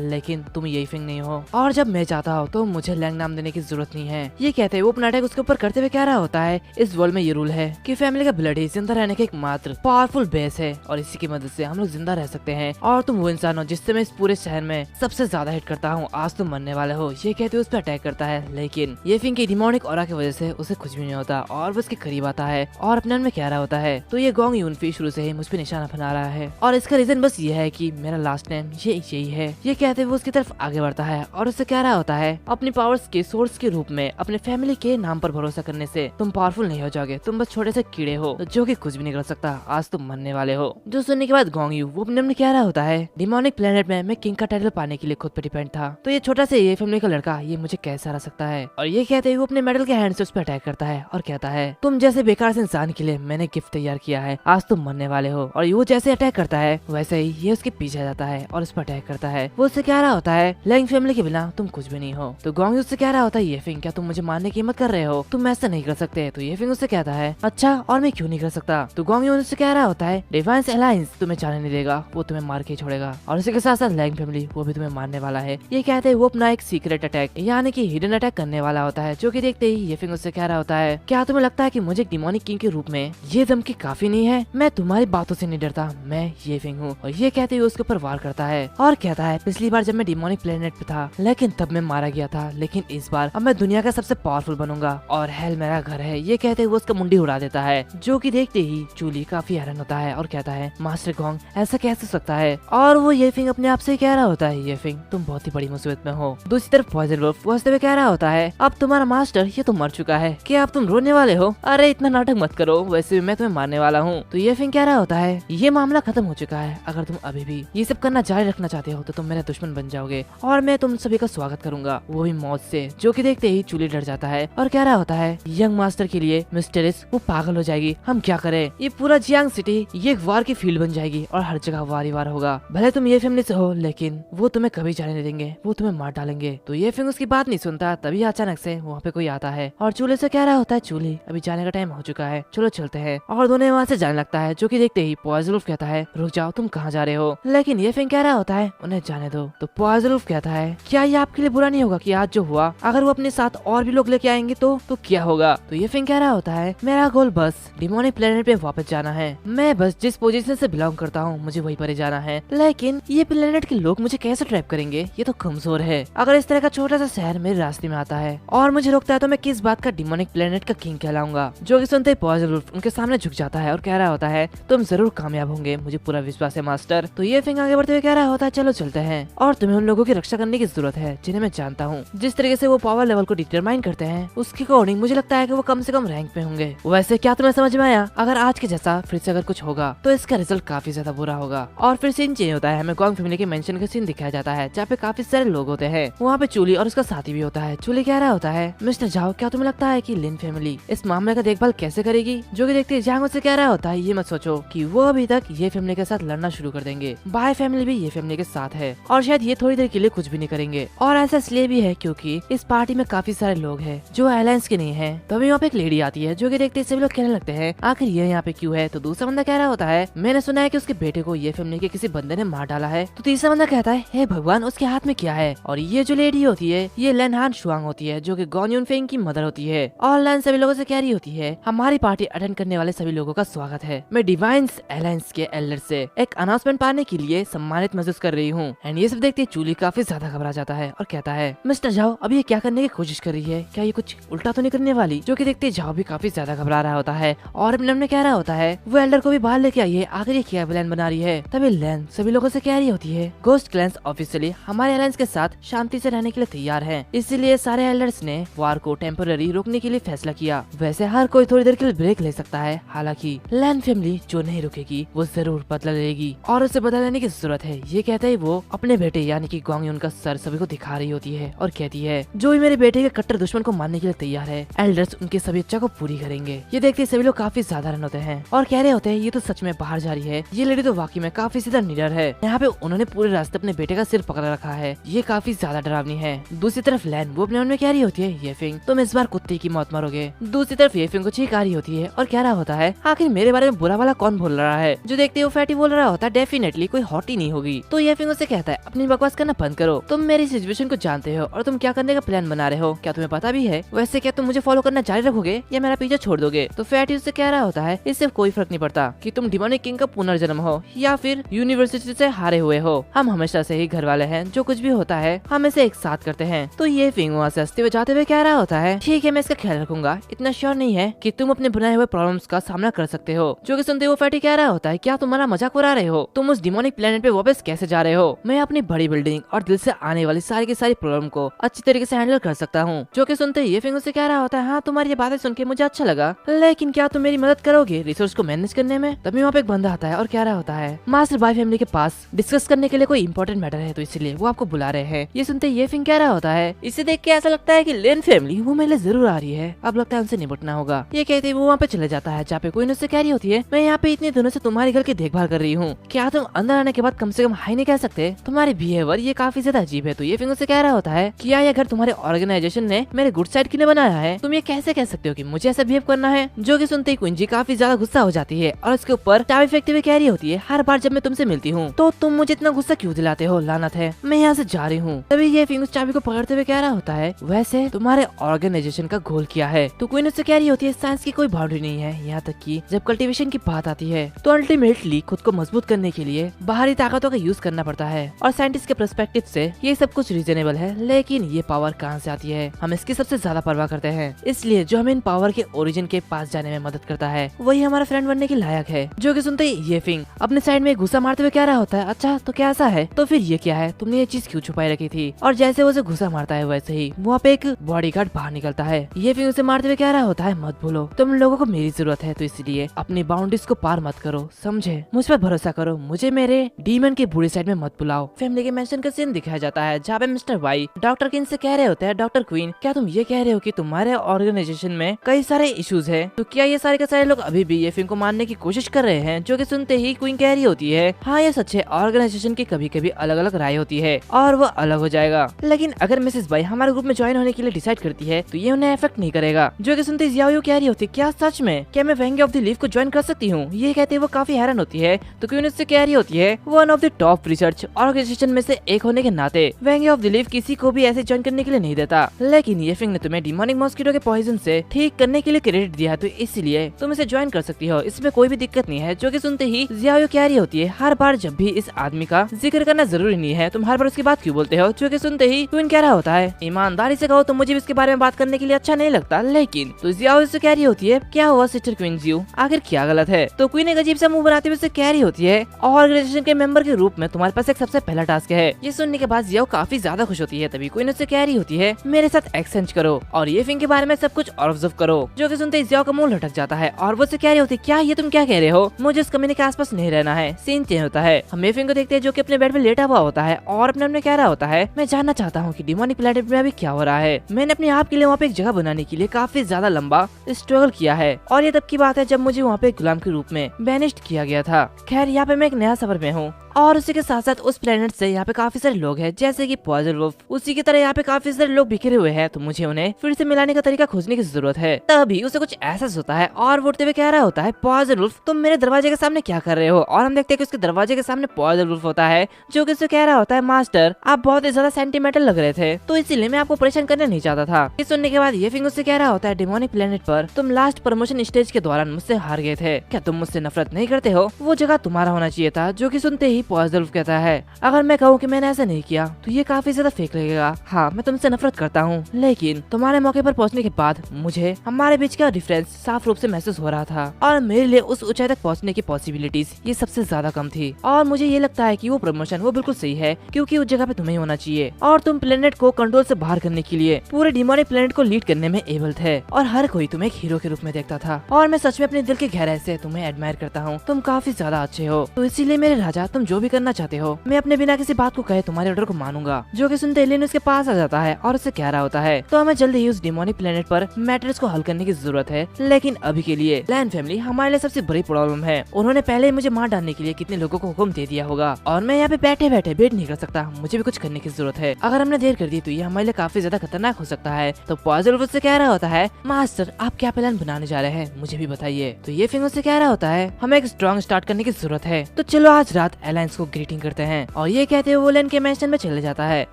लेकिन तुम यही फिंग नहीं हो, और जब मैं चाहता हूँ तो मुझे लैंग नाम देने की जरूरत नहीं है। ये कहते हैं वो अपना अटैक उसके ऊपर करते हुए कह रहा होता है इस वर्ल्ड में ये रूल है कि फैमिली का ब्लड ही जिंदा रहने का एक मात्र पावरफुल बेस है और इसी की मदद से हम लोग जिंदा रह सकते हैं, और तुम वो इंसान हो जिससे मैं इस पूरे शहर में सबसे ज्यादा हिट करता हूँ, आज तुम मरने वाले हो। ये कहते हुए उस पर अटैक करता है लेकिन ये फिंग की डिमोनिक ऑरा की वजह से उसे कुछ भी नहीं होता और वो उसके करीब आता है और अपने मन में कह रहा होता है तो ये गोंग यूनफी शुरू से ही मुझ पे निशाना बना रहा है और इसका रीजन बस ये है कि मेरा लास्ट नेम ये यही है। ये कहते हुए उसकी तरफ आगे बढ़ता है और उससे कह रहा होता है अपनी पावर्स के सोर्स के रूप में अपने फैमिली के नाम पर भरोसा करने से तुम पावरफुल नहीं हो जाओगे, तुम बस छोटे से कीड़े हो जो कि कुछ भी नहीं कर सकता, आज तुम मरने वाले हो। जो सुनने के बाद गोंग यू वो अपने मन में कह रहा होता है डिमोनिक प्लेनेट में मैं किंग का टाइटल पाने के लिए खुद पे डिपेंड था, तो ये छोटा से ये फैमिली का लड़का ये मुझे कैसे हरा सकता है। और ये कहते हुए वो अपने मेडल के हैंड से उस पर अटैक करता है और कहता है तुम जैसे बेकार से इंसान के लिए मैंने गिफ्ट तैयार किया है, आज तुम मरने वाले हो। और वो जैसे अटैक करता है वैसे ही ये उसके पीछे जाता है और उस पर अटैक करता है। वो उससे कह रहा होता है लैंग फैमिली के बिना तुम कुछ भी नहीं हो। तो गोंग उससे कह रहा होता है ये फिंग क्या तुम मुझे मारने की हिम्मत कर रहे हो, तुम ऐसा नहीं कर सकते। तो ये फिंग उससे कहता है अच्छा और मैं क्यों नहीं कर सकता। तो गोंग उससे कह रहा होता है डिवाइस अलायंस तुम्हें जाने नहीं देगा, वो तुम्हें मार के छोड़ेगा और इसी के साथ साथ लैंग फैमिली वो भी तुम्हें मारने वाला है। ये कहते हैं वो अपना एक सीक्रेट अटैक यानी कि हिडन अटैक करने वाला होता है। जो कि देखते ही ये फिंग उससे कह रहा होता है क्या तुम्हें लगता है कि मुझे डिमोनिक किंग के रूप में ये धमकी काफी नहीं है, मैं तुम्हारी बातों से नहीं डरता, मैं ये फिंग हूँ। और ये कहते हुए उसके ऊपर वार करता है और कहता है पिछली बार जब मैं डिमोनिक प्लेनेट पे था लेकिन तब मैं मारा गया था, लेकिन इस बार अब मैं दुनिया का सबसे पावरफुल बनूंगा और हेल मेरा घर है। ये कहते हुए उसका मुंडी उड़ा देता है। जो कि देखते ही चूली काफी हैरान होता है और कहता है मास्टर गोंग ऐसा कैसे हो सकता है। और वो ये फिंग अपने आप से कह रहा होता है ये फिंग तुम बहुत ही बड़ी मुसीबत में हो। दूसरी तरफ पॉइजन वुल्फ हंसते हुए कह रहा होता है अब तुम्हारा मास्टर ये तो मर चुका है, क्या अब तुम रोने वाले हो, अरे इतना नाटक मत करो, वैसे भी मैं तुम्हें मारने वाला हूँ। तो ये फिंग कह रहा होता है ये मामला खत्म हो चुका है, अगर तुम अभी भी ये सब करना जारी रखना चाहते हो तो तुम मेरे दुश्मन बन जाओगे और मैं तुम सभी का स्वागत करूंगा, वो भी मौत से। जो कि देखते ही चूली डर जाता है और कह रहा होता है यंग मास्टर के लिए मिस्टरिस वो पागल हो जाएगी, हम क्या करें, ये पूरा जियांग सिटी ये एक वार की फील्ड बन जाएगी। आएगी और हर जगह वार होगा। भले तुम ये फैमिली से हो लेकिन वो तुम्हें कभी जाने नहीं देंगे, वो तुम्हें मार डालेंगे। तो ये फिंग उसकी बात नहीं सुनता। तभी अचानक से वहाँ पे कोई आता है और चूल्हे से कह रहा होता है, चूल्हे अभी जाने का टाइम हो चुका है, चलो चलते हैं। और दोनों वहाँ से जाने लगता है। जो कि देखते ही पोआज़ुल्फ कहता है, रुक जाओ, तुम कहाँ जा रहे हो? लेकिन ये फिंग कह रहा होता है, उन्हें जाने दो। तो पोआज़ुल्फ कहता है, क्या ये आपके लिए बुरा नहीं होगा कि आज जो हुआ अगर वो अपने साथ और भी लोग लेके आएंगे तो क्या होगा? तो ये फिंग कह रहा होता है, मेरा गोल बस डिमोनिक प्लेनेट पे वापस जाना है। मैं बस जिस पोजीशन से बिलोंग करता हूँ मुझे वहीं पर जाना है। लेकिन ये प्लेनेट के लोग मुझे कैसे ट्रैप करेंगे? ये तो कमजोर है। अगर इस तरह का छोटा सा शहर मेरे रास्ते में आता है और मुझे रोकता है तो मैं किस बात का डिमोनिक प्लेनेट का किंग कहलाऊंगा? जो कि सुनते ही पोआज़ुल्फ उनके सामने झुक जाता है और कह रहा होता है, तुम जरूर कामयाब होंगे, मुझे पूरा विश्वास है मास्टर। तो ये फिंग आगे बढ़ते हुए कह रहा होता है, चलो चलते हैं और तुम्हें उन लोगों की रक्षा करने की जरूरत है जिन्हें मैं जानता हूँ। जिस तरीके से वो पावर लेवल को डिटरमाइन करते हैं उसके अकॉर्डिंग मुझे लगता है कि वो कम से कम रैंक पे होंगे। वैसे क्या तुम्हें समझ में आया? अगर आज के जैसा फिर से अगर कुछ होगा तो इसका रिजल्ट काफी ज्यादा बुरा होगा। और फिर सीन चेंज होता है, हमें गोंग फैमिली के मेंशन का सीन दिखाया जाता है जहाँ पे काफी सारे लोग होते हैं। वहाँ पे चूली और उसका साथी भी होता है। चूली कह रहा होता है, मिस्टर जाओ, क्या तुम्हें लगता है कि लिन फैमिली इस मामले का देखभाल कैसे करेगी? जो कि देखते जांग उससे कह रहा होता है, ये मत सोचो कि वो अभी तक ये फैमिली के साथ लड़ना शुरू कर देंगे। बाय फैमिली भी ये फैमिली के साथ है और शायद ये थोड़ी देर के लिए कुछ भी नहीं करेंगे। और ऐसा इसलिए भी है क्योंकि इस पार्टी में काफी सारे लोग हैं जो अलायंस के नहीं है। तभी यहाँ पे एक लेडी आती है जो कि देखते सभी लोग कहने लगते हैं, आखिर ये यहाँ पे क्यों है? तो दूसरा बंदा कह रहा होता है, मैंने सुना है कि उसके बेटे को ये फैमिली के किसी बंदे ने मार डाला है। तो तीसरा बंदा कहता है, हे भगवान, उसके हाथ में क्या है? और ये जो लेडी होती है ये लेन हान शुआंग होती है जो कि गॉन यून फेंग की मदर होती है। और लेन सभी लोगों से कह रही होती है, हमारी पार्टी अटेंड करने वाले सभी लोगों का स्वागत है। मैं डिवाइन्स अलायंस के एल्डर से एक अनाउंसमेंट पाने के लिए सम्मानित महसूस कर रही हूँ। एंड ये सब देखते चूली काफी ज्यादा घबरा जाता है और कहता है, मिस्टर जाओ, अभी ये क्या करने की कोशिश कर रही है? क्या ये कुछ उल्टा तो नहीं करने वाली? जो कि देखते जाओ भी काफी ज्यादा घबरा रहा होता है और अपने मन में कह रहा होता है, वो एल्डर को भी बाहर लेके आइए, आखिर ये क्या प्लान बना रही है? तभी लैन सभी लोगों से कह रही होती है, गोस्ट क्लैंस ऑफिशियली हमारे अलायंस के साथ शांति से रहने के लिए तैयार हैं। इसीलिए सारे एल्डर्स ने वार को टेम्पररी रोकने के लिए फैसला किया। वैसे हर कोई थोड़ी देर के लिए ब्रेक ले सकता है, हालांकि लैन फैमिली जो नहीं रुकेगी वो जरूर बदला लेगी और उसे बदला लेने की जरूरत है। ये कहते ही वो अपने बेटे यानी कि गोंग यून का सर सभी को दिखा रही होती है और कहती है, जो भी मेरे बेटे के कट्टर दुश्मन को मारने के लिए तैयार है, एल्डर्स उनकी सभी इच्छा को पूरी करेंगे। ये देखते सभी लोग काफी साधारण होते हैं और कह रहे होते हैं, ये तो सच में बाहर जा रही है, ये लेडी तो वाकई में काफी ज्यादा निडर है। यहाँ पे उन्होंने पूरे रास्ते अपने बेटे का सिर पकड़ रखा है, ये काफी ज्यादा डरावनी है। दूसरी तरफ लैन वो अपने मन में कह रही होती है, ये फिंग तुम इस बार कुत्ते की मौत मरोगे। दूसरी तरफ ये फिंग को चीख आ रही होती है और कह रहा होता है, आखिर मेरे बारे में बुरा वाला कौन बोल रहा है? जो देखते हो फैटी बोल रहा होता है, डेफिनेटली कोई हॉटी नहीं होगी। तो ये फिंग उससे कहता है, अपनी बकवास करना बंद करो, तुम मेरी सिचुएशन को जानते हो और तुम क्या करने का प्लान बना रहे हो क्या तुम्हें पता भी है? वैसे क्या तुम मुझे फॉलो करना जारी रखोगे या मेरा पीछे छोड़ दोगे? तो फैटी उससे कह रहा होता है, इससे कोई फर्क नहीं पड़ता कि तुम डिमोनिक किंग का पुनर्जन्म हो या फिर यूनिवर्सिटी से हारे हुए हो, हम हमेशा से ही घर वाले हैं, जो कुछ भी होता है हम इसे एक साथ करते हैं। तो ये फिंग वहाँ से हंसते हुए जाते हुए कह रहा होता है, ठीक है मैं इसका ख्याल रखूंगा, इतना श्योर नहीं है कि तुम अपने बनाए हुए प्रॉब्लम्स का सामना कर सकते हो। जो कि सुनते हुए फैटी कह रहा होता है, क्या तुम्हारा मजाक उड़ा रहे हो? तुम उस डिमोनिक प्लेनेट पे वापस कैसे जा रहे हो? मैं अपनी बड़ी बिल्डिंग और दिल से आने वाली सारी की सारी प्रॉब्लम को अच्छी तरीके से हैंडल कर सकता हूँ। जो कि सुनते ये फिंग उससे कह रहा होता है, हाँ तुम्हारी ये बातें सुन के मुझे अच्छा लगा, लेकिन क्या तुम मेरी मदद करोगे रिसोर्स को मैनेज करने में? तभी वहाँ पे एक बंदा आता है और कह रहा होता है, मास्टर बाय फैमिली के पास डिस्कस करने के लिए कोई इंपॉर्टेंट मैटर है तो इसलिए वो आपको बुला रहे हैं। ये सुनते ये फिंग कह रहा होता है, इसे देख के ऐसा लगता है कि लेन फैमिली वो मेरे लिए जरूर आ रही है, अब लगता है उनसे निपटना होगा। ये कहते वो वहाँ पे चले जाता है जहाँ पे कोई उससे कह रही होती है, मैं यहाँ पे इतने दिनों से तुम्हारे घर की देखभाल कर रही हूँ, क्या तुम अंदर आने के बाद कम से कम हाई नहीं कह सकते? तुम्हारे बिहेवियर ये काफी ज्यादा अजीब है। तो ये फिंग उससे कह रहा होता है, क्या ये घर तुम्हारे ऑर्गेनाइजेशन ने मेरे गुड साइड के लिए बनाया है? तुम ये कैसे कह सकते हो कि मुझे ऐसा बिहेव करना है? जो कि सुनते ही क्वीन काफी ज्यादा गुस्सा हो जाती है और उसके ऊपर चाबी फेंकते हुए कह रही होती है, हर बार जब मैं तुमसे मिलती हूँ तो तुम मुझे इतना गुस्सा क्यों दिलाते हो? लानत है, मैं यहाँ से जा रही हूँ। तभी ये फिंग उस चाबी को पकड़ते हुए कह रहा होता है, वैसे तुम्हारे ऑर्गेनाइजेशन का गोल क्या है? तो क्वीन उससे कह रही होती है, साइंस की कोई बाउंड्री नहीं है, यहाँ तक कि जब कल्टीवेशन की बात आती है तो अल्टीमेटली खुद को मजबूत करने के लिए बाहरी ताकतों का यूज करना पड़ता है। और साइंटिस्ट के पर्सपेक्टिव से ये सब कुछ रीजनेबल है, लेकिन ये पावर कहाँ से आती है हम इसकी सबसे ज्यादा परवाह करते हैं। इसलिए जो हमें इन पावर के ओरिजिन के पास जाने में मदद करता है वही हमारा फ्रेंड बनने के लायक है। जो कि सुनते ही ये फिंग अपने साइड में गुस्सा मारते हुए कह रहा होता है, अच्छा तो क्या ऐसा है? तो फिर ये क्या है? तुमने ये चीज क्यों छुपाई रखी थी? और जैसे वो उसे गुस्सा मारता है वैसे ही वहाँ पे एक बॉडीगार्ड बाहर निकलता है। ये फिंग उसे मारते हुए कह रहा होता है, मत भूलो तुम लोगों को मेरी जरूरत है, तो इसलिए अपनी बाउंड्रीज को पार मत करो, समझे? मुझ पर भरोसा करो, मुझे मेरे डीमन की बुरी साइड में मत बुलाओ। फैमिली के मेंशन का सीन दिखाया जाता है जहाँ पे मिस्टर वाई डॉक्टर किन से कह रहे होते हैं, डॉक्टर क्वीन क्या तुम ये कह रहे हो कि तुम्हारे ऑर्गेनाइजेशन में कई सारे इश्यूज है? तो क्या ये सारे के सारे लोग अभी भी ये फिंग को मारने की कोशिश कर रहे हैं? जो कि सुनते ही क्वीन कह रही होती है, हाँ ये सच है, ऑर्गेनाइजेशन की कभी कभी अलग अलग राय होती है और वो अलग हो जाएगा, लेकिन अगर मिसेस बाई हमारे ग्रुप में ज्वाइन होने के लिए डिसाइड करती है तो ये उन्हें इफेक्ट नहीं करेगा। जो कि सुनते जियाओ कह रही होती है, क्या सच में, क्या मैं वेंगे ऑफ द लीफ को ज्वाइन कर सकती हूँ? ये कहते वो काफी हैरान होती है। तो क्वीन उससे कह रही होती है, one of the top research organisation में से एक होने के नाते वेंगे ऑफ द लीफ किसी को भी ऐसे ज्वाइन करने के लिए नहीं देता, लेकिन ये फिंग ने तुम्हें डिमोनिक मॉस्किटो के पॉइजन से ठीक करने के लिए क्रेडिट दिया, तो इसलिए तुम इसे ज्वाइन कर सकती हो, इसमें कोई भी दिक्कत नहीं है। जो कि सुनते ही जियाओ कह रही होती है, हर बार जब भी इस आदमी का जिक्र करना जरूरी नहीं है, तुम हर बार उसकी बात क्यों बोलते हो? जो कि सुनते ही क्वीन कह रहा होता है, ईमानदारी से कहो तो मुझे भी इसके बारे में बात करने के लिए अच्छा नहीं लगता, लेकिन तो जियाओ इससे कह रही होती है, क्या हुआ सिस्टर क्वीन जियो, आखिर क्या गलत है? तो क्वीन एक अजीब सा मुंह बनाते हुए उससे कह रही होती है, ऑर्गेनाइजेशन के मेंबर के रूप में तुम्हारे पास एक सबसे पहला टास्क है। ये सुनने के बाद जियाओ काफी ज्यादा खुश होती है। तभी क्वीन उससे कह रही होती है, मेरे साथ एक्सचेंज करो और ये फिंग के बारे में सब कुछ ऑब्जर्व करो। जो कि सुनते ही जियाओ का मुंह लटक जाता है और वो उससे कह रही होती है, क्या ये तुम क्या कह रहे हो? मुझे इस कमीने के आसपास नहीं रहना है। सीन चेंज होता है, हम ये फिंग को देखते हैं जो कि अपने बेड में लेटा हुआ होता है और अपने कह रहा होता है, मैं जानना चाहता हूँ कि डिमोनिक प्लेनेट में अभी क्या हो रहा है। मैंने अपने आप के लिए वहाँ पे एक जगह बनाने के लिए काफी ज्यादा लंबा स्ट्रगल किया है और ये तब की बात है जब मुझे वहाँ पे गुलाम के रूप में बैनिश्ड किया गया था। खैर यहाँ पे मैं एक नया सफर में हूँ और उसी के साथ साथ उस प्लेनेट से यहाँ पे काफी सारे लोग हैं, जैसे कि पॉइजन वुल्फ, उसी की तरह यहाँ पे काफी सारे लोग बिखरे हुए हैं, तो मुझे उन्हें फिर से मिलाने का तरीका खोजने की जरूरत है। तभी उसे कुछ एहसास होता है और वो उठते हुए कह रहा होता है, पॉइजन वुल्फ तुम मेरे दरवाजे के सामने क्या कर रहे हो? और हम देखते हैं कि उसके दरवाजे के सामने पॉइजन वुल्फ होता है जो कि उसे कह रहा होता है, मास्टर आप बहुत ही ज्यादा सेंटिमेंटल लग रहे थे, तो इसीलिए मैं आपको परेशान करने नहीं चाहता था। ये सुनने के बाद ये फिंग उससे कह रहा होता है, डिमोनिक प्लेनेट पर तुम लास्ट प्रमोशन स्टेज के दौरान मुझसे हार गए थे, क्या तुम मुझसे नफरत नहीं करते हो? वो जगह तुम्हारा होना चाहिए था। जो कि सुनते ही पॉइजन वुल्फ कहता है, अगर मैं कहूँ कि मैंने ऐसा नहीं किया तो ये काफी ज्यादा फेक लगेगा। हाँ मैं तुमसे नफरत करता हूँ, लेकिन तुम्हारे मौके पर पहुँचने के बाद मुझे हमारे बीच का डिफरेंस साफ रूप से महसूस हो रहा था और मेरे लिए उस ऊंचाई तक पहुँचने की पॉसिबिलिटीज ये सबसे ज्यादा कम थी और मुझे ये लगता है कि वो प्रमोशन वो बिल्कुल सही है, क्योंकि उस जगह पे तुम्हें होना चाहिए और तुम प्लेनेट को कंट्रोल से बाहर करने के लिए पूरे डिमोनिक प्लेनेट को लीड करने में एबल थे और हर कोई तुम्हें एक हीरो के रूप में देखता था और मैं सच में अपने दिल के गहराई से तुम्हें एडमायर करता हूँ। तुम काफी ज्यादा अच्छे हो, तो इसीलिए मेरे राजा तुम जो भी करना चाहते हो मैं अपने बिना किसी बात को कहे तुम्हारे ऑर्डर को मानूंगा। जो कि सुनते एलियन उसके पास आ जाता है और उससे कह रहा होता है, तो हमें जल्दी ही उस डिमोनिक प्लेनेट पर मैटर्स को हल करने की जरूरत है, लेकिन अभी के लिए लैन फैमिली हमारे लिए सबसे बड़ी प्रॉब्लम है। उन्होंने पहले ही मुझे मार डालने के लिए कितने लोगों को हुक्म दे दिया होगा और मैं यहाँ पे बैठे बैठे वेट नहीं कर सकता, मुझे भी कुछ करने की जरूरत है। अगर हमने देर कर दी तो ये हमारे लिए काफी ज्यादा खतरनाक हो सकता है। तो पॉइजन वुल्फ से कह रहा होता है, मास्टर आप क्या प्लान बनाने जा रहे हैं मुझे भी बताइए। तो ये फिंगर से कह रहा होता है, हमें एक स्ट्रॉन्ग स्टार्ट करने की जरूरत है, तो चलो आज रात अलायंस को ग्रीटिंग करते हैं। और ये कहते हुए वो लैन के मैंशन में चले जाता है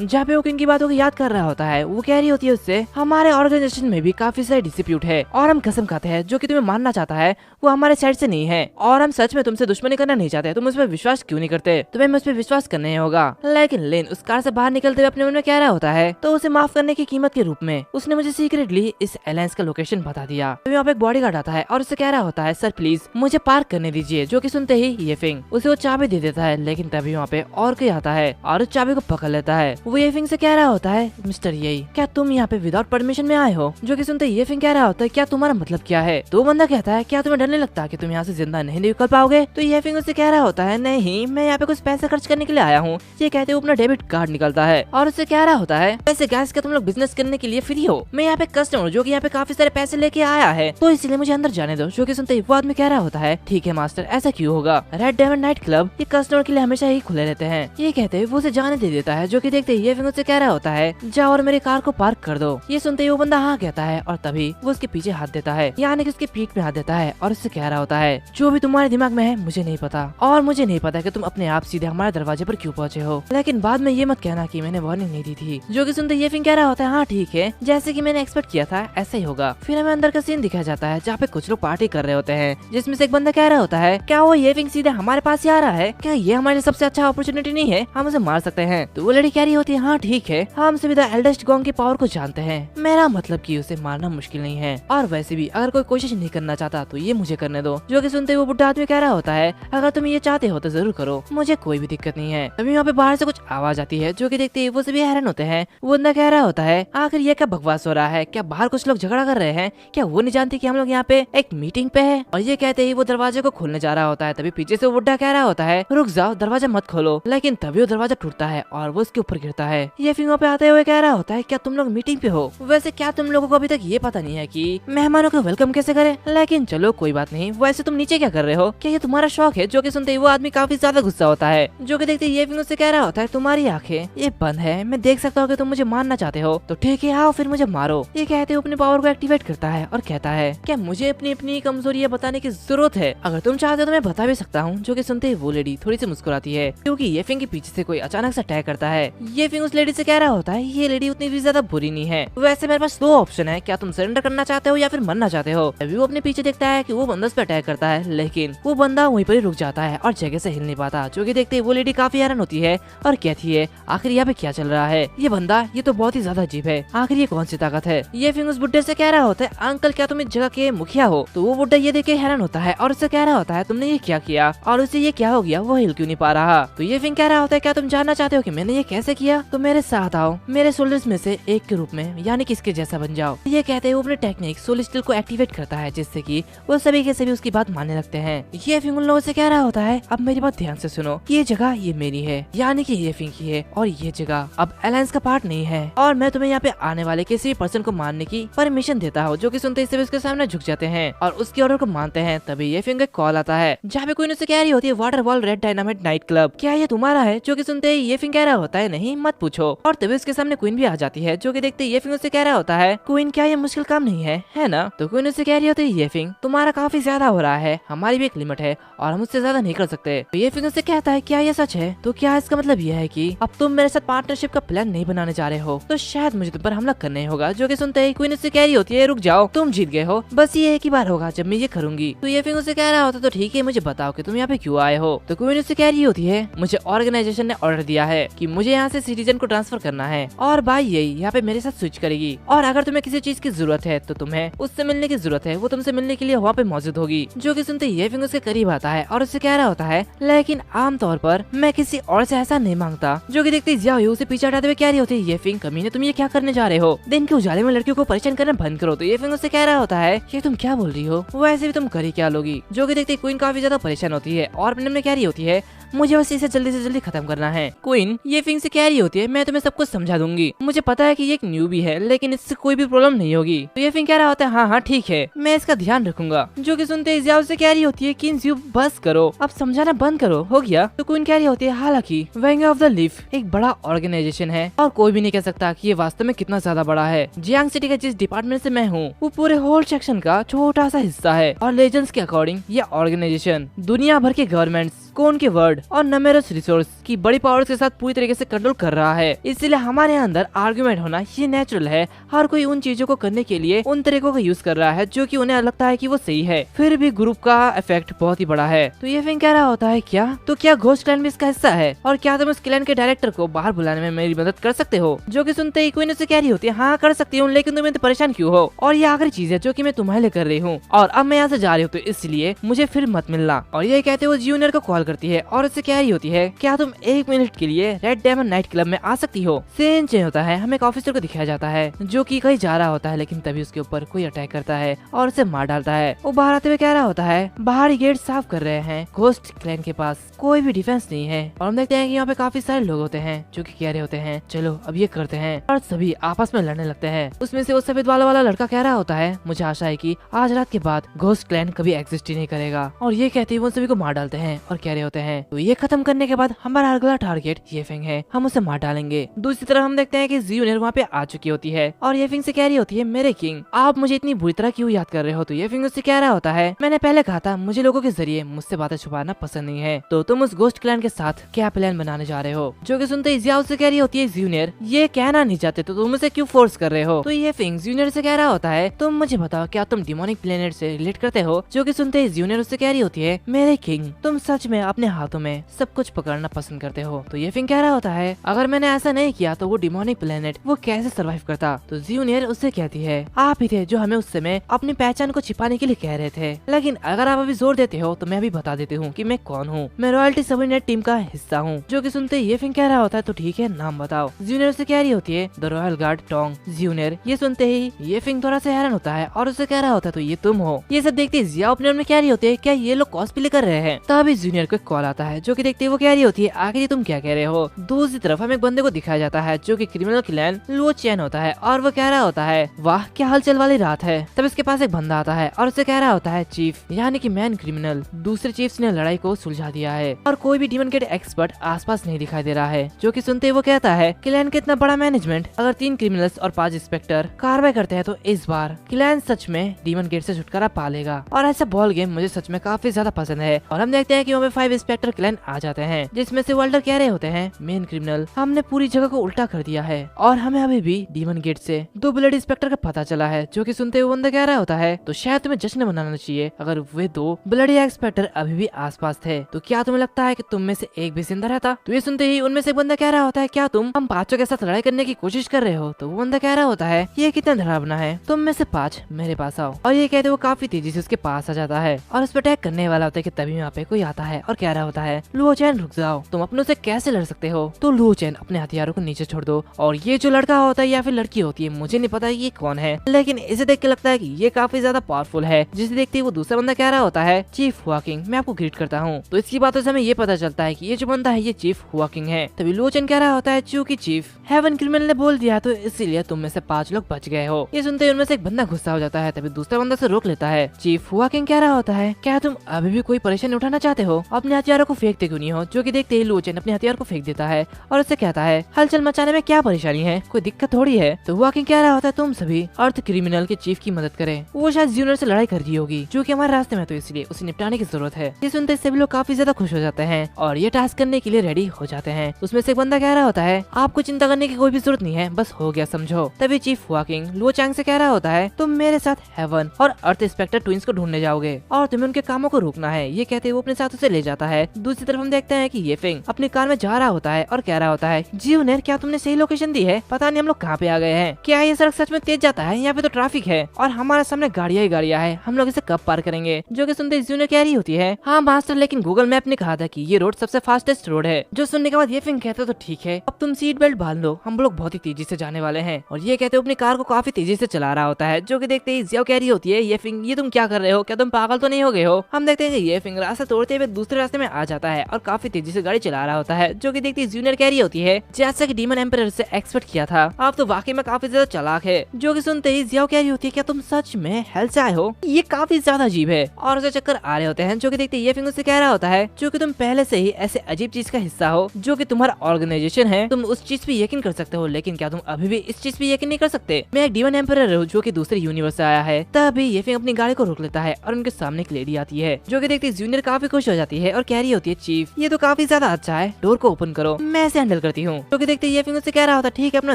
जहाँ पे वो किंग की बातों को याद कर रहा होता है। वो कह रही होती है उससे, हमारे ऑर्गेनाइजेशन में भी काफी सारे डिस्प्यूट है और हम कसम खाते हैं जो कि तुम्हें मानना चाहता है वो हमारे साइड से नहीं है और हम सच में तुमसे दुश्मनी करना नहीं चाहते। तुम उस पर विश्वास क्यों नहीं करते? तुम्हें मुझ पर विश्वास करना ही होगा। लेकिन लेन उस कार से बाहर निकलते हुए अपने मन में कह रहा होता है, तो उसे माफ करने की कीमत के रूप में उसने मुझे सीक्रेटली इस अलायंस का लोकेशन बता दिया। तो वहाँ पे एक बॉडीगार्ड आता है और उसे कह रहा होता है, सर प्लीज मुझे पार्क करने दीजिए। जो कि सुनते ही ये फिंग उसे वो चाबी दे देता है, लेकिन तभी वहाँ पे और कोई आता है और उस चाबी को पकड़ लेता है। वो ये फिंग से कह रहा होता है, मिस्टर यही क्या तुम यहाँ पे विदाउट परमिशन में आए हो? जो कि सुनते ये फिंग कह रहा होता है, क्या तुम्हारा मतलब क्या है? तो बंदा कहता है, क्या तुम्हें डर नहीं लगता कि तुम यहाँ से जिंदा नहीं निकल पाओगे? तो ये फिंग उससे कह रहा होता है, नहीं मैं यहाँ पे कुछ पैसे खर्च करने के लिए आया हूँ। ये कहते हुए अपना डेबिट कार्ड निकलता है और उससे कह रहा होता है, वैसे गैस का तुम लोग बिजनेस करने के लिए फ्री हो, मैं यहाँ पे कस्टमर जो कि यहाँ पे काफी सारे पैसे लेके आया है, तो इसलिए मुझे अंदर जाने दो। जो कि सुनते ही वो आदमी कह रहा होता है, ठीक है मास्टर ऐसा क्यों होगा, रेड डायमंड नाइट क्लब ये कस्टमर के लिए हमेशा ही खुले रहते हैं। ये कहते हुए वो उसे जाने दे देता है। जो कि देखते ही ये फिंग उससे कह रहा होता है, जाओ और मेरी कार को पार्क कर दो। ये सुनते ही वो बंदा हाँ कहता है और तभी वो उसके पीछे हाथ देता है, यानी कि उसके पीठ में हाथ देता है और उससे कह रहा होता है, जो भी तुम्हारे दिमाग में है मुझे नहीं पता और मुझे नहीं पता कि तुम अपने आप सीधे हमारे दरवाजे पर क्यों पहुंचे हो, लेकिन बाद में ये मत कहना कि मैंने वार्निंग नहीं दी थी। जो कि सुनते ये फिंग कह रहा होता है, हाँ ठीक है जैसे कि मैंने एक्सपेक्ट किया था ऐसा ही होगा। फिर हमें अंदर का सीन दिखाया जाता है जहाँ पे कुछ लोग पार्टी कर रहे होते हैं, जिसमें से एक बंदा कह रहा होता है, क्या वो ये फिंग सीधे हमारे पास ही आ रहा है? क्या ये हमारे लिए सबसे अच्छा अपॉर्चुनिटी नहीं है? हम उसे मार सकते हैं। तो वो लड़की कह रही होती है, हाँ ठीक है हम सभी द एल्डेस्ट गॉन्ग की पावर को जानते हैं, मेरा मतलब कि उसे मारना मुश्किल नहीं है और वैसे भी अगर कोई कोशिश नहीं करना चाहता तो ये मुझे करने दो। जो कि सुनते वो बुढ़ा आदमी कह रहा होता है, अगर तुम ये चाहते हो तो जरूर करो, मुझे कोई भी दिक्कत नहीं है। अभी वहाँ पे बाहर से कुछ आवाज आती है। जो कि देखते ही वो सभी हैरान होते हैं। वो बंदा कह रहा होता है, आखिर ये क्या बकवास हो रहा है? क्या बाहर कुछ लोग झगड़ा कर रहे हैं? क्या वो नहीं जानती कि हम लोग यहाँ पे एक मीटिंग पे है? और ये कहते ही वो दरवाजे को खोलने जा रहा होता है। तभी पीछे से वो बुढ़ा कह रहा होता है, रुक जाओ, दरवाजा मत खोलो। लेकिन तभी वो दरवाजा टूटता है और वो उसके ऊपर गिरता है। ये फिंग वहाँ पे आते हुए कह रहा होता है, क्या तुम लोग मीटिंग पे हो? वैसे क्या तुम लोगों को अभी तक ये पता नहीं है कि मेहमानों को वेलकम कैसे करें? लेकिन चलो कोई बात नहीं। वैसे तुम नीचे क्या कर रहे हो? क्या ये तुम्हारा शौक है? जो कि सुनते ही वो आदमी काफी ज्यादा गुस्सा होता है। जो कि देखते ये फिंग उससे कह रहा होता है, तुम्हारी आंखें ये बंद है, मैं देख सकता हूँ कि तुम मुझे मारना चाहते हो, तो ठीक है आओ फिर मुझे मारो। ये कहते हुए अपने पावर को एक्टिवेट करता है और कहता है, क्या मुझे अपनी अपनी कमजोरियां बताने की जरूरत है? अगर तुम चाहते हो तो मैं बता भी सकता हूँ। जो कि सुनते ही वो लेडी थोड़ी सी मुस्कुराती है, क्योंकि ये फिंग के पीछे से कोई अचानक से अटैक करता है। ये फिंग उस लेडी से कह रहा होता है, ये लेडी उतनी भी ज्यादा बुरी नहीं है। वैसे मेरे पास दो ऑप्शन है, क्या तुम सरेंडर करना चाहते हो या फिर मरना चाहते हो? अभी वो अपने पीछे देखता है कि वो बंदा उस पे अटैक करता है, लेकिन वो बंदा वहीं पर ही रुक जाता है और जगह से हिल नहीं पाता। जो कि देखते ही वो लेडी काफी हैरान होती है और कहती है, आखिर यहाँ पे क्या चल रहा है? ये बंदा ये तो बहुत ही ज्यादा अजीब है, आखिर ये कौन सी ताकत है? ये फिंग उस बुड्ढे से कह रहा होता है, अंकल क्या तुम इस जगह के मुखिया हो? तो वो बुड्ढा ये देख के हैरान होता है और उससे कह रहा होता है, तुमने ये क्या किया और उसे ये क्या हो गया, वो हिल क्यों नहीं पा रहा? तो ये फिंग कह रहा होता है, क्या तुम जानना चाहते हो कि मैंने ये कैसे किया? तो मेरे साथ आओ, मेरे सोल्जर्स में से एक के रूप में, यानी कि इसके जैसा बन जाओ। ये कहते हैं वो अपने टेक्निक सोल स्टिल को एक्टिवेट करता है, जिससे कि वो सभी के सभी उसकी बात मानने लगते हैं। ये फिंग उन लोगों से कह रहा होता है, अब मेरी बात ध्यान से सुनो, ये जगह ये मेरी है, यानी कि ये फिंग की है, और ये जगह अब अलायंस का पार्ट नहीं है, और मैं तुम्हें यहाँ पे आने वाले किसी भी पर्सन को मारने की परमिशन देता हूँ। जो कि सुनते ही सभी उसके सामने झुक जाते हैं और उसके ऑर्डर को मानते हैं। तभी ये फिंग एक कॉल आता है, जहाँ पे कोई उससे कह रही होती है, water ball red dynamite night club, क्या ये तुम्हारा है? जो कि सुनते ही ये फिंग कह रहा होता है, नहीं मत पूछो। और तभी उसके सामने क्वीन भी आ जाती है। जो कि देखते ये फिंग उससे कह रहा होता है, क्वीन क्या ये मुश्किल काम नहीं है ना? तो क्वीन उससे कह रही होती है, ये फिंग तुम्हारा काफी ज्यादा हो रहा है, हमारी भी एक लिमिट है और हम उससे ज्यादा नहीं कर सकते। तो ये फिंग उससे कहता है, क्या ये सच है? तो क्या इसका मतलब ये है कि अब तुम मेरे साथ पार्टनरशिप का प्लान नहीं बनाने जा रहे हो? तो शायद मुझे तुम पर हमला करना होगा। जो कि सुनते ही क्वीन उससे कह रही होती है, रुक जाओ, तुम जीत गए हो, बस ये एक ही बार होगा जब मैं ये करूंगी। तो ये फिंग उससे कह रहा होता, तो ठीक है मुझे बताओ कि तुम यहाँ पे क्यों आए हो? तो क्वीन उससे कह रही होती है, मुझे ऑर्गेनाइजेशन ने ऑर्डर दिया है कि मुझे यहाँ से सिटीजन को ट्रांसफर करना है और भाई यही यहाँ पे मेरे साथ स्विच करेगी, और अगर तुम्हें किसी चीज की जरूरत है तो तुम्हें उससे मिलने की जरूरत है, वो तुमसे मिलने के लिए वहाँ पे मौजूद होगी। जो कि सुनते ये फिंग उसके करीब आता है और उससे कह रहा होता है, लेकिन आमतौर पर मैं किसी और से ऐसा नहीं मांगता। जो कि देखते जियाओ उसे पीछे हटाते हुए कह रही होती है, ये फिंग कमीने तुम ये क्या करने जा रहे हो? दिन के उजाले में लड़कियों को परेशान करना बंद करो। तो ये फिंग उससे कह रहा होता है, ये तुम क्या बोल रही हो? वैसे भी तुम करी क्या लोगी? जो कि देखते क्वीन काफी ज्यादा परेशान होती है और अपने में कह रही होती है, मुझे बस इसे जल्दी से जल्दी खत्म करना है। क्वीन ये फिंग से कह रही होती है, मैं तुम्हें सब कुछ समझा दूंगी, मुझे पता है कि ये एक न्यूबी है लेकिन इससे कोई भी प्रॉब्लम नहीं होगी। तो ये फिंग कह रहा होता है, हाँ हाँ ठीक है, मैं इसका ध्यान रखूंगा। जो कि सुनते ही जियाओ से कह रही होती है, किन्ज्यू बस करो, अब समझाना बंद करो, हो गया? तो क्वीन कह रही होती है, हालांकि विंग ऑफ द लीफ एक बड़ा ऑर्गेनाइजेशन है और कोई भी नहीं कह सकता कि ये वास्तव में कितना ज्यादा बड़ा है। जियांग सिटी का जिस डिपार्टमेंट से मैं हूँ वो पूरे होल सेक्शन का छोटा सा हिस्सा है, और लेजेंड्स के अकॉर्डिंग ये ऑर्गेनाइजेशन दुनिया भर के गवर्नमेंट्स को उनके वर्ड और नमेरस रिसोर्स की बड़ी पावर्स के साथ पूरी तरीके से कंट्रोल कर रहा है। इसलिए हमारे अंदर आर्गुमेंट होना ये नेचुरल है। हर कोई उन चीजों को करने के लिए उन तरीकों का यूज कर रहा है जो कि उन्हें लगता है कि वो सही है, फिर भी ग्रुप का इफेक्ट बहुत ही बड़ा है। तो ये फिंग कह रहा होता है, क्या तो क्या घोस्ट क्लैन भी इसका हिस्सा है, और क्या तुम इस क्लैन के डायरेक्टर को बाहर बुलाने में मेरी मदद कर सकते हो? जो कि सुनते ही क्वीन उससे कह रही होती है, हाँ कर सकती हूँ, लेकिन तुम इतने परेशान क्यों हो? और ये आखिरी चीज है जो कि मैं तुम्हारे लिए कर रही हूँ, और अब मैं यहाँ से जा रही हूँ, तो इसलिए मुझे फिर मत मिलना। और ये कहते हुए जूनियर को कॉल करती है और उससे कह रही होती है, क्या तुम 1 मिनट के लिए रेड डायमंड नाइट क्लब में आ सकती हो? सीन चेंज होता है, हमें एक ऑफिसर को दिखाया जाता है जो कि कहीं जा रहा होता है, लेकिन तभी उसके ऊपर कोई अटैक करता है और उसे मार डालता है। वो बाहर आते हुए कह रहा होता है, बाहरी गेट साफ कर रहे हैं, घोस्ट क्लैन के पास कोई भी डिफेंस नहीं है। और हम देखते हैं कि यहाँ पे काफी सारे लोग होते हैं जो कि कह रहे होते हैं, चलो अब ये करते हैं, और सभी आपस में लड़ने लगते हैं। उसमें से वो सफेद बालों वाला लड़का कह रहा होता है, मुझे आशा है कि आज रात के बाद घोस्ट क्लैन कभी एग्जिस्ट ही नहीं करेगा। और ये कहते हुए सभी को मार डालते हैं और कह रहे होते हैं, तो ये खत्म करने के बाद हमारा अगला टारगेट ये फिंग है, हम उसे मार डालेंगे। दूसरी तरफ हम देखते हैं कि जूनियर वहाँ पे आ चुकी होती है और ये फिंग से कह रही होती है, मेरे किंग आप मुझे इतनी बुरी तरह क्यों याद कर रहे हो? तो ये फिंग उससे कह रहा होता है, मैंने पहले कहा था मुझे लोगों के जरिए मुझसे बातें छुपाना पसंद नहीं है, तो तुम उस घोस्ट क्लैन के साथ क्या प्लान बनाने जा रहे हो? जो कि सुनते ही जियाओ से कह रही होती है, जूनियर ये कहना नहीं चाहते तो तुम उसे क्यों फोर्स कर रहे हो? तो ये फिंग जूनियर से कह रहा होता है, तुम मुझे बताओ क्या तुम डिमोनिक प्लेनेट से रिलेट करते हो? जो कि सुनते ही जूनियर उससे कह रही होती है, मेरे किंग तुम सच में अपने हाथों में सब कुछ पकड़ना पसंद करते हो? तो ये फिंग कह रहा होता है, अगर मैंने ऐसा नहीं किया तो वो डिमोनिक प्लेनेट वो कैसे सर्वाइव करता? तो जूनियर उससे कहती है, आप ही थे जो हमें उस समय अपनी पहचान को छिपाने के लिए कह रहे थे, लेकिन अगर आप अभी जोर देते हो तो मैं भी बता देती हूँ कि मैं कौन हूँ, मैं रॉयल्टी सबऑर्डिनेट टीम का हिस्सा हूँ। जो कि सुनते ये फिंग कह रहा होता है, तो ठीक है नाम बताओ। जूनियर से कह रही होती है, the royal guard Tong. Junior ये सुनते ही ये फिंग थोड़ा सा हैरान होता है और उससे कह रहा होता है, तो ये तुम हो? ये सब देखते जिया अपने में कह रही होती है, क्या ये लोग कॉस्प्ले कर रहे हैं? तभी जूनियर को कॉल आता है, जो कि देखते ही वो कह रही होती है आखिर ये तुम क्या कह रहे हो। दूसरी तरफ हमें एक बंदे को दिखाया जाता है जो कि क्रिमिनल क्लैन लुओ चैन होता है और वो कह रहा होता है वाह क्या हलचल वाली रात है। तब इसके पास एक बंदा आता है और उसे कह रहा होता है चीफ यानी कि मैन क्रिमिनल दूसरे चीफ ने लड़ाई को सुलझा दिया है और कोई भी डीमन गेट एक्सपर्ट आसपास नहीं दिखाई दे रहा है। जो कि सुनते ही वो कहता है क्लैन का इतना बड़ा मैनेजमेंट अगर 3 क्रिमिनल्स और 5 इंस्पेक्टर कार्रवाई करते हैं तो इस बार क्लैन सच में डीमन गेट से छुटकारा पा लेगा। और ऐसा बॉल गेम मुझे सच में काफी ज्यादा पसंद है। और हम देखते हैं कि वहाँ पे 5 इंस्पेक्टर क्लैन आ जाते हैं जिसमें से वाल्टर कह रहे होते हैं मेन क्रिमिनल हमने पूरी जगह को उल्टा कर दिया है और हमें अभी भी डीमन गेट से 2 ब्लड इंस्पेक्टर का पता चला है। जो कि सुनते हुए बंदा कह रहा होता है तो शायद तुम्हें जश्न मनाना चाहिए अगर वे 2 ब्लडी इंस्पेक्टर अभी भी आसपास थे तो क्या तुम्हें लगता है कि तुम में से एक भी जिंदा रहता। तो ये सुनते ही उनमें से एक बंदा कह रहा होता है क्या तुम हम 5 के साथ लड़ाई करने की कोशिश कर रहे हो। तो वो बंदा कह रहा होता है ये कितना डरावना है तुम में से 5 मेरे पास आओ। और ये कहते वो काफी तेजी से उसके पास आ जाता है और उस पर अटैक करने वाला होता है कि तभी वहाँ पे कोई आता है और कह रहा होता है लुओ चैन रुक जाओ तुम अपनों से कैसे लड़ सकते हो। तो लुओ चैन अपने हथियारों को नीचे छोड़ दो और ये जो लड़का होता है या फिर लड़की होती है मुझे नहीं पता ये कौन है लेकिन इसे देख के लगता है कि ये काफी ज्यादा पावरफुल है। जिसे देखते ही वो दूसरा बंदा कह रहा होता है चीफ हुआकिंग मैं आपको ग्रीट करता हूँ। तो इसकी बातों से हमें ये पता चलता है कि ये जो बंदा है ये चीफ हुआकिंग है। तभी लुओ चैन कह रहा होता है चूंकि चीफ हेवन क्रिमिनल ने बोल दिया तो इसीलिए तुम में से 5 लोग बच गए हो। ये सुनते ही उनमें से एक बंदा गुस्सा हो जाता है तभी दूसरा बंदा से रोक लेता है। चीफ हुआकिंग कह रहा होता है क्या तुम अभी भी कोई परेशानी उठाना चाहते हो अपने हथियारों को फेंकते क्यों नहीं हो। जो कि देखते ही लुओ चैन अपने हथियार को फेंक देता है और उससे कहता है हलचल मचाने में क्या परेशानी है कोई दिक्कत थोड़ी है। तो हुआकिंग कह रहा होता है तुम सभी अर्थ क्रिमिनल के चीफ की मदद करें वो शायद जूनियर से लड़ाई कर रही होगी जो कि हमारे रास्ते में तो इसलिए उसे निपटाने की जरूरत है। ये सुनते सभी लोग काफी ज्यादा खुश हो जाते हैं और ये टास्क करने के लिए रेडी हो जाते हैं। उसमें से एक बंदा कह रहा होता है आपको चिंता करने की कोई भी जरूरत नहीं है बस हो गया समझो। तभी चीफ हुआकिंग लुओ चैंग से कह रहा होता है तुम मेरे साथ हेवन और अर्थ इंस्पेक्टर ट्विंस को ढूंढने जाओगे और तुम्हें उनके कामों को रोकना है। ये कहते हुए वो अपने साथ उसे ले जाता है। दूसरी तरफ हम देखते हैं कि ये फिंग अपनी कार में जा रहा होता है और कह रहा होता है जीवनेर क्या तुमने सही लोकेशन दी है पता नहीं हम लोग कहाँ पे आ गए हैं। क्या ये सड़क सच में तेज जाता है यहाँ पे तो ट्रैफिक है और हमारे सामने गाड़ियां ही गाड़ियां है हम लोग इसे कब पार करेंगे। जो कि सुनते जूनियर कह रही होती है हाँ मास्टर लेकिन गूगल मैप ने कहा था कि ये रोड सबसे फास्टेस्ट रोड है। जो सुनने के बाद ये फिंग कहते तो ठीक है अब तुम सीट बेल्ट बांध लो हम लोग बहुत ही तेजी से जाने वाले हैं। और ये कहते अपनी कार को काफी तेजी से चला रहा होता है। जो कि देखते ही जियाओ कह रही होती है ये फिंग ये तुम क्या कर रहे हो क्या तुम पागल तो नहीं हो गए हो। हम देखते हैं ये फिंग रास्ता तोड़ते हुए दूसरे रास्ते में आ जाता है और काफी तेजी से गाड़ी चला रहा होता है। जो कि देखती जूनियर कह रही होती है जैसा कि डीमन एम्परर से एक्सपेक्ट किया था आप तो वाकई में काफी ज्यादा चालाक है। जो कि सुनते ही जियाओ कह रही होती है क्या तुम सच में हेल से आए हो ये काफी ज्यादा अजीब है और उसे चक्कर आ रहे होते हैं। जो कि देखते ये फिंग उससे कह रहा होता है जो कि तुम पहले से ही ऐसे अजीब चीज का हिस्सा हो जो कि तुम्हारा ऑर्गेनाइजेशन है तुम उस चीज पे यकीन कर सकते हो लेकिन क्या तुम अभी भी इस चीज पे यकीन नहीं कर सकते। मैं एक डीमन एम्परर हूँ जो कि दूसरे यूनिवर्स से आया है। तभी ये फिंग अपनी गाड़ी को रोक लेता है और उनके सामने एक लेडी आती है। जो कि देखते जूनियर काफी खुश हो जाती है और कह रही होती है चीफ ये तो काफी ज्यादा अच्छा है डोर को ओपन करो मैं इसे हैंडल करती हूँ। जो कि देखते ये फिंग उससे कह रहा होता है ठीक है अपना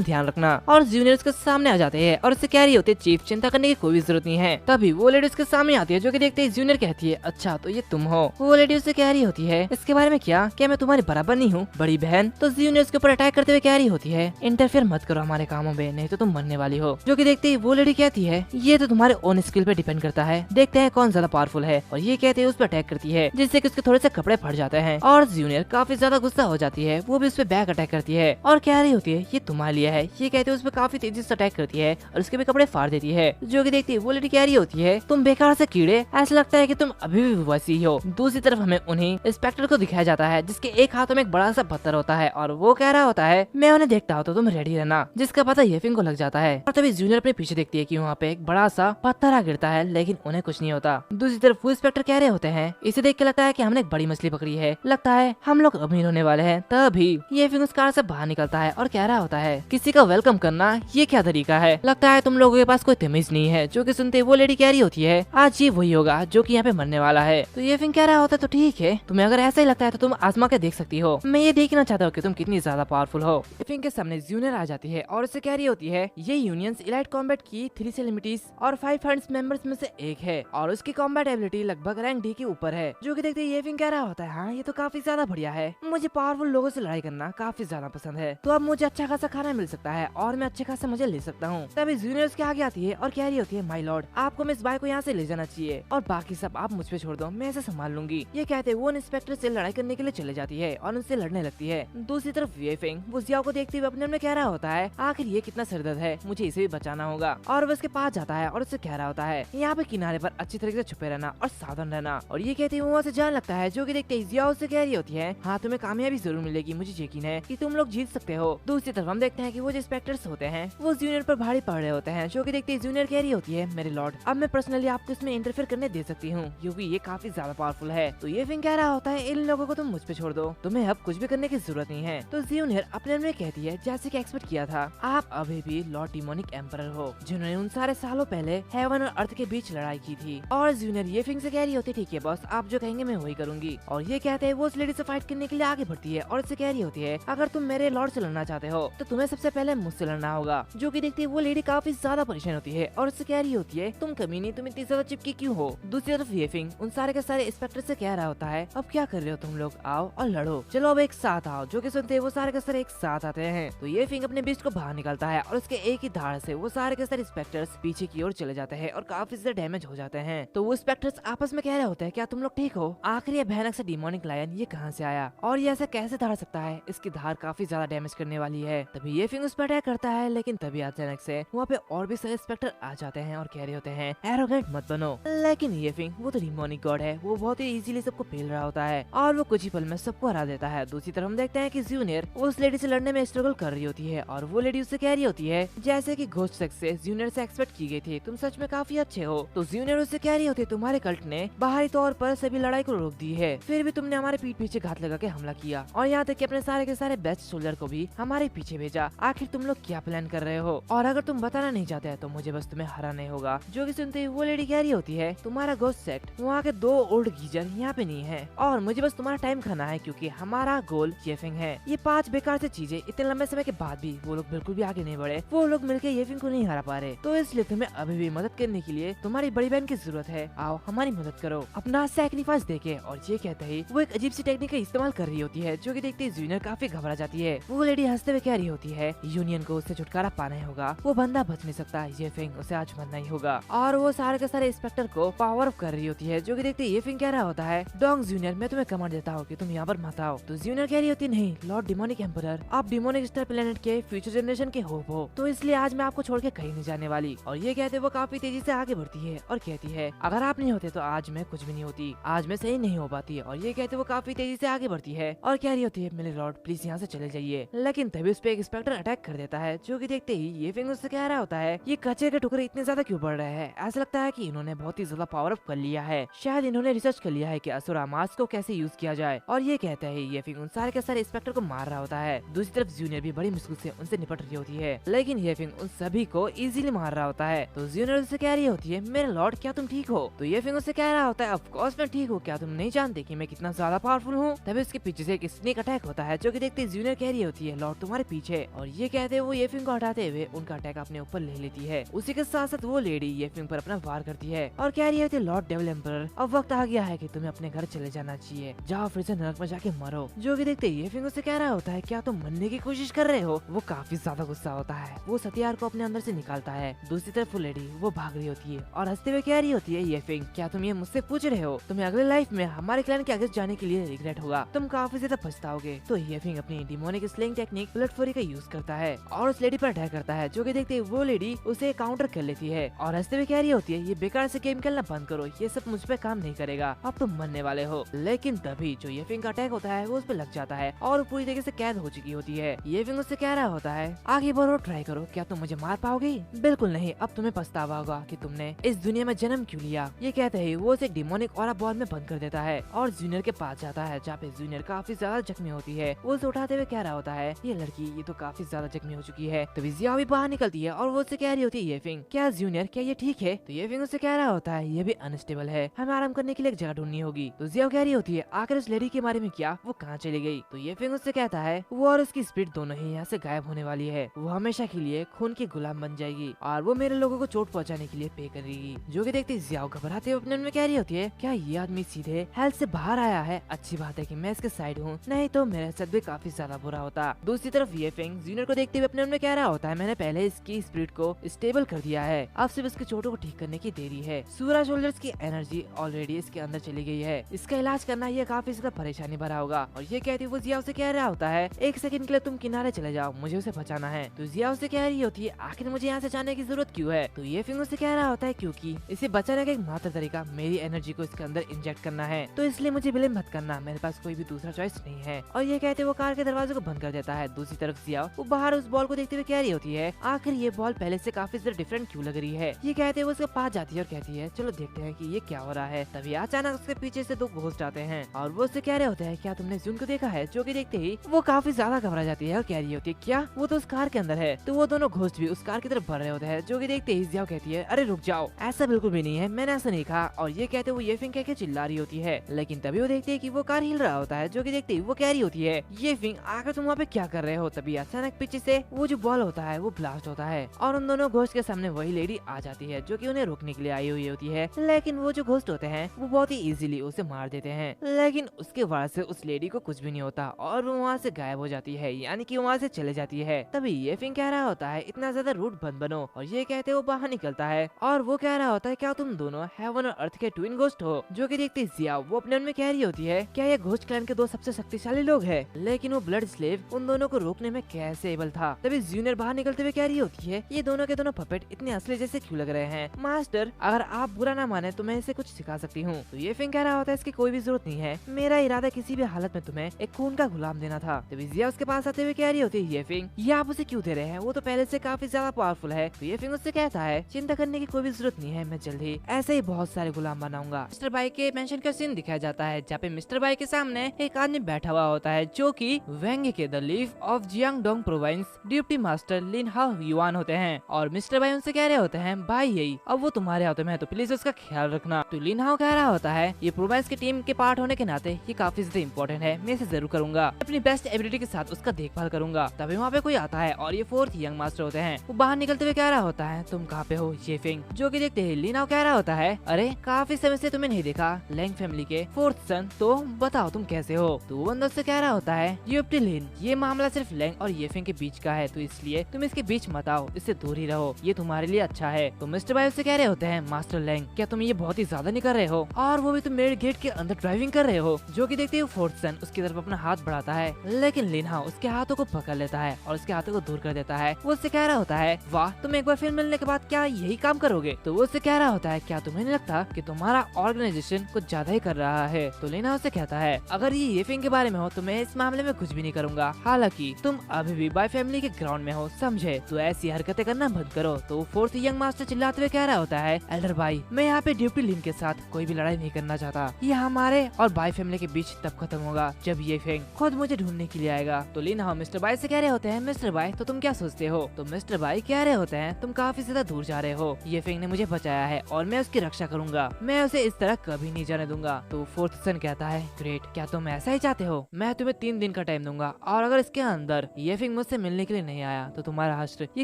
ध्यान रखना और जूनियर उसके सामने आ जाते हैं और उससे कह रही होती है चीफ चिंता करने की कोई भी जरूरत नहीं है। तभी वो लेडी उसके सामने आती है। जो कि देखते ही जूनियर कहती है अच्छा तो ये तुम हो। वो लेडी उससे कह रही होती है इसके बारे में क्या मैं तुम्हारे बराबर नहीं हूँ बड़ी बहन। तो जूनियर उसके ऊपर अटैक करते हुए कह रही होती है इंटरफेयर मत करो हमारे कामों में नहीं तो तुम मरने वाली हो। जो कि देखते ही वो लेडी कहती है ये तो तुम्हारे ओन स्किल पे डिपेंड करता है देखते हैं कौन ज्यादा पावरफुल है। और ये कहते हैं उस पर अटैक करती है जिससे कि उसके थोड़े से कपड़े फट जाते हैं और जूनियर काफी ज्यादा गुस्सा हो जाती है। वो भी उस पर बैक अटैक करती है और कह रही होती है ये तुम्हारे लिए है। ये कहते हैं उस पर काफी तेजी से अटैक करती है और उसके भी कपड़े फाड़ देती है। जो कि देखती है वो लेडी कह रही होती है तुम बेकार से कीड़े ऐसा लगता है कि तुम अभी भी वैसी हो। दूसरी तरफ हमें उन्हीं इंस्पेक्टर को दिखाया जाता है जिसके एक हाथों में एक बड़ा सा पत्थर होता है और वो कह रहा होता है मैं उन्हें देखता हूँ तो तुम रेडी रहना। जिसका पता ये फिंग को लग जाता है और तभी जूनियर अपने पीछे देखती है कि वहाँ पे एक बड़ा सा पत्थर आ गिरता है लेकिन उन्हें कुछ नहीं होता। दूसरी तरफ वो इंस्पेक्टर कह रहे होते हैं इसे देख के लगता है कि हमने एक बड़ी मछली पकड़ी है लगता है हम लोग अमीर होने वाले हैं। तभी ये फिंग उस कार से बाहर निकलता है और कह रहा होता है किसी का वेलकम करना ये क्या तरीका है लगता है तुम लोगों के पास कोई तमीज नहीं है। जो कि सुनते वो लेडी कह रही होती है आज ये वही होगा जो कि यहाँ पे मरने वाला है। तो ये फिंग कह रहा होता है तो ठीक है तुम्हें अगर ऐसा ही लगता है तो तुम आजमा के देख सकती हो मैं ये देखना चाहता हूँ कि तुम कितनी ज्यादा पावरफुल हो। फिंग के सामने जूनियर आ जाती है और उसे कह रही होती है ये यूनियंस इलाइट कॉम्बैट की 3 सेलिब्रिटीज और 5 फंड्स मेंबर्स में से एक है और उसकी कॉम्बैट एबिलिटी लगभग रैंक डी के ऊपर है। जो कि देखते ये फिंग कह रहा होता है हाँ ये तो काफी ज्यादा बढ़िया है मुझे पावरफुल लोगों से लड़ाई करना काफी ज्यादा पसंद है तो अब मुझे अच्छा खासा खाना मिल सकता है और मैं अच्छे खासा मजे ले सकता हूँ। तभी जूनियर उसके आगे आती है और कह रही होती है माय लॉर्ड आपको मिस बाय को यहाँ से ले जाना चाहिए और बाकी सब आप मुझ पे छोड़ दो मैं इसे संभाल लूंगी। ये कहते वो इंस्पेक्टर से लड़ाई करने के लिए चले जाती है और उनसे लड़ने लगती है। दूसरी तरफ ये फिंग वो जियाओ को देखते हुए अपने में कह रहा होता है आखिर ये कितना सरदर्द है मुझे इसे भी बचाना होगा। और वो उसके पास जाता है और उससे कह रहा होता है यहाँ पे किनारे पर अच्छी तरीके से छुपे रहना और सावधान रहना। और ये कहते हुए वहाँ से जाने लगता है। जो कि देखते ही जियाओ से कह रही होती है हाँ तुम्हें कामयाबी जरूर मिलेगी, मुझे यकीन है कि तुम लोग जीत सकते हो। दूसरी तरफ हम देखते हैं कि वो जो इंस्पेक्टर्स होते हैं वो जूनियर पर भारी पड़ रहे होते हैं, जो कि देखते ही जूनियर कह रही होती है मेरे लॉर्ड अब मैं पर्सनली आपको इसमें इंटरफेयर करने दे सकती हूँ क्योंकि ये काफी ज्यादा पावरफुल है। तो ये फिंग कह रहा होता है इन लोगों को तुम मुझ पे छोड़ दो, तुम्हें अब कुछ भी करने की जरूरत नहीं है। तो जूनियर अपने में कहती है जैसे कि एक्सपेक्ट किया था आप अभी भी लॉर्ड डिमोनिक एम्परर हो जिन्होंने उन सारे सालों पहले हेवन और अर्थ के बीच लड़ाई की थी। और जूनियर ये फिंग से कह रही होती है ठीक है बॉस आप जो कहेंगे मैं वही करूंगी। और ये कहते हैं वो उस लेडी से फाइट करने के लिए आगे बढ़ती है और उससे कह रही होती है अगर तुम मेरे लॉर्ड से लड़ना चाहते हो तो तुम्हें सबसे पहले मुझसे लड़ना होगा। जो कि देखती है वो लेडी काफी ज्यादा परेशान होती है और उससे कह रही होती है तुम कमीनी तुम इतनी ज्यादा चिपकी क्यों हो। दूसरी तरफ ये फिंग उन सारे के सारे इंस्पेक्टर से कह रहा होता है अब क्या कर रहे हो तुम लोग, आओ और लड़ो, चलो अब एक साथ आओ। जो कि सुनते हैं वो सारे के सारे एक साथ आते हैं। तो ये फिंग अपने बीच को बाहर निकलता है और उसके एक ही धाड़ से वो सारे के सारे इंस्पेक्टर्स पीछे की ओर चले जाते हैं और काफी ज्यादा डैमेज हो जाते हैं। तो वो इंस्पेक्टर्स आपस में कह रहे होते हैं क्या तुम लोग ठीक हो, आखिर ये भयानक से डिमोनिक लायन ये कहाँ से आया और ये ऐसा कैसे धाड़ सकता है, इसकी धार काफी ज्यादा डैमेज करने वाली है। तभी ये फिंग उस पर अटैक करता है लेकिन तभी अचानक से वहाँ पे और भी सारे इंस्पेक्टर आ जाते हैं और कह रहे होते हैं एरोगेंट मत बनो। लेकिन ये फिंग वो तो डिमोनिक गॉड है, वो बहुत ही इजीली सबको पेल रहा होता है और वो कुछ ही पल में सबको हरा देता है। दूसरी तरफ हम देखते हैं कि जूनियर उस लेडी से लड़ने में स्ट्रगल कर रही होती है और वो लेडी उससे कह रही होती है जैसे कि घोस्ट सेक्स से जूनियर से एक्सपेक्ट की गई थी, तुम सच में काफी अच्छे हो। तो जूनियर उससे कह रही होती है तुम्हारे कल्ट ने बाहरी तौर पर सभी लड़ाई को रोक दी है, फिर भी तुमने हमारे पीठ पीछे घात लगा के हमला किया और यहाँ तक कि अपने सारे के सारे बेस्ट सोल्जर को भी हमारे पीछे भेजा। आखिर तुम लोग क्या प्लान कर रहे हो और अगर तुम बताना नहीं चाहते तो मुझे बस तुम्हें हराना ही होगा। जो कि सुनते ही वो लेडी कह रही होती है तुम्हारा घोस्ट सेक्ट वहाँ के 2 ओल्ड गीजर यहाँ पे नहीं है और मुझे बस तुम्हारा टाइम खाना है क्योंकि हमारा गोल येफिंग है। ये 5 बेकार से चीजें इतने लंबे समय के बाद भी वो लोग बिल्कुल भी आगे नहीं बढ़े, वो लोग मिलकर येफिंग को नहीं हरा पा रहे। तो इसलिए तुम्हें अभी भी मदद करने के लिए तुम्हारी बड़ी बहन की जरूरत है, आओ हमारी मदद करो अपना सैक्रिफाइस देके। और ये कहते ही वो एक अजीब सी टेक्निक का इस्तेमाल कर रही होती है जो कि देखते ही जूनियर काफी घबरा जाती है। वो लेडी हंसते हुए कह रही होती है यूनियन को उससे छुटकारा पाना ही होगा, वो बंदा बच नहीं सकता, ये फिंग उसे आज मरना ही होगा। और वो सारे के सारे इंस्पेक्टर को पावर अप कर रही होती है। जो कि देखते ये फिंग कह रहा होता है डोंग जूनियर मैं तुम्हें कमांड देता हूँ कि तुम यहाँ पर मत आओ। तो जूनियर कह रही होती नहीं लॉर्ड डिमोनिक एम्परर आप डिमोनिक स्टार प्लेनेट के फ्यूचर जनरेशन के होप हो, तो इसलिए आज मैं आपको छोड़ के कहीं नहीं जाने वाली। और ये कहते वो काफी तेजी से आगे बढ़ती है और कहती है अगर आप नहीं होते तो आज मैं कुछ भी नहीं होती, आज मैं सही नहीं हो पाती। और ये कहते वो काफी तेजी से आगे बढ़ती है और कह रही होती है मेरे लॉर्ड प्लीज यहाँ से चले जाइए। लेकिन तभी उस पे एक इंस्पेक्टर अटैक कर देता है। जो कि देखते ही ये फिंग उससे कह रहा होता है ये कच्चे के टुकड़े इतने ज्यादा क्यों बढ़ रहे हैं, ऐसा लगता है कि इन्होंने बहुत ही ज्यादा पावर अप कर लिया है, शायद इन्होंने रिसर्च कर लिया है कि असुरा मास्क को कैसे यूज किया जाए। और ये कहता है ये फिंग उन सारे के सारे इंस्पेक्टर को मार रहा होता है। दूसरी तरफ जूनियर भी बड़ी मुश्किल से उनसे निपट रही होती है लेकिन ये फिंग उन सभी को इजीली मार रहा होता है। तो जूनियर उससे कह रही होती है मेरे लॉर्ड क्या तुम ठीक हो। तो ये फिंग उससे कह रहा होता है ऑफ कोर्स मैं ठीक हूँ, क्या तुम नहीं जानते कि मैं कितना ज्यादा पावरफुल हूँ। तभी उसके पीछे से एक स्नेक अटैक होता है। जो कि देखते जूनियर कह रही होती है लॉर्ड तुम्हारे पीछे। और ये कहते वो ये फिंग को हटाते हुए उनका अटैक अपने ऊपर ले लेती है। उसी के साथ साथ वो लेडी ये फिंग पर अपना वार करती है और कह रही होती है लॉर्ड डेविल एम्परर अब वक्त आ गया है कि तुम्हें अपने घर चले जाना चाहिए, जाओ फिर से नरक में जाके मरो। जो कि देखते ये फिंग उससे कह रहा होता है क्या तुम मरने की कोशिश कर रहे हो। वो काफी ज्यादा गुस्सा होता है, वो हथियार को अपने अंदर से निकालता है। दूसरी तरफ वो लेडी वो भाग रही होती है और हंसते हुए कह रही होती है ये फिंग क्या तुम ये मुझसे पूछ रहे हो, तुम्हें अगले लाइफ में हमारे क्लैन के अगेंस्ट जाने के लिए रिग्रेट होगा, तुम काफी ज्यादा पछताओगे। तो ये फिंग अपनी demonic sling technique blood flurry का यूज करता है और उस लेडी पर अटैक करता है। जो कि देखते वो लेडी उसे काउंटर कर लेती है और हंसते हुए कह रही होती है ये बेकार से गेम खेलना बंद करो, ये सब मुझ पे काम नहीं करेगा, अब तुम मरने वाले हो। लेकिन तभी जो ये फिंग का अटैक होता है वो उस पर लग जाता है और पूरी तरीके से कैद हो चुकी होती है। ये फिंग उससे कह रहा होता है आगे बढ़ो ट्राई करो, क्या तुम मुझे मार पाओगे। बिल्कुल नहीं, अब तुम्हें पछतावा होगा कि तुमने इस दुनिया में जन्म क्यों लिया। ये कहते ही वो उसे डिमोनिक ऑरा बॉल में बंद कर देता है और जूनियर के पास जाता है जहाँ पे जूनियर काफी ज्यादा जख्मी होती है। वो उसे उठाते हुए कह रहा होता है ये लड़की ये तो काफी ज्यादा जख्मी हो चुकी है। तभी जिया भी बाहर निकलती है और वो उससे कह रही होती है ये फिंग क्या जूनियर क्या ये ठीक है। तो ये फिंग उससे कह रहा होता है ये भी अनस्टेबल है, हमें आराम करने के लिए एक जगह ढूंढनी होगी। तो जिया कह रही होती है आखिर उस लेडी के बारे में क्या, वो कहाँ चली गई। तो ये फिंग उससे कहता है वो और उसकी स्पिरिट दोनों ही यहाँ से गायब होने वाली है, वो हमेशा के लिए खून की गुलाम बन जाएगी और वो मेरे लोगों को चोट पहुँचाने के लिए पे करेगी। जो कि देखते जियाओ घबराते हुए अपने में कह रही होती है क्या ये आदमी सीधे हेल्थ से बाहर आया है, अच्छी बात है कि मैं इसके साइड हूँ, नहीं तो मेरे साथ भी काफी ज्यादा बुरा होता। दूसरी तरफ ये फिंग जूनियर को देखते हुए अपने में कह रहा होता है मैंने पहले इसकी स्पिरिट को स्टेबल कर दिया है, अब सिर्फ इसके चोटों को ठीक करने की देरी है। सूरा शोल्डर्स की एनर्जी ऑलरेडी इसके अंदर चली गई है, इसका इलाज करना ये काफी ज्यादा परेशानी भरा होगा। और ये कहती वो जिया उसे कह रहा होता है एक सेकंड के लिए तुम किनारे चले जाओ, मुझे उसे बचाना है। तो जिया उसे कह रही होती है आखिर मुझे यहाँ से जाने की जरूरत क्यों है। तो ये फिंग उसे कह रहा होता है क्योंकि इसे बचाने का एक मात्र तरीका मेरी एनर्जी को इसके अंदर इंजेक्ट करना है, तो इसलिए मुझे ब्लेम मत करना, मेरे पास कोई भी दूसरा चॉइस नहीं है। और ये कहते वो कार के दरवाजे को बंद कर देता है। दूसरी तरफ जिया वो बाहर उस बॉल को देखते हुए कह रही होती है, आखिर ये बॉल पहले से काफी ज्यादा डिफरेंट क्यों लग रही है। ये कहते वो उसके पास जाती है और कहती है, चलो देखते हैं कि ये क्या हो रहा है। तभी अचानक उसके पीछे से दो घोस्ट आते हैं और वो उससे कह रहे होते हैं, क्या तुमने जून को देखा है। जो कि देखते ही वो काफी ज्यादा घबरा जाती है और कह रही होती है, क्या वो तो उस कार के अंदर है। तो वो दोनों घोस्ट भी उस कार की तरफ बढ़ रहे होते हैं। जो कि देखते ही जिया कहती है, अरे रुक जाओ, ऐसा बिल्कुल भी नहीं है, मैंने ऐसा नहीं कहा। और ये कहते वो ये फिंग कह के चिल्ला रही होती है, लेकिन तभी वो देखते है कि वो कार हिल रहा होता है। जो कि देखते ही वो कह रही होती है, ये फिंग आकर तुम वहाँ पे क्या कर रहे हो। तभी अचानक पीछे से वो जो बॉल होता है वो ब्लास्ट होता है और उन दोनों घोस्ट के सामने वही लेडी आ जाती है जो कि उन्हें रोकने के लिए आई हुई होती है। लेकिन वो जो घोस्ट होते हैं वो बहुत ही इजीली उसे मार देते हैं। लेकिन उसके बाद से उस लेडी को कुछ भी नहीं होता और वो वहाँ से गायब हो जाती है, यानी कि वहाँ से चले जाती है। तभी ये फिंग कह रहा होता है, इतना ज्यादा रूड बंद बनो। और ये कहते वो बाहर निकलता है और वो कह रहा होता है, क्या तुम दोनों हेवन और अर्थ के ट्विन घोस्ट हो। जो कि देखते जिया वो अपने मन में कह रही होती है, क्या ये घोस्ट क्लैन के दो सबसे शक्तिशाली लोग हैं। लेकिन वो ब्लड स्लेव उन दोनों को रोकने में कैसे एबल था। तभी जूनियर बाहर निकलते हुए कह रही होती है, ये दोनों के दोनों पपेट इतने असली जैसे क्यों लग रहे हैं। मास्टर अगर आप बुरा ना माने तो मैं इसे कुछ सिखा सकती हूँ। तो ये फिंग कह रहा होता है, इसकी कोई भी जरूरत नहीं है, मेरा इरादा किसी भी हालत में तुम्हें एक खून का गुलाम देना था। तभी जिया उसके पास आते हुए कह रही होती है, ये फिंग ये आप उसे क्यों दे रहे हैं, वो तो पहले से काफी ज्यादा पावरफुल है। तो ये फिंग उससे कहता है, चिंता करने की कोई भी जरूरत नहीं है, मैं जल्द ही ऐसे ही बहुत सारे गुलाम बनाऊंगा। मिस्टर बाई के मेंशन का सीन दिखाया जाता है जहाँ पे मिस्टर बाई के सामने एक आदमी बैठा हुआ होता है जो कि वेंग के the leaf of Jiangdong province deputy master Lin Hao Yuan होते हैं। और मिस्टर बाई उनसे कह रहे होते हैं, भाई यही अब वो तुम्हारे हाथों में है तो प्लीज उसका ख्याल रखना। तो लिन हाओ कह रहा होता है, ये प्रोविंस की टीम के पार्ट होने के नाते ये काफी ज्यादा इम्पोर्टेंट है, मैं इसे जरूर करूंगा, अपनी बेस्ट एबिलिटी के साथ उसका देखभाल करूंगा। तभी वहाँ पे कोई आता है और ये फोर्थ यंग मास्टर होते हैं। वो बाहर निकलते हुए कह रहा होता है, तुम कहाँ पे हो ये फिंग। जो कि देखते ही लिन हाओ कह रहा होता है, अरे काफी समय से तुम्हें नहीं देखा, लैंग फैमिली के फोर्थ सन, तो बताओ तुम कैसे हो। तो वो अंदर से कह रहा होता है, लिन ये मामला सिर्फ लैंग और येफिंग के बीच का है, तो इसलिए तुम इसके बीच मत आओ, इससे दूर ही रहो, ये तुम्हारे लिए अच्छा है। तो मिस्टर बाई उससे कह रहे होते हैं, मास्टर लैंग क्या तुम ये बहुत ही ज्यादा नहीं कर रहे हो, और वो भी तुम मेरे गेट के अंदर ड्राइविंग कर रहे हो। जो कि देखते हो फोर्थ सन उसकी तरफ अपना हाथ बढ़ाता है, लेकिन लिन हाओ उसके हाथों को पकड़ लेता है और उसके हाथों को दूर कर देता है। वो उससे कह रहा होता है, वाह तुम एक बार फिर मिलने के बाद क्या यही काम करोगे। तो वो उससे कह रहा होता है, क्या तुम्हें नहीं लगता कि तुम्हारा ऑर्गेनाइजेशन कुछ ज्यादा ही कर रहा है। तो लिन हाओ उससे कहता है, अगर ये येफिंग के बारे में हो तो मैं इस मामले में कुछ भी नहीं करूंगा, हालांकि तुम अभी भी बाई फैमिली के ग्राउंड में हो, समझे, तो ऐसी हरकतें करना बंद करो। तो फोर्थ यंग मास्टर चिल्लाते हुए कह रहा होता है, एल्डर भाई मैं यहाँ पे ड्यूटी लिन के साथ कोई भी लड़ाई नहीं करना चाहता, ये हमारे और बाई फैमिली के बीच तब खत्म होगा जब ये फेंग खुद मुझे ढूंढने के लिए आएगा। तो लिन हाओ मिस्टर बाई से कह रहे होते हैं, मिस्टर बाई तो तुम क्या सोचते हो। तो मिस्टर बाई कह रहे होते हैं, तुम काफी ज्यादा दूर जा रहे हो, ये फेंग ने मुझे बचाया है और मैं उसकी रक्षा करूंगा, मैं उसे इस तरह कभी नहीं जाने दूंगा। तो फोर्थ सन कहता है, ग्रेट, क्या तुम ऐसा ही चाहते हो, मैं तुम्हें 3 दिन का टाइम दूंगा और अगर इसके अंदर ये फिंग मुझसे मिलने के लिए नहीं आया तो तुम्हारा हश्र ये